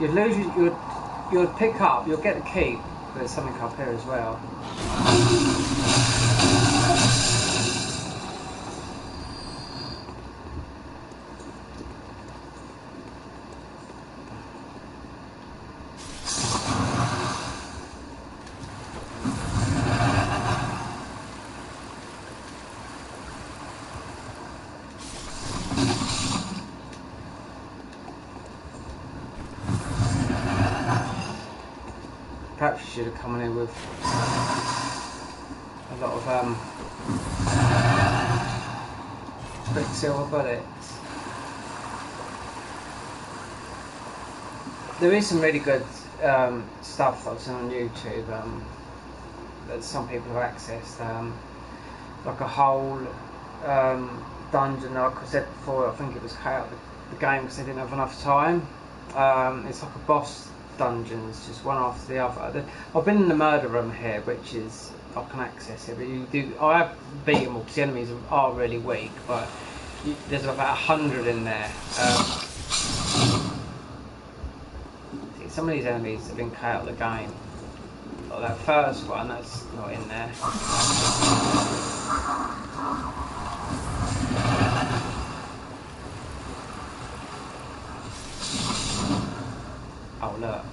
You'd lose... You'd pick up, you'll get the keep. There's something up here as well. Perhaps you should have come in here with a lot of quicksilver bullets. There is some really good stuff that I've seen on YouTube that some people have accessed, like a whole dungeon, like I said before. I think it was cut out the game because they didn't have enough time. It's like a boss dungeons, just one after the other. I've been in the murder room here, which is I can access it, but I have beaten them all because the enemies are really weak, but there's about 100 in there. See, some of these enemies have been cut out of the game. Like that first one, that's not in there. Oh look.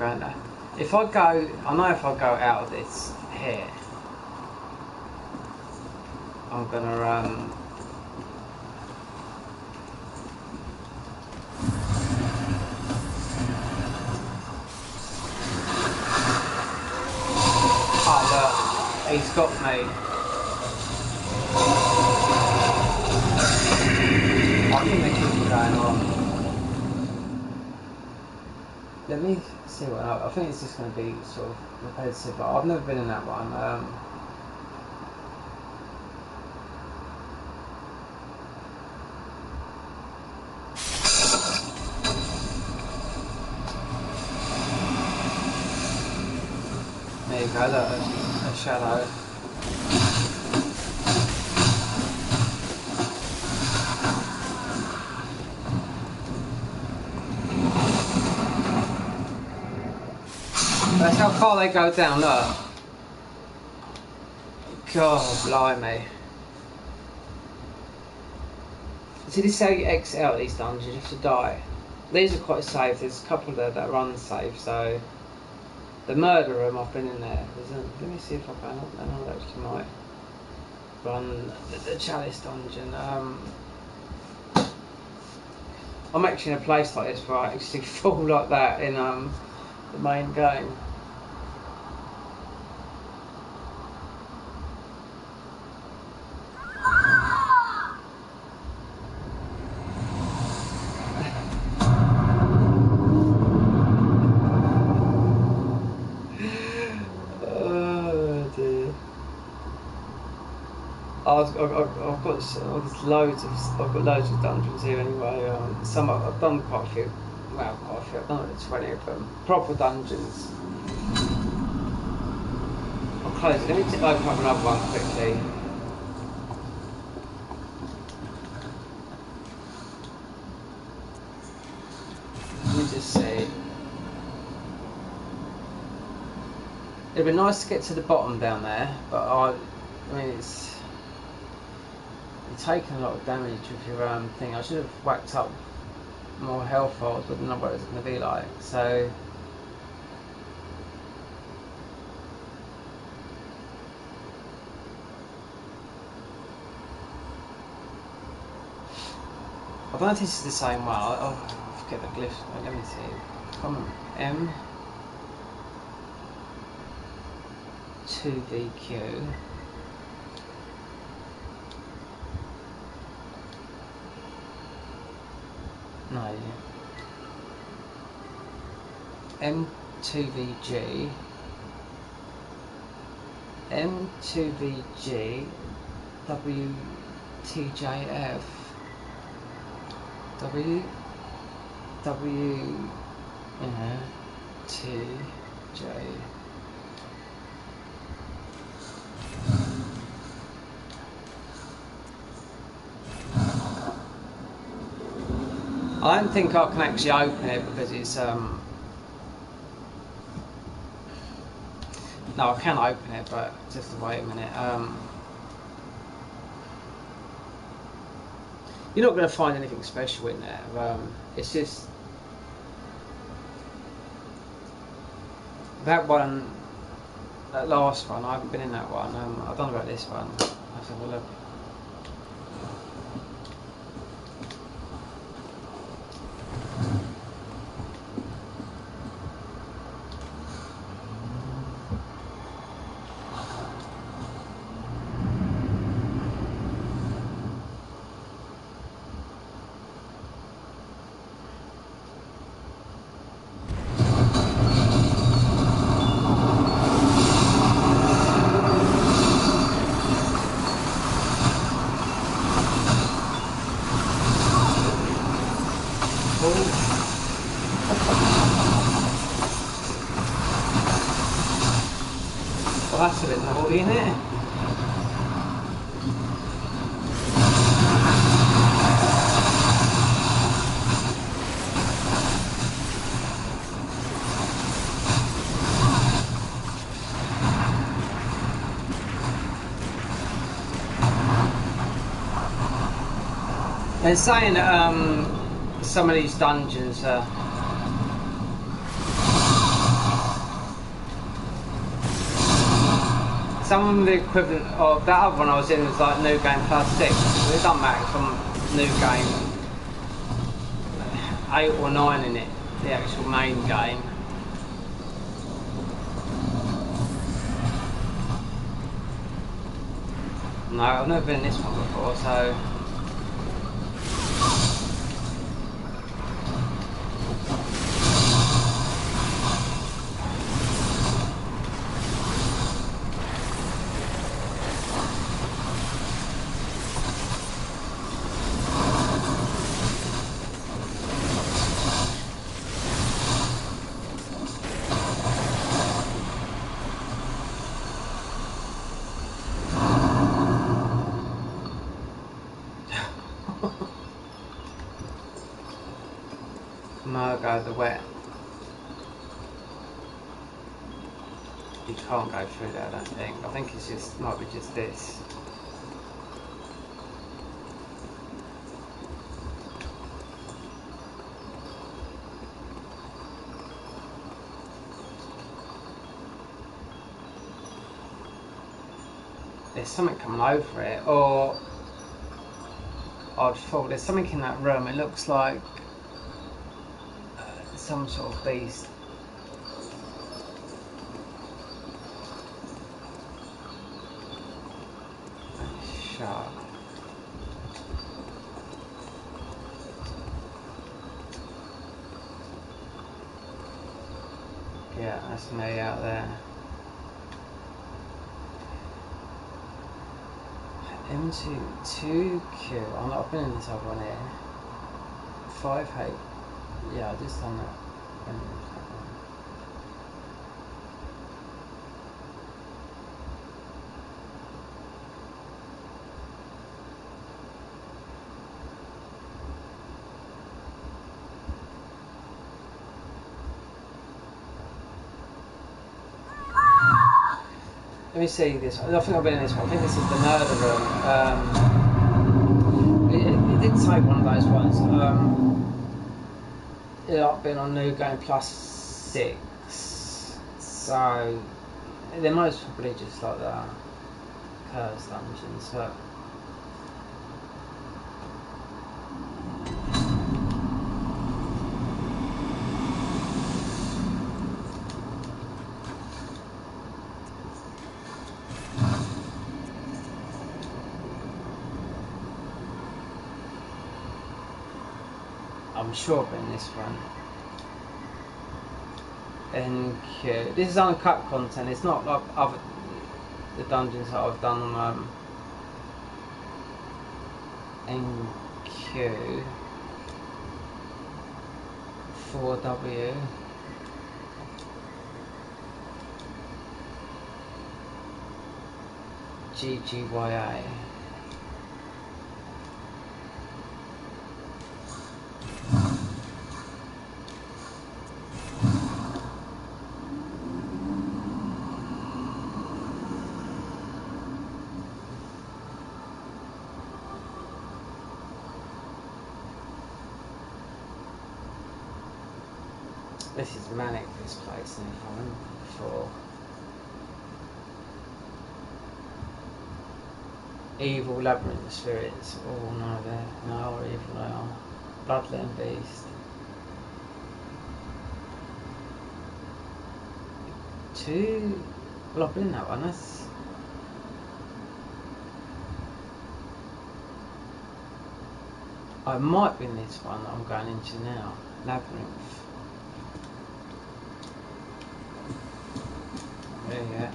going there. If I go, I know if I go out of this here, I'm gonna oh look, he's got me. I think they keep going on. Let me see what I think it's just going to be sort of repetitive, but I've never been in that one. There you go, look, a shadow. That's how far they go down, look. God, blimey. See, this is how you exit out these dungeons, you have to die. These are quite safe, there's a couple there that are unsafe, so... The murder room, I've been in there. Let me see if I can, I know that actually might run the chalice dungeon. I'm actually in a place like this where I actually fall like that in the main game. I've got loads of dungeons here anyway. Some I've done quite a few. Well, quite a few. I've done 20 of them. Proper dungeons. I'll close it. Let me open up another one quickly. Let me just see. It'd be nice to get to the bottom down there, but I mean it's. You're taking a lot of damage with your thing. I should have whacked up more health bars, but I don't know what it's going to be like. So I don't know if this is the same one. I'll forget the glyphs. Let me see. Come on, M2VQ. No. M2VG. M2VG. WTJF. TJ. I don't think I can actually open it because it's no, I can open it, but just wait a minute. You're not going to find anything special in there. It's just that one, that last one. I haven't been in that one. I don't know about this one. Let's have a look. Well, that's a bit naughty, isn't it? They're saying that some of these dungeons are some of the equivalent of that other one I was in was like New Game +6. It doesn't matter from New Game 8 or 9 in it, the actual main game. No, I've never been in this one before, so. Go the wet. You can't go through that, I don't think. I think it's just might be just this. There's something coming over it, or I'd thought there's something in that room. It looks like some sort of beast. Shark. Yeah, that's me out there. M2Q. I've been in this other one here. 5H. Yeah, I just done that. Let me see this. I think I've been in this one. I think this is the murder room. It did say one of those ones. I've been on New Game +6, so they're most probably just like the curse dungeons, but I'm sure I've been in this one. NQ. This is uncut content. It's not like the dungeons that I've done on NQ 4W GGYA. This is manic, this place, and if I remember before. Evil labyrinth spirits. Oh no, they are evil, they are. Bloodborne beast. 2. Well, I've been in that one. That's. I might be in this one that I'm going into now. Labyrinth. Yeah.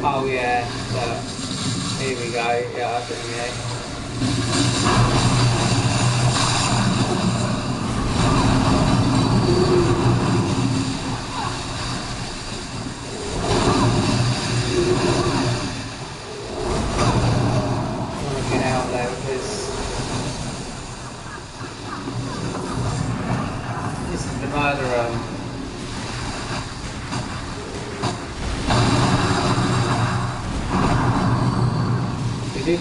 Oh yeah, so here we go. Yeah, I've been there. I want to get out there.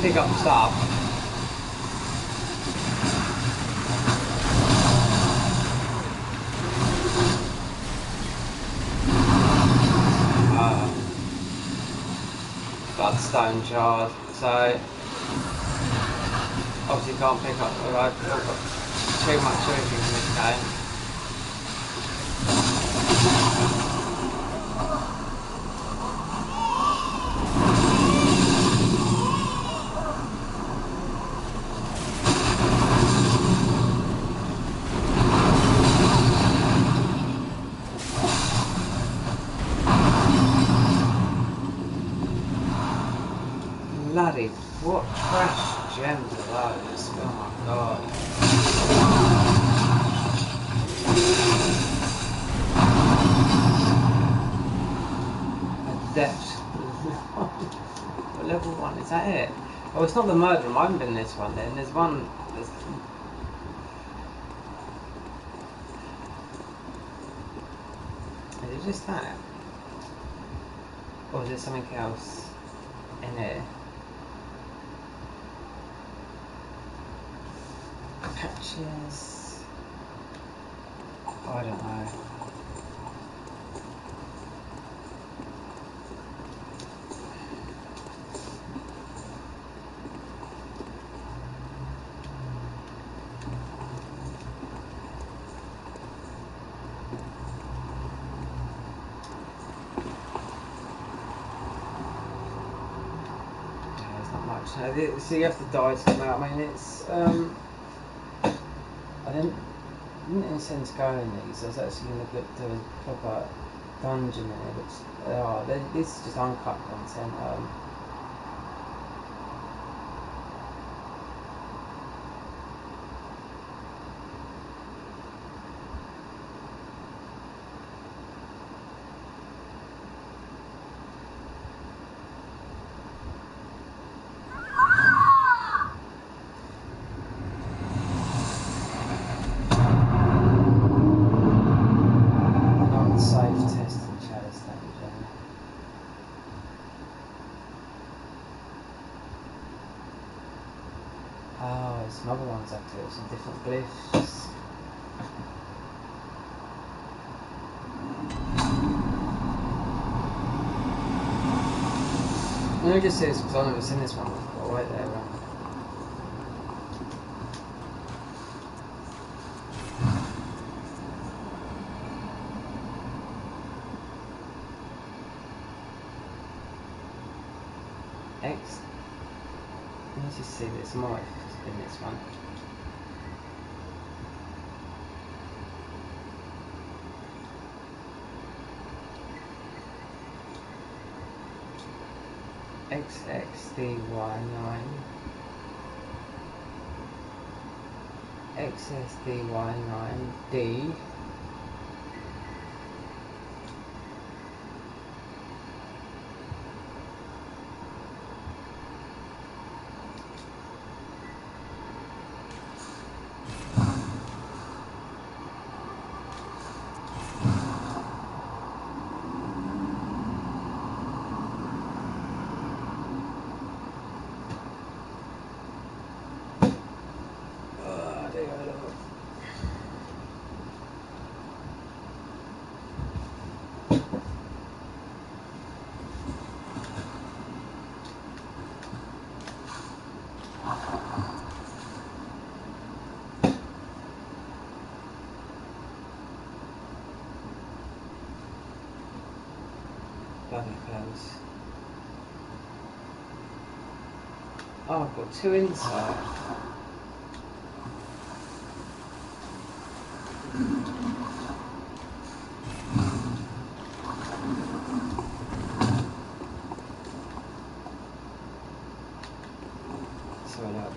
pick up stuff. Bloodstone shard, so obviously can't pick up. I've got too much everything in this game. Bloody, what trash gems are those? Oh my god. A depth. Level 1, is that it? Oh, it's not the murder room, I haven't been in this one then. There's one. Is it just that? Or is there something else in here? Patches. Oh, I don't know. Yeah, there's not much. So you have to die to come out. I mean, it's I didn't intend to go in these. I was actually going to look to a proper dungeon in it, which this is just uncut content. Safe test and chalice damage. Oh, there's some other ones up here, some different glyphs. Let me just see this because I've never seen this one before. Wait there, right? X. Let's just see this more in this one. XXDY9 XSDY9D bloody close. Oh, I've got two inside. So look.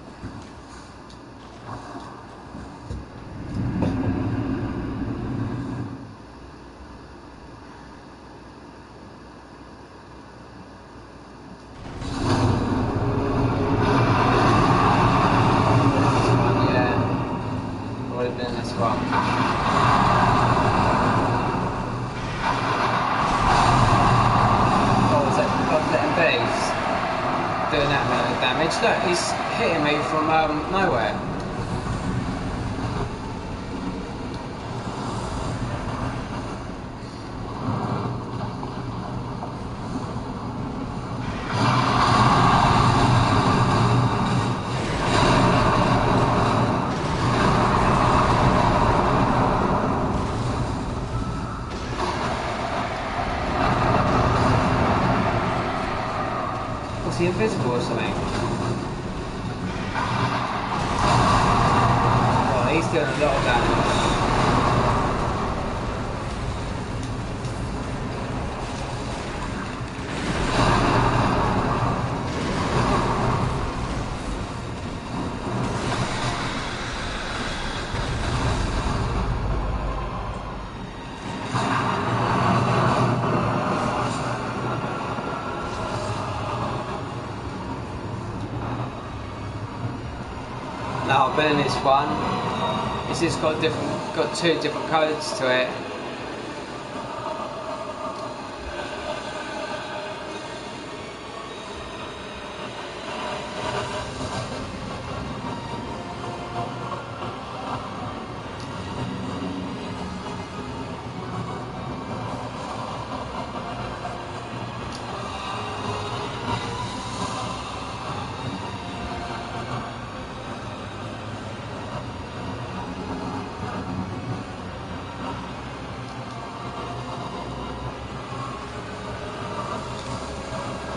Doing that man, damage. Look, he's hitting me from nowhere. Is he invisible or something? Oh, he's doing a lot of damage. Now I've been in this one. It's just got two different codes to it.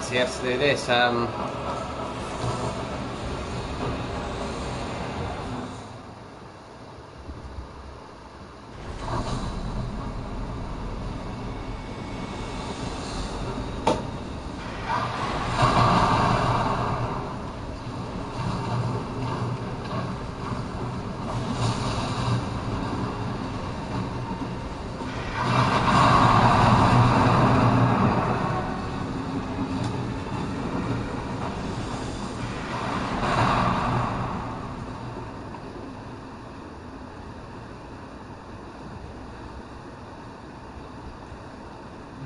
So you have to do this.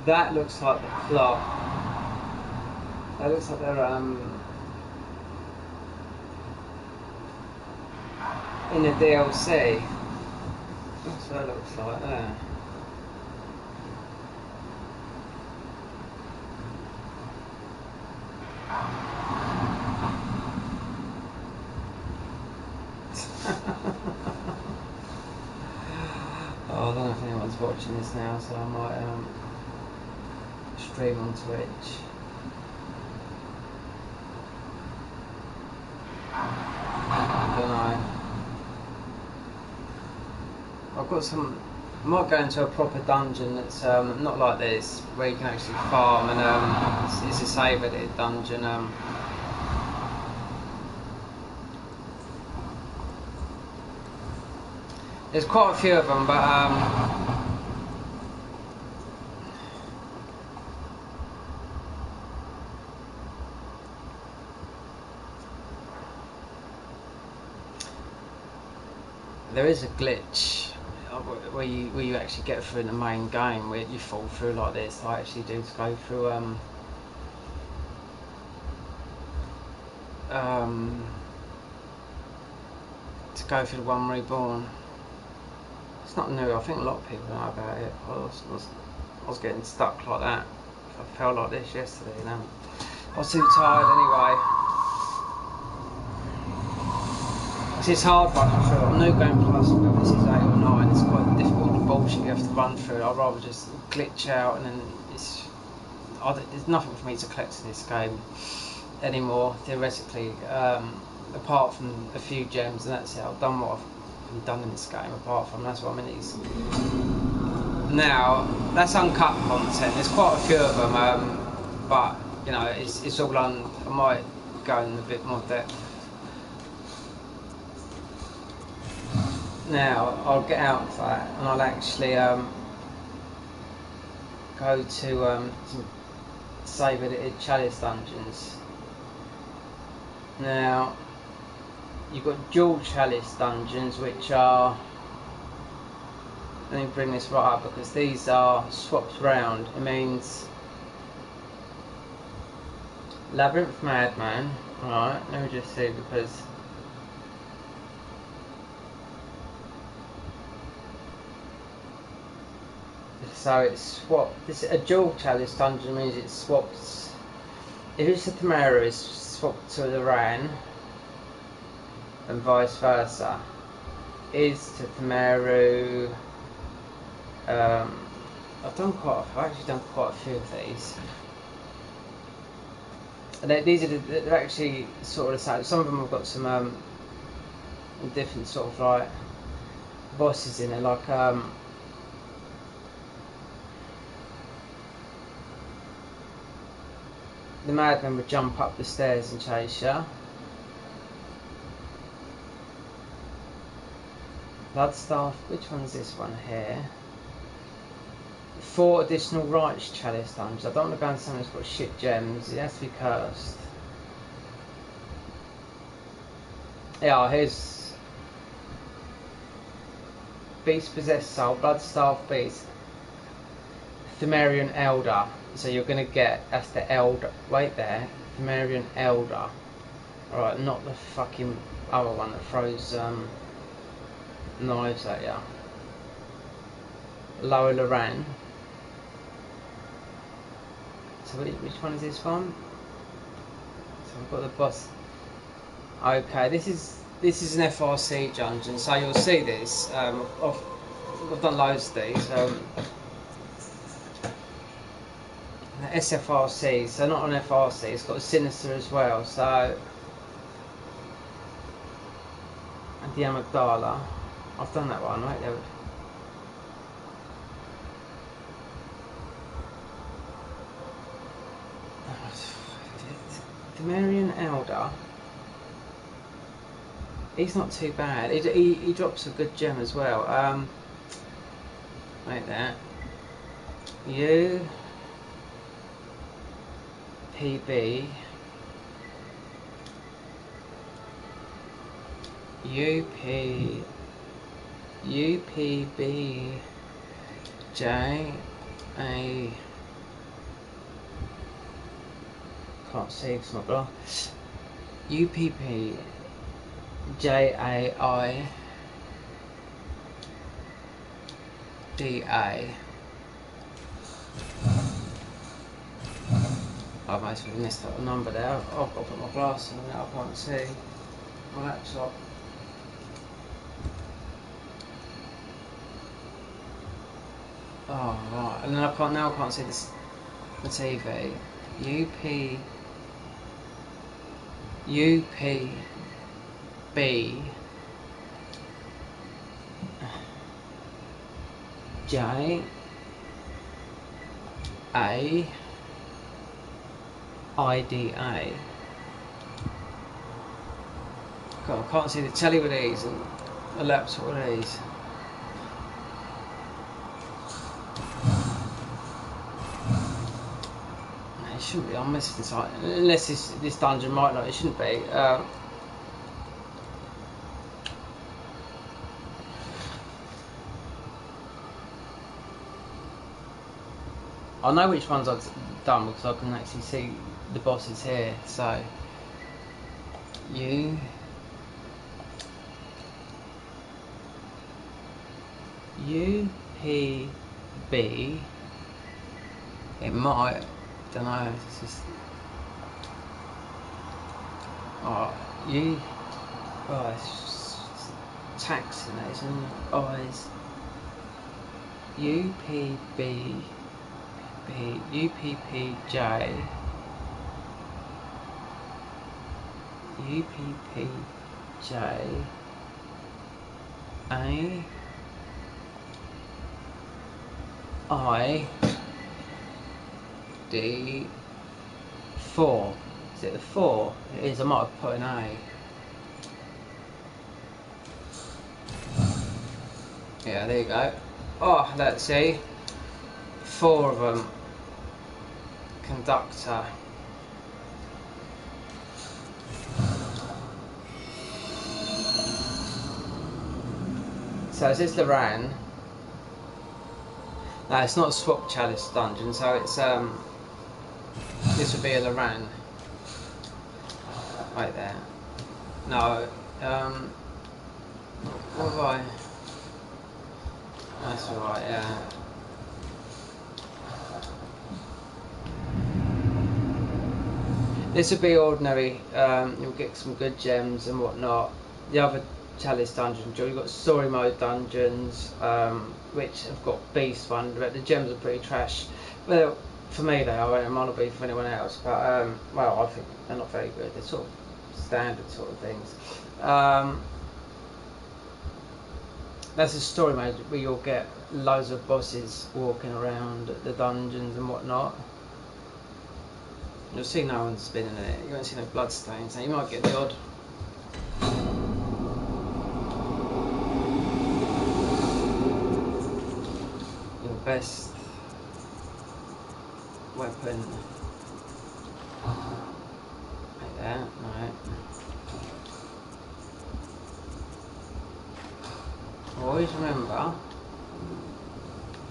That looks like the plot. That looks like they're in the DLC. That's what it looks like there. Oh, I don't know if anyone's watching this now, so I might stream on Twitch. I don't know. I've got some. I might go into a proper dungeon that's not like this, where you can actually farm, and it's a save edited dungeon. There's quite a few of them, but there is a glitch where you actually get through in the main game, where you fall through like this. I actually do to go through the one reborn. It's not new. I think a lot of people know about it. I was getting stuck like that. I felt like this yesterday, you know. I was too tired anyway. It's hard running through. On New Game Plus, whether this is 8 or 9, it's quite difficult. The bullshit you have to run through. I'd rather just glitch out, and then there's nothing for me to collect in this game anymore, theoretically, apart from a few gems, and that's it. I've done what I've been done in this game, apart from that's what I'm in these. Now, that's uncut content. There's quite a few of them, but you know, it's all I might go in a bit more depth. Now I'll get out of that, and I'll actually go to some save edited chalice dungeons. Now you've got dual chalice dungeons, which are, let me bring this right up because these are swapped round. It means Labyrinth Madman Right, let me just see, because so it's swapped. This a dual chalice dungeon means it swaps. If it's a Tamara, it's swapped to the Ran, and vice versa. Is to Tamaru. I've actually done quite a few of these. And they're actually sort of the same. Some of them have got some different sort of like bosses in it, like the madman would jump up the stairs and chase you. Bloodstaff, which one's this one here? 4 additional Righteous Chalice dungeons. I don't want to go into something that's got shit gems, it has to be cursed. Yeah, here's Beast Possessed Soul, Bloodstaff Beast, Themerian Elder. So you're going to get, that's the Elder, wait there, Themerian Elder. Alright, not the fucking other one that throws knives at you. Lower Loran. So which one is this one? So we've got the boss. Okay, this is an FRC dungeon, so you'll see this. I've done loads of these. SFRC, so not an FRC, it's got a Sinister as well, so. And the Amygdala. I've done that one, right? There. The Marian Elder. He's not too bad. He drops a good gem as well. Like that. You. PB. UP. UPB. J. A. Can't see because it's not blah. UPP. JAI DA. I've actually missed out a number there. I've got to put my glasses on now, I can't see my laptop. Oh right, and then I can't see the TV. UPB J A IDA. God, I can't see the telly with these and the laptop with these. It shouldn't be. I'm missing something. Unless this dungeon might not. It shouldn't be. I know which ones I've done because I can actually see the bosses here. So UPB. It might. Don't know. It's just. Oh, it's taxing that, isn't it? Eyes. UPB. UPPJ UPPJ A I D 4. Is it the 4? It is. I might have put an A. Yeah, there you go. Oh, let's see. 4 of them. Conductor. So is this Loran? No, it's not a swap chalice dungeon, so it's this would be a Loran. Wait there. No. What have I? That's alright, yeah. This would be ordinary. You'll get some good gems and whatnot. The other chalice dungeons, you've got story mode dungeons, which have got beast ones, but the gems are pretty trash. Well, for me they are. It might not be for anyone else, but well, I think they're not very good. They're sort of standard sort of things. That's a story mode where you'll get loads of bosses walking around the dungeons and whatnot. You'll see no one's spinning in it. You won't see no bloodstains. Now you might get the odd. Your best weapon. Like that, right. Always remember,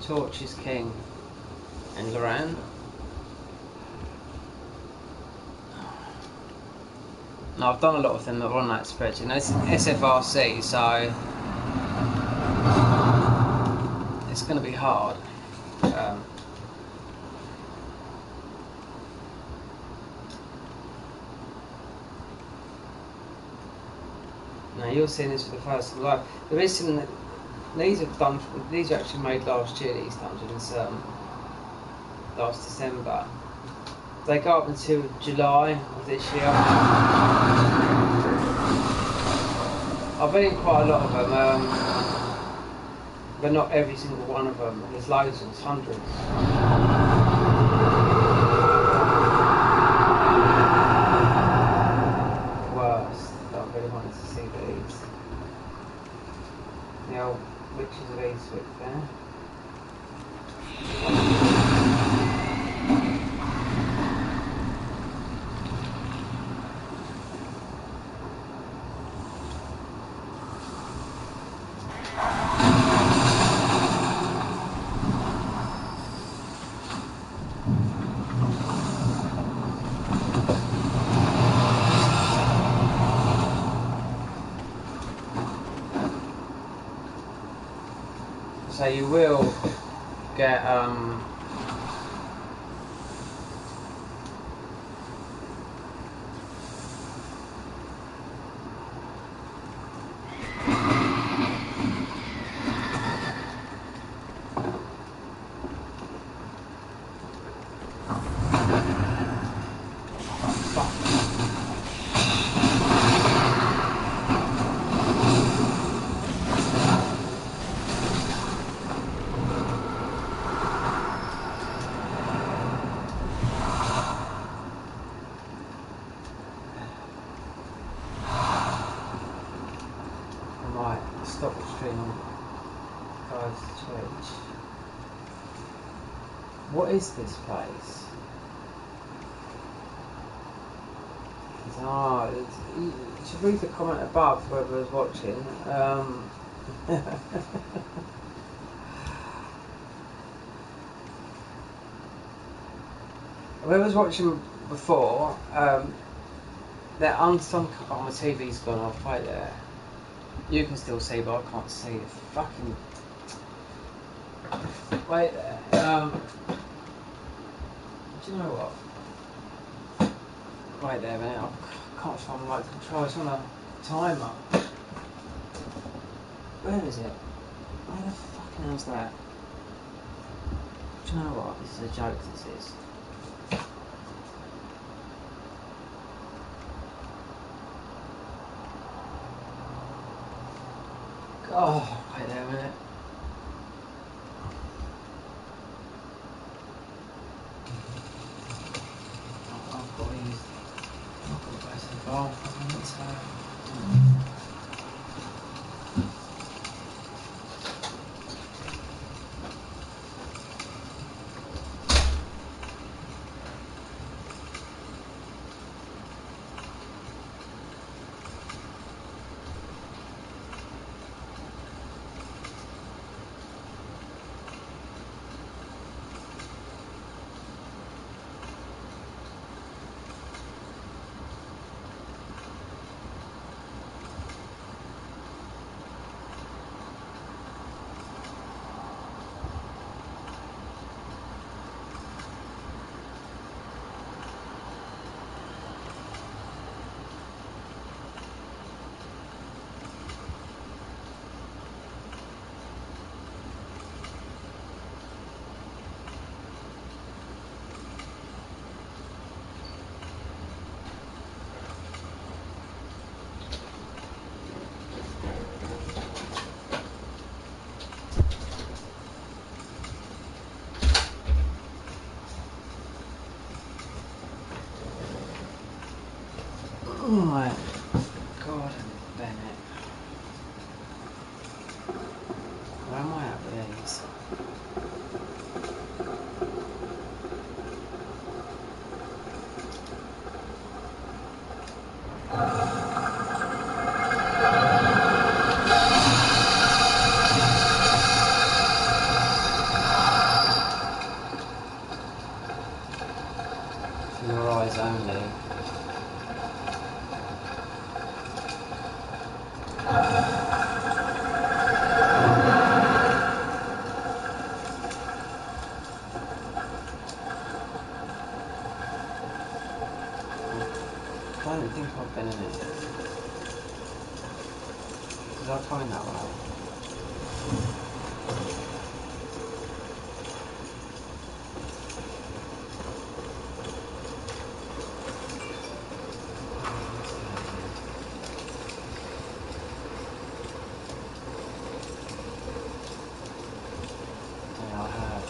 Torch is king, and Loran. No, I've done a lot of them that are on that spreadsheet. Now, it's SFRC, so it's going to be hard. Now you're seeing this for the first time. There is some. These are actually made last year. These dungeons, last December. They go up until July of this year. I've been in quite a lot of them, but not every single one of them. There's loads, there's hundreds. Worst. I really wanted to see these. The old Witches of Eastwick there. So you will get stop the stream on guys Twitch. What is this place? You should read the comment above whoever is watching. Whoever's watching before, they're unsung. Oh, my TV's gone off right there. You can still see, but I can't see it. Fucking. Wait there. Do you know what? Right there, man. I can't find the right control. It's on a timer. Where is it? Where the fucking hell's that? Do you know what? This is a joke, this is. Oh, wait there a minute. I've got to use the... I've got to go to the bathroom, so... Where am I at with these? For your eyes only. I don't think I've been in it. Did I come in that way? Yeah, I have.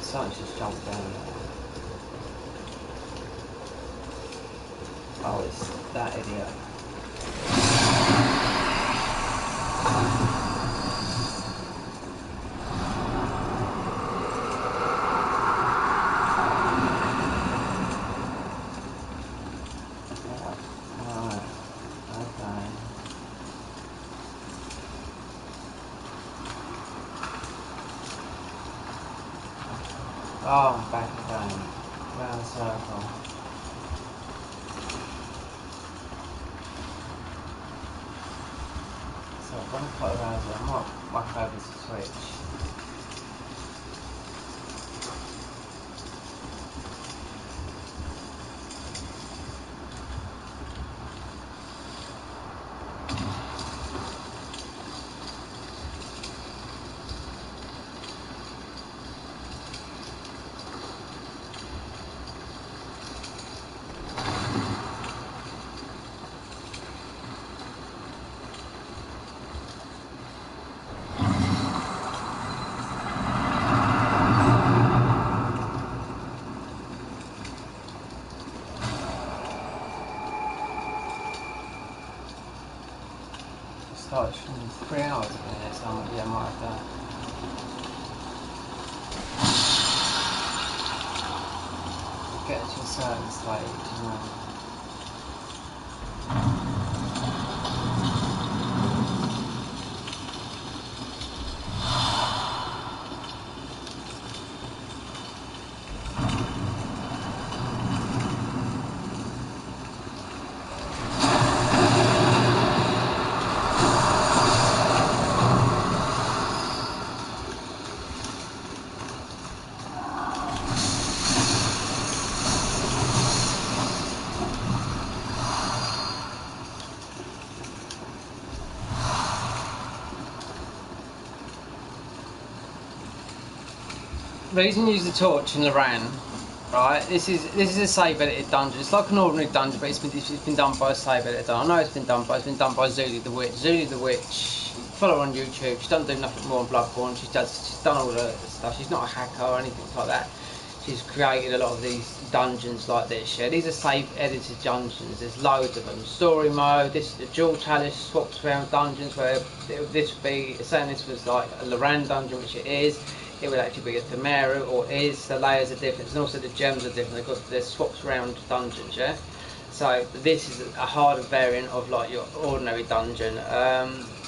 Something just jumped down there. Oh, it's that idiot. Alright, okay. Oh, I'm back again. Round circle. So I'm gonna put around here. I might whack over to switch. Starts from 3 hours ago, so yeah, I might have done. Get to a certain stage, you know. The reason you use the torch in Loran, right? This is a save edited dungeon. It's like an ordinary dungeon, but it's been done by a save editor. I know it's been done by Zuli the Witch. Zuli the Witch, follow her on YouTube. She doesn't do nothing more on Bloodborne. She's done all the stuff. She's not a hacker or anything like that. She's created a lot of these dungeons like this. Yeah, these are save edited dungeons. There's loads of them. Story mode. This is the dual chalice swaps around dungeons where this would be saying this was like a Loran dungeon, which it is. It would actually be a Temeru, or is. The layers are different, and also the gems are different. There's swaps around dungeons, yeah. So this is a harder variant of like your ordinary dungeon.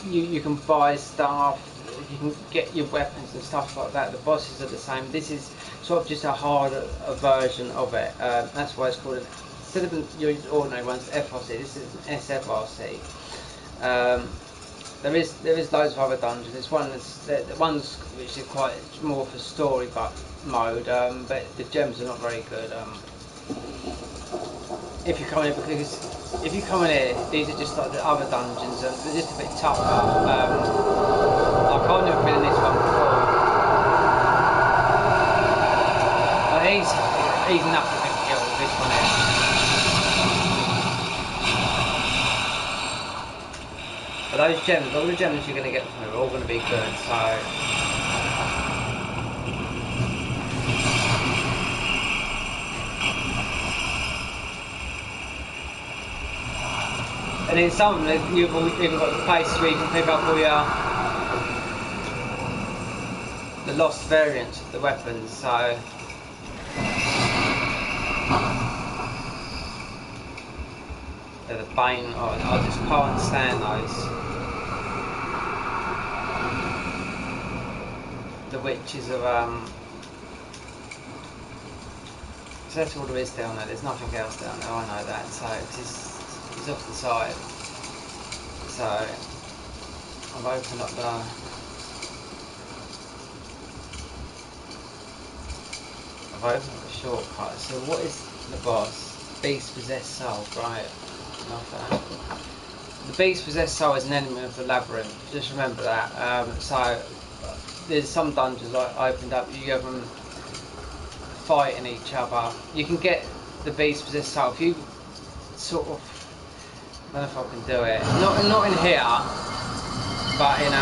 You can buy stuff, you can get your weapons and stuff like that. The bosses are the same. This is sort of just a harder version of it. That's why it's called instead of your ordinary ones, FRC. This is an SFRC. There is loads of other dungeons. There's the ones which are quite more for story mode, but the gems are not very good. If you come in here, these are just like the other dungeons, and they're just a bit tougher. Like I've never been in this one before. But he's nothing to kill. This one is. But those gems, all the gems you're going to get from here are all going to be good, so... And in some of them, you've even got the places where you can pick up all the lost variants of the weapons. So they're the Bane. I just can't stand those. The witches of so that's all there is down there. There's nothing else down there. I know that. So it's off the side. So I've opened up the shortcut. So what is the boss? Beast possessed soul, right? Love that. The beast possessed soul is an enemy of the labyrinth. Just remember that. So there's some dungeons I opened up. You have them fighting each other. You can get the beast possessed soul if you sort of. I don't know if I can do it. Not in here, but in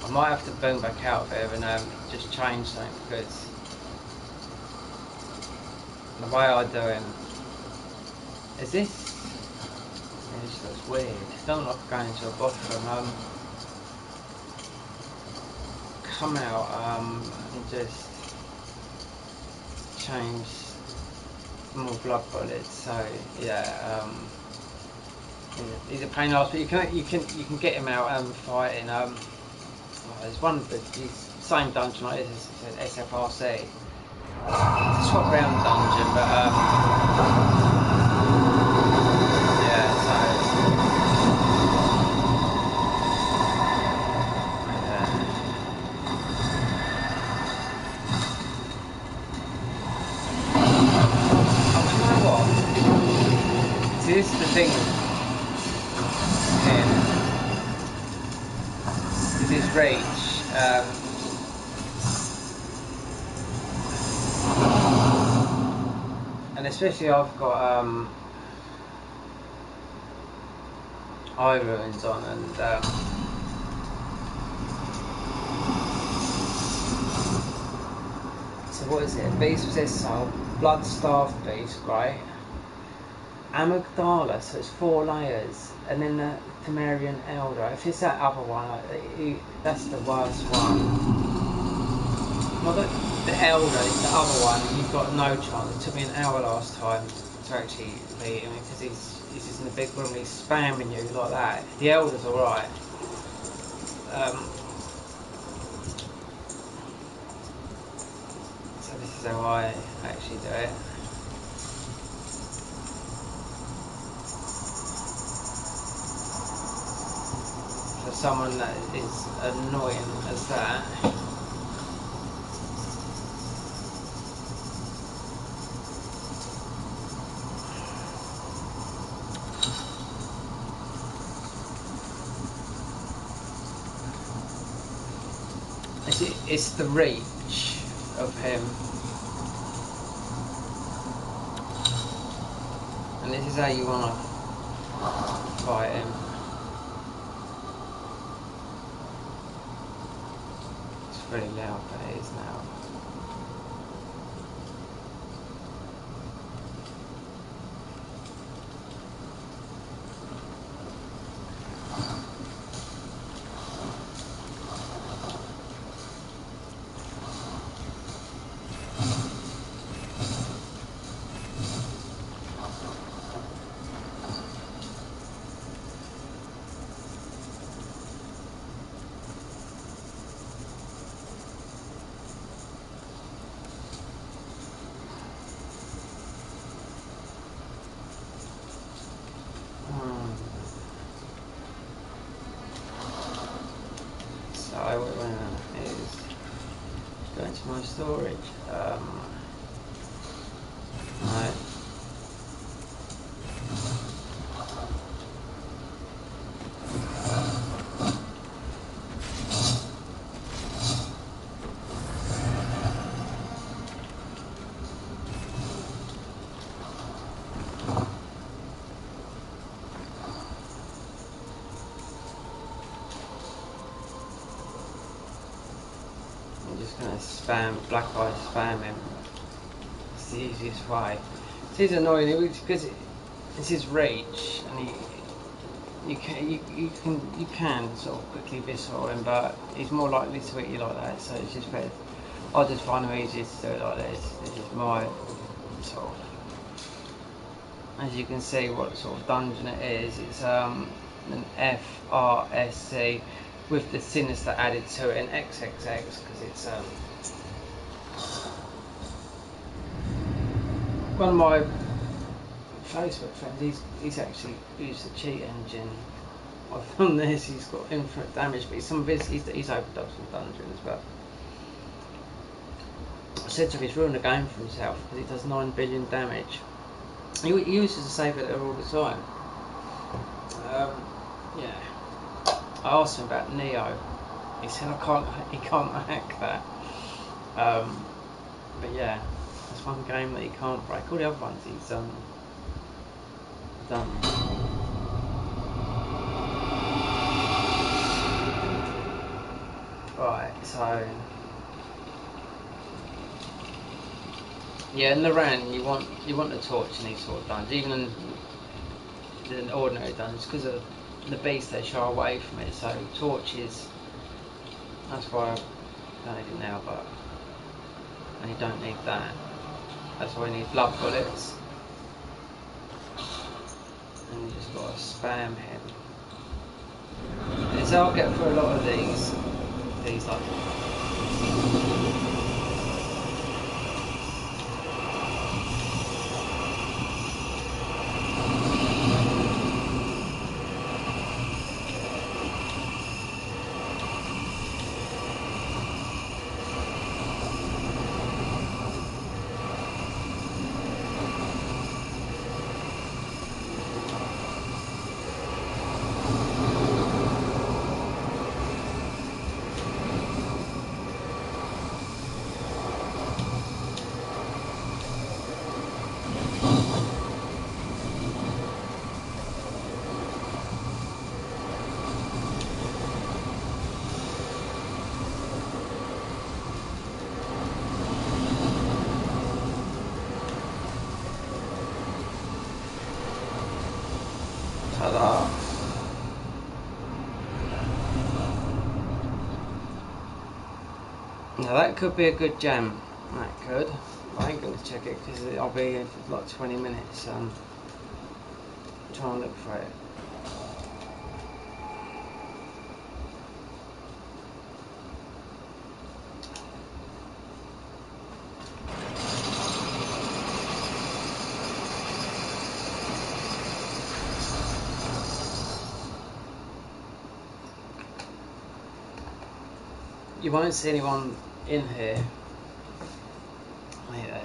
I might have to boom back out of here and just change something because the way I do it is this. It just looks weird. It doesn't look like going into a bathroom. Come out and just change more blood bullets. So yeah, he's a pain in the ass, but you can get him out fighting. There's one of the same dungeon like this is SFRC. It's a swap round dungeon, but yeah, so you know what? See, this is the thing here. This is Rage. And especially I've got eye ruins on, and so what is it? Beast possessed soul, blood starved beast, right? Amygdala, so it's 4 layers, and then the Temerian Elder. If it's that other one, that's the worst one. Well, the Elder is the other one, and you've got no chance. It took me an hour last time to actually beat him because he's just in the big room, he's spamming you like that. The Elder's alright. So this is how I actually do it. For someone that is annoying as that. It's the reach of him, and this is how you want to fight him. It's really loud, but it is now. So what I is go into my storage. Right. I'm just gonna spam, black eye spam him. the easiest way. It is annoying because it's his reach, and you can sort of quickly visceral him, but he's more likely to hit you like that. So it's just better. I just find it easiest to do it like this. This is my sort of. As you can see, what sort of dungeon it is. It's an FRSC with the sinister added to it, an XXX because it's one of my Facebook friends. He's actually used the cheat engine. I've found this. He's got infinite damage, but some of his he's opened up some dungeons. But I said to him, he's ruined the game for himself because he does 9 billion damage. He uses to save it all the time. Yeah. I asked him about Neo. He said he can't hack that. But yeah, that's one game that he can't break. All the other ones he's done. Right, so yeah, in Loran you want the torch in these sort of dungeons, even in ordinary dungeons, because of the beast they shy away from it. So torches, that's why I don't need it now, but and you don't need that. That's why you need blood bullets, and you just gotta spam him. And so I'll get through a lot of these like. Ta-da. Now that could be a good jam. That could. I ain't going to check it because I'll be here for like 20 minutes trying to look for it. You won't see anyone in here. Wait there.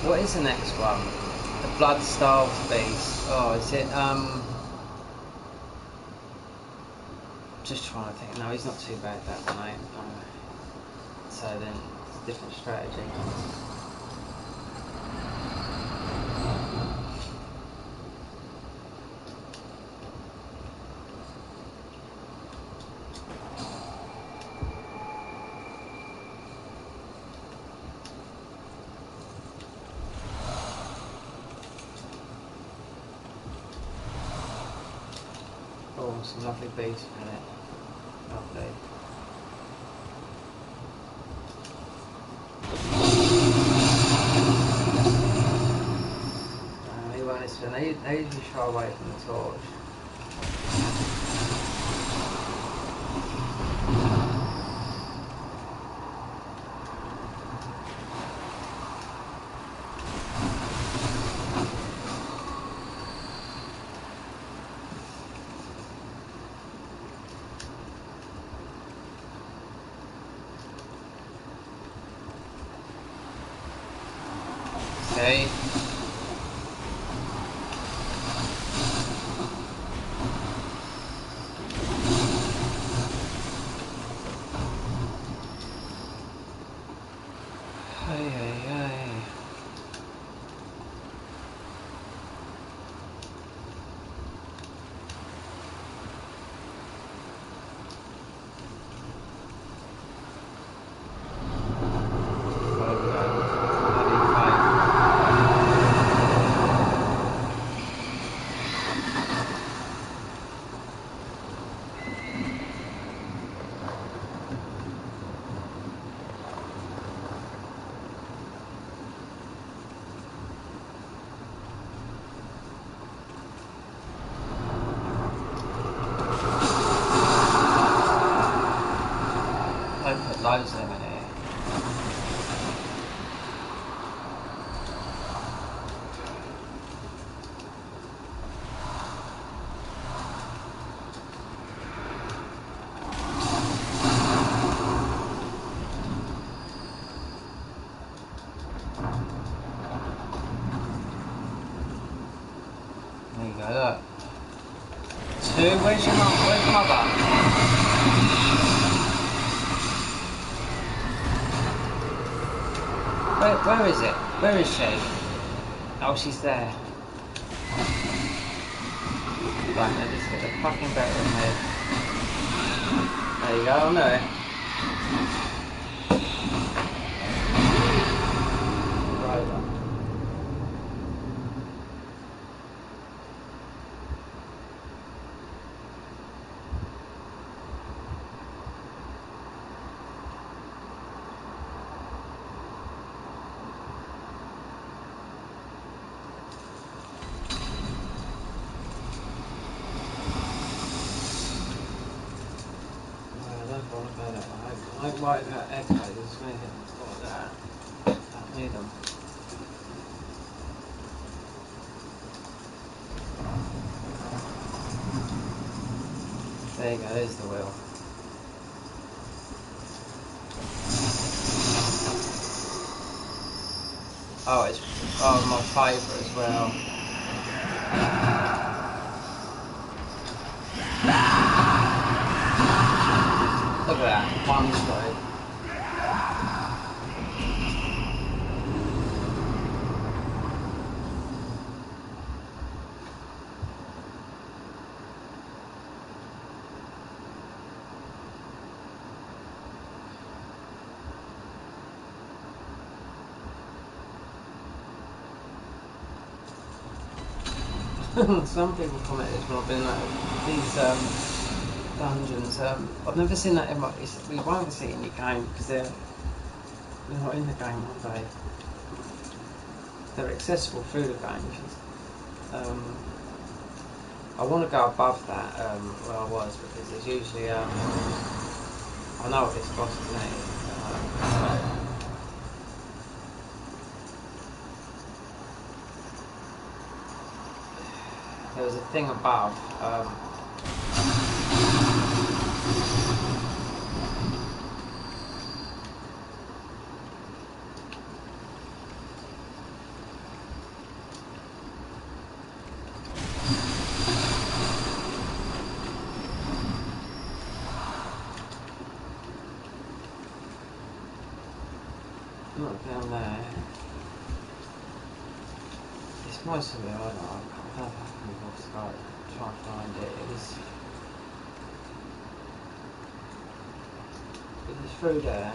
What is the next one? The blood-starved beast. Oh, is it just trying to think. No, he's not too bad, that one, mate. So then it's a different strategy. Oh, some lovely bees in it. Lovely. He won't listen. They usually shy away from the torch. Okay. Hey. loads of them in here. There you go, look. 2, where's your mum? Where's mother? Where is it? Where is she? Oh, she's there. Right, now just get the fucking better in there. There you go, I know it. Right. I like that echo, there's many things like that. I need them. There you go, there's the wheel. Oh, it's my favourite as well. Look at that, one stroke. Some people commented when I've been like these dungeons. I've never seen that in my. We won't see it in your game because they're not in the game, are they? They're accessible through the game. I want to go above that where I was because there's usually I know what this boss is named. There was a thing above. Not down there. It's mostly I don't know. I don't know if I can try and find it. It was through there.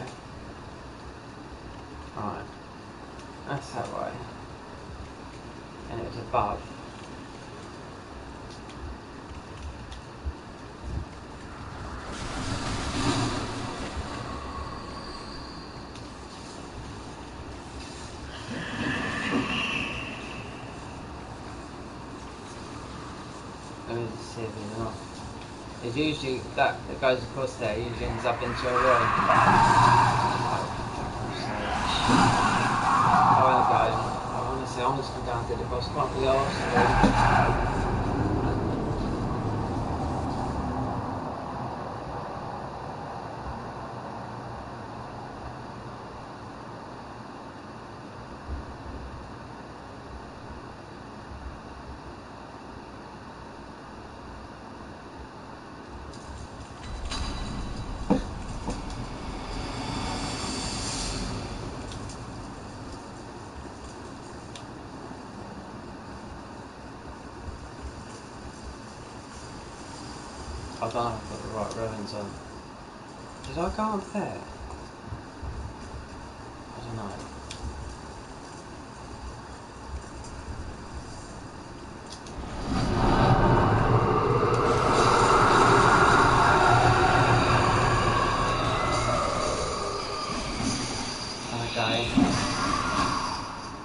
Right. That's that way. And it was above. Let me just see if it's not. It's usually that goes across there, usually ends up into a room. I wanna go. Honestly, I'm just gonna go and do the boss. Can't be arsed. I don't know if I've got the right ruins on. Did I go up there? I don't know. Okay.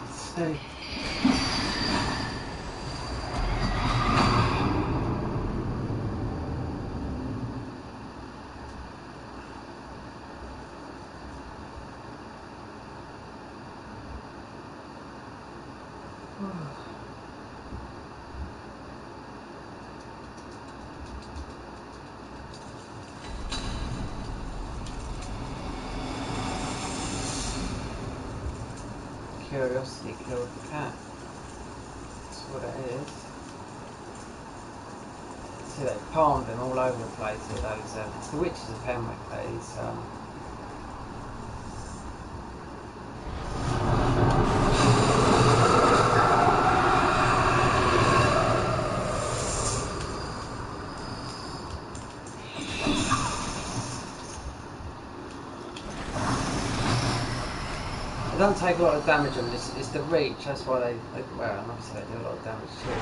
Let's see. curiosity killed the cat. That's what it is. See, they palmed him all over the place here, those, the witches of Henwick, these, They don't take a lot of damage on this, it's the reach, that's why they well, obviously they do a lot of damage too.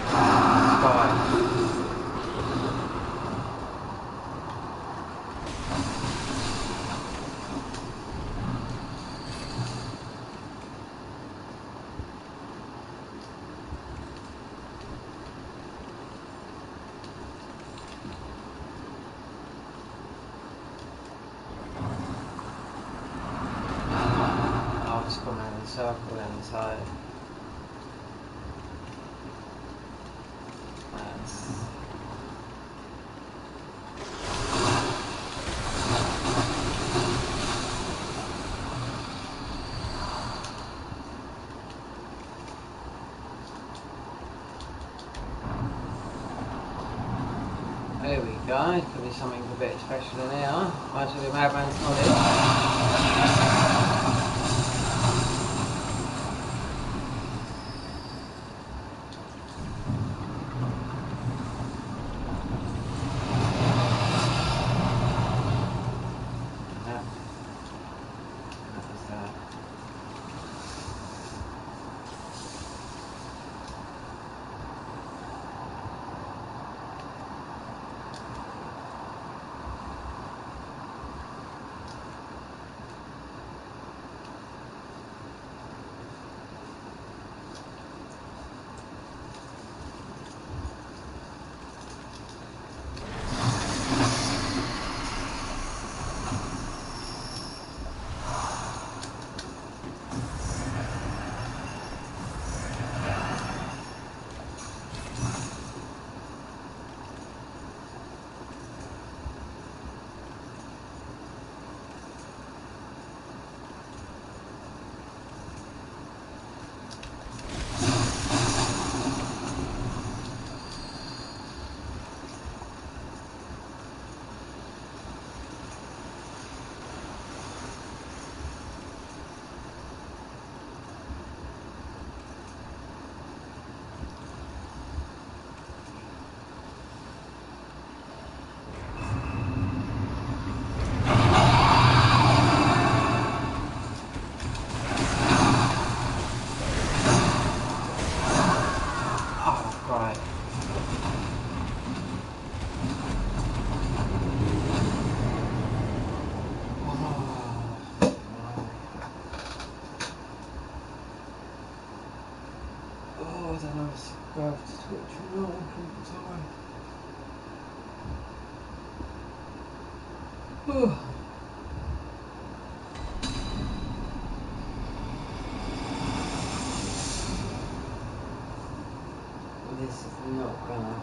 Spy. Circle inside. There we go, could be something a bit special in here. Most of the madman's knowledge. This is not gonna.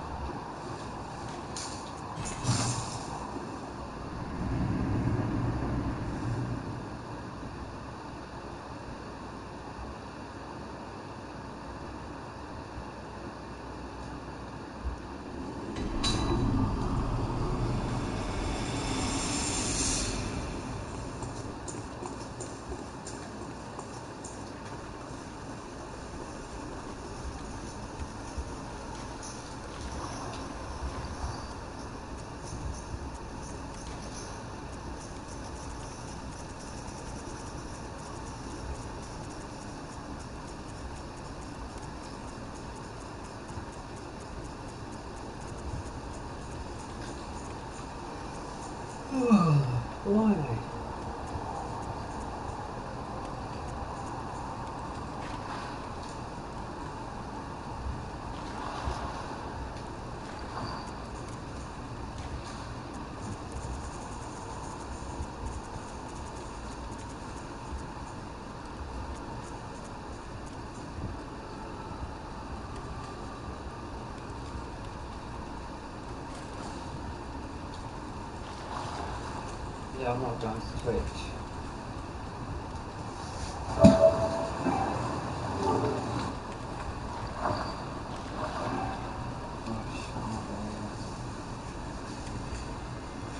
Blimey. Yeah, I'm not going to Twitch.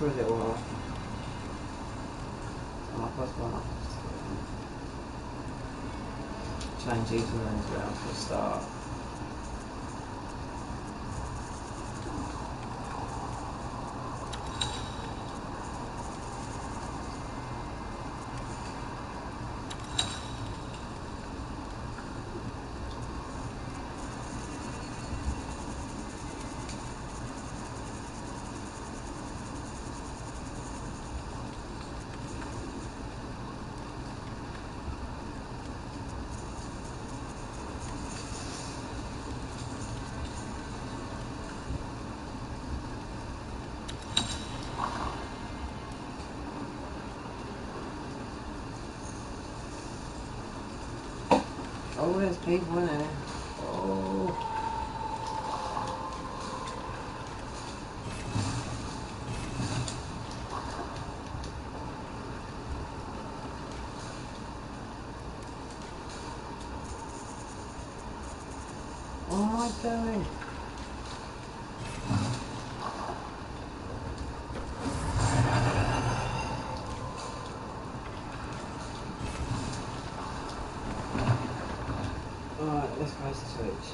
for a little while. Change these ones around for a start. Oh, there's people in there. Oh. What am I doing? Alright, let's close the switch.